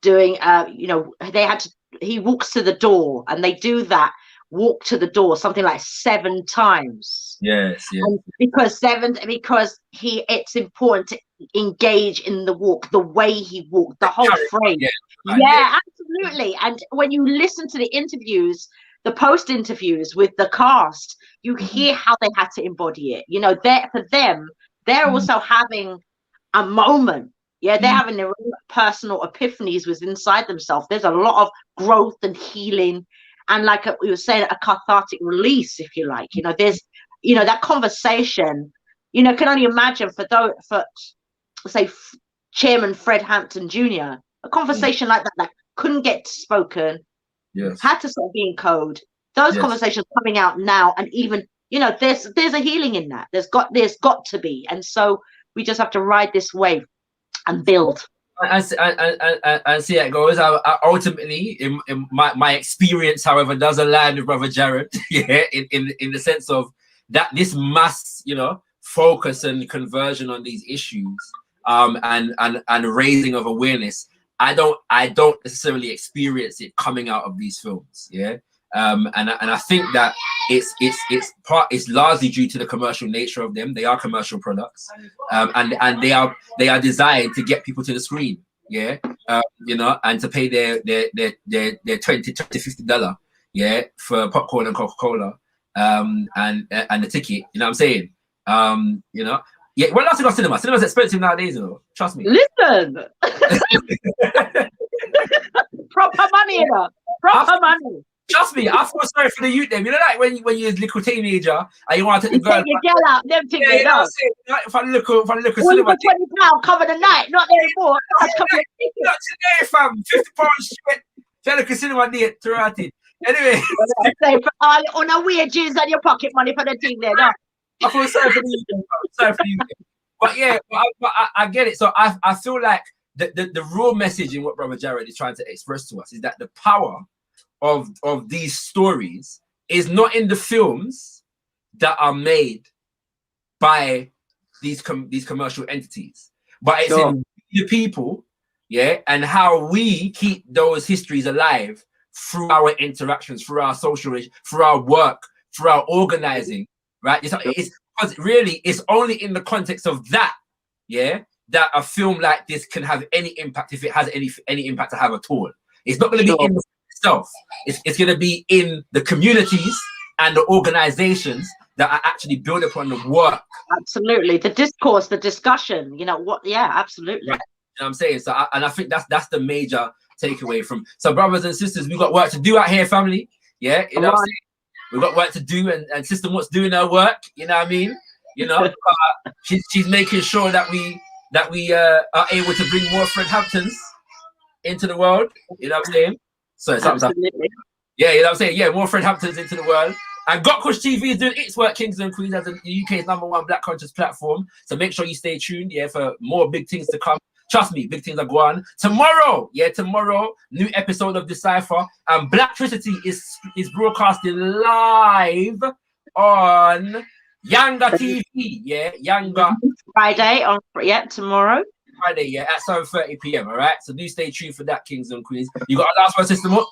doing, you know, he walks to the door, and they do that walk to the door something like 7 times. Yes. And because it's important to engage in the walk, the way he walked, the whole frame. Yeah, absolutely. And when you listen to the interviews, the post interviews with the cast, you hear how they had to embody it. You know, they're also having a moment. Yeah, they're having their own personal epiphanies within inside themselves. There's a lot of growth and healing, and like we were saying, a cathartic release, if you like. You know, there's, you know, that conversation. You know, can only imagine for say Chairman Fred Hampton Jr. a conversation like that couldn't get spoken. Yes. Had to sort of be in code. Those conversations coming out now, and even, you know, there's a healing in that. There's got to be, and so we just have to ride this wave and build. And see how it goes. I ultimately, in my experience, however, does align with Brother Jared. Yeah, in the sense of that this mass, you know, focus and conversion on these issues, and raising of awareness. I don't necessarily experience it coming out of these films. Yeah. And I think that it's largely due to the commercial nature of them. They are commercial products, and they are designed to get people to the screen, you know, and to pay their $20, $50, for popcorn and Coca-Cola, and the ticket. You know what I'm saying? You know, when last I got cinema, cinema's expensive nowadays, you know. Trust me. Listen, proper money, you know. Proper money. Trust me, I feel sorry for the youth. Them, you know, like when you're a little teenager and you want to take the girl. Take your girl out, them things. You know what I'm saying? Like, if I look at cinema, £20 cover the night, not anymore. Not today, fam. £50 straight. If I look at cinema, date throughout it. Anyway, on a wages and your pocket money for the thing there. No. I feel sorry for the youth. Sorry for you. But yeah, I get it. So I feel like the real message in what Brother Jared is trying to express to us is that the power of these stories is not in the films that are made by these commercial entities, but it's in the people, and how we keep those histories alive through our interactions, through our social, through our work, through our organizing, right? It's because really it's only in the context of that, that a film like this can have any impact, if it has any impact to have at all. It's not going to be in itself. It's going to be in the communities and the organizations that are actually built upon the work. Absolutely, the discourse, the discussion. You know what? Yeah, absolutely. Right. You know what I'm saying? So, I think that's the major takeaway from. So, brothers and sisters, we've got work to do out here, family. Yeah, you know what I'm saying? We've got work to do, and Sister Mutt's doing her work. You know what I mean? You know, she's making sure that we are able to bring more Fred Hamptons into the world. You know what I'm saying? So yeah, you know what I'm saying? Yeah, more Fred Hamptons into the world. And Got Kush TV is doing its work, Kings and Queens, as the UK's #1 Black conscious platform. So make sure you stay tuned, for more big things to come. Trust me, big things are going on. Tomorrow, new episode of Decipher. And Blacktricity is broadcasting live on Yanga TV. Yanga. Friday tomorrow. Friday, at 7:30 p.m. All right. So do stay tuned for that, Kings and Queens. You got a last one, Sister Mutt?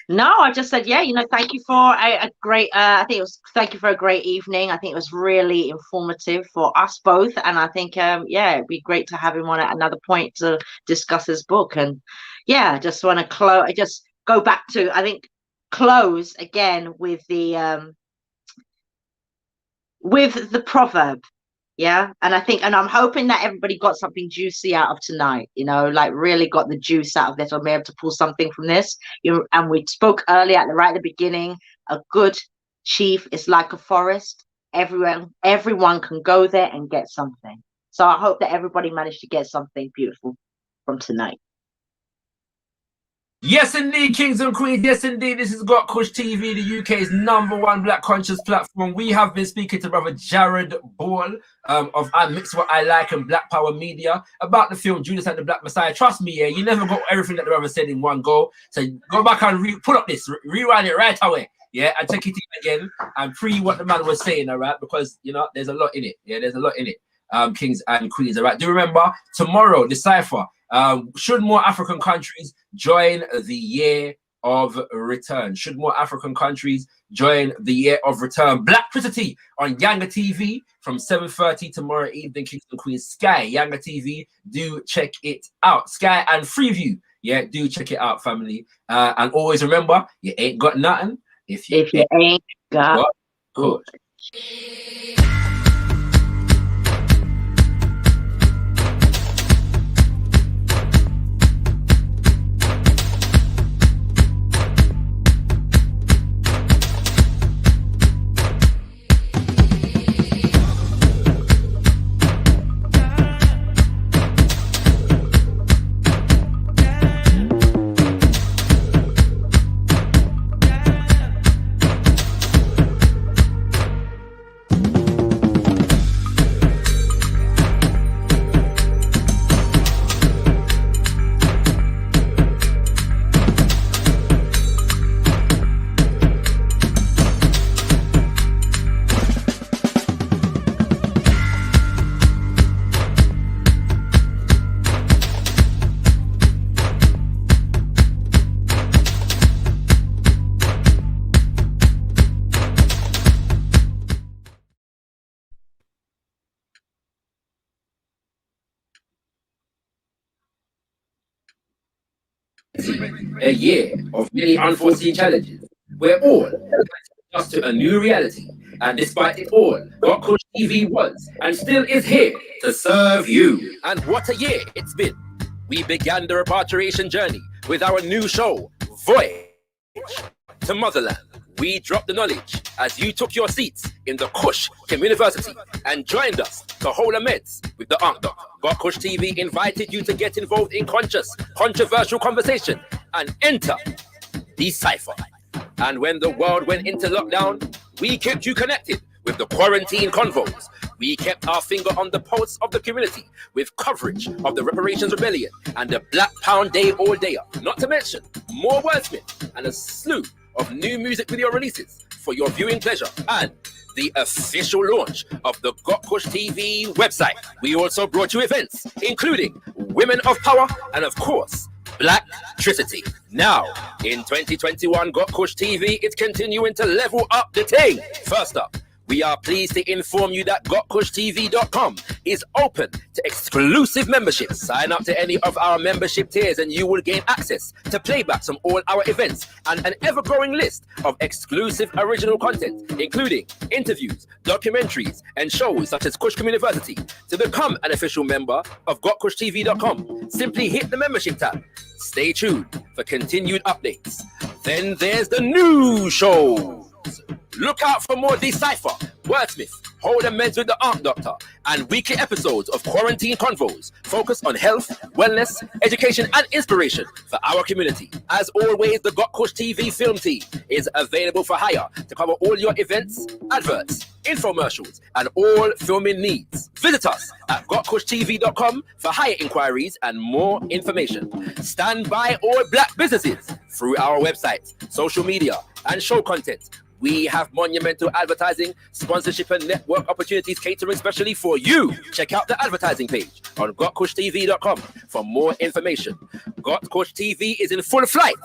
No, I just said, thank you for a great, thank you for a great evening. I think it was really informative for us both. And I think, it'd be great to have him on at another point to discuss his book. And just want to just go back to, I think, close again with the proverb. Yeah. And I'm hoping that everybody got something juicy out of tonight, like really got the juice out of this, or be able to pull something from this. And we spoke earlier at the beginning, a good chief is like a forest. Everyone can go there and get something. So I hope that everybody managed to get something beautiful from tonight. Yes, indeed, Kings and Queens. Yes, indeed. This is Got Kush TV, the UK's #1 Black conscious platform. We have been speaking to Brother Jared Ball of I Mix What I Like and Black Power Media about the film Judas and the Black Messiah. Trust me, you never got everything that the brother said in one go. So go back and pull up this, rewind it right away. And take it in again and pre what the man was saying, all right? Because, there's a lot in it. There's a lot in it, Kings and Queens, all right? Do remember, tomorrow, Decipher. Should more African countries join the year of return? Should more African countries join the year of return? Blacktricity on Yanga TV from 7:30 tomorrow evening, Kings and Queens. Sky, Yanga TV, do check it out. Sky and Freeview, do check it out, family. And always remember, you ain't got nothing if you ain't got good. A year of many unforeseen challenges. We're all adjust to a new reality. And despite it all, Got Kush TV was and still is here to serve you. And what a year it's been. We began the repatriation journey with our new show, Voyage to Motherland. We dropped the knowledge as you took your seats in the Kush University and joined us to hold a meds with the Ankh Doc. Got Kush TV invited you to get involved in controversial conversation and enter Decipher. And when the world went into lockdown, we kept you connected with the Quarantine Convos. We kept our finger on the pulse of the community with coverage of the Reparations Rebellion and the Black Pound Day all day up. Not to mention more wordsmith and a slew of new music video releases for your viewing pleasure and the official launch of the Got Kush TV website. We also brought you events including Women of Power and of course Blacktricity. Now in 2021, Got Kush TV is continuing to level up the thing. First up, we are pleased to inform you that gotkushtv.com is open to exclusive memberships. Sign up to any of our membership tiers and you will gain access to playbacks from all our events and an ever-growing list of exclusive original content, including interviews, documentaries, and shows such as Kush University. To become an official member of gotkushtv.com, simply hit the membership tab. Stay tuned for continued updates. Then there's the new shows. Look out for more Decipher, Wordsmith, Hold a Meds with the Ankh Doctor, and weekly episodes of Quarantine Convos focused on health, wellness, education, and inspiration for our community. As always, the Got Kush TV film team is available for hire to cover all your events, adverts, infomercials, and all filming needs. Visit us at gotkushtv.com for hire inquiries and more information. Stand by all black businesses through our website, social media, and show content. We have monumental advertising, sponsorship, and network opportunities catering specially for you. Check out the advertising page on gotkushtv.com for more information. Got Kush TV is in full flight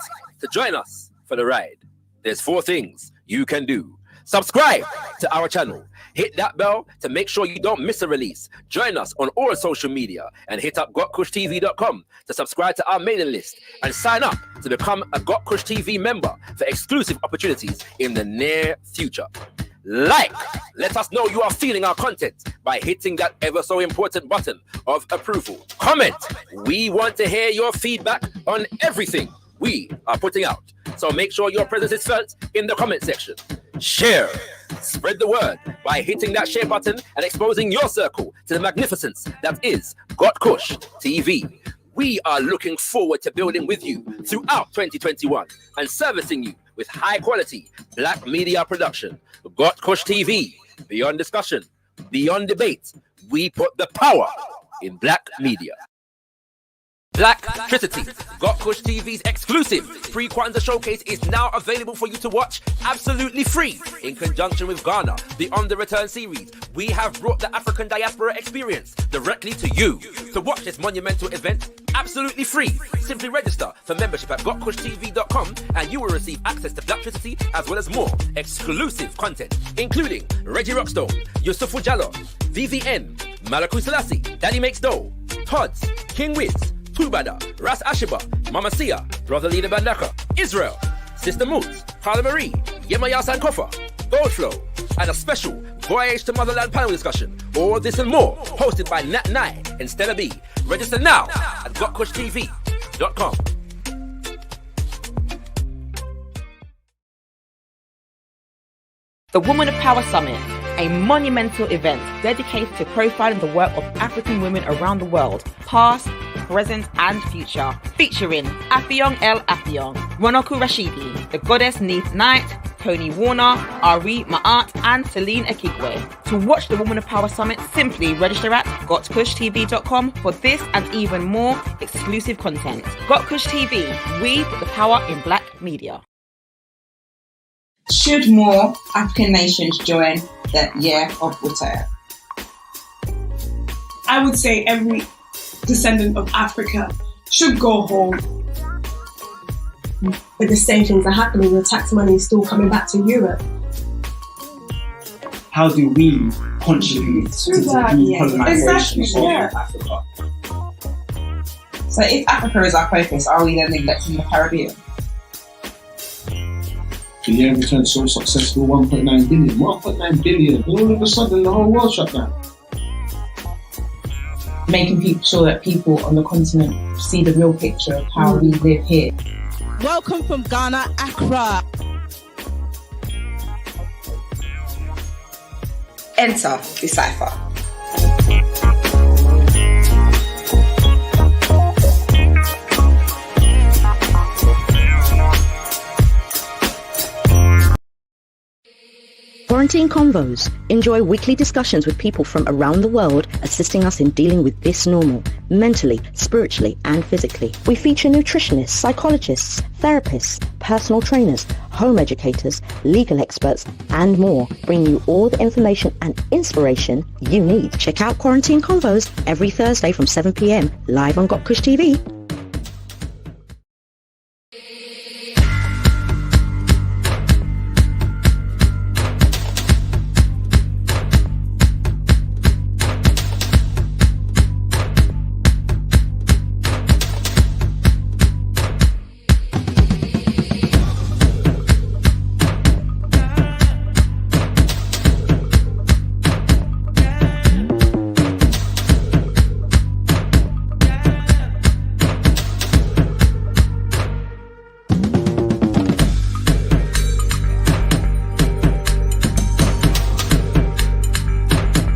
to join us for the ride. There's 4 things you can do. Subscribe to our channel. Hit that bell to make sure you don't miss a release. Join us on all social media and hit up gotkushtv.com to subscribe to our mailing list and sign up to become a Got Kush TV member for exclusive opportunities in the near future. Let us know you are feeling our content by hitting that ever so important button of approval. Comment. We want to hear your feedback on everything we are putting out. So make sure your presence is felt in the comment section. Share. Spread the word by hitting that share button and exposing your circle to the magnificence that is Got Kush TV. We are looking forward to building with you throughout 2021 and servicing you with high quality black media production. Got Kush TV, beyond discussion, beyond debate, we put the power in black media. Blacktricity, Got Kush TV's exclusive pre-Kwanzaa showcase is now available for you to watch absolutely free. In conjunction with Ghana, the On the Return series, we have brought the African diaspora experience directly to you. To watch this monumental event absolutely free, simply register for membership at gotkushtv.com and you will receive access to Blacktricity as well as more exclusive content, including Reggie Rockstone, Yusufu Jallo, VVN, Malachi Selassie, Daddy Makes Dough, Tods, King Wiz, Tubada, Ras Ashiba, Mama Sia, Brother Leader Bandaka, Israel, Sister Moots, Carla Marie, Yemaya Sankofa, Goldflow, and a special Voyage to Motherland panel discussion. All this and more, hosted by Nat Nye and Stella B. Register now at gotkushtv.com. The Women of Power Summit, a monumental event dedicated to profiling the work of African women around the world, past, present, and future. Featuring Affiong El Affiong, Ronoku Rashidi, The Goddess Needs Night, Tony Warner, Ari Ma'at, and Celine Ekigwe. To watch the Women of Power Summit, simply register at gotkushtv.com for this and even more exclusive content. Got Kush TV, we put the power in black media. Should more African nations join the Year of Utaya? I would say every descendant of Africa should go home. But the same things are happening. The tax money is still coming back to Europe. How do we contribute to the decolonisation of Africa? So if Africa is our focus, are we then neglecting the Caribbean? The year returned so successful, 1.9 billion. 1.9 billion. And all of a sudden, the whole world shut down. Making sure that people on the continent see the real picture of how we live here. Welcome from Ghana, Accra. Enter Decipher. Quarantine Convos. Enjoy weekly discussions with people from around the world, assisting us in dealing with this normal, mentally, spiritually, and physically. We feature nutritionists, psychologists, therapists, personal trainers, home educators, legal experts, and more, bringing you all the information and inspiration you need. Check out Quarantine Convos every Thursday from 7 p.m, live on Got Kush TV.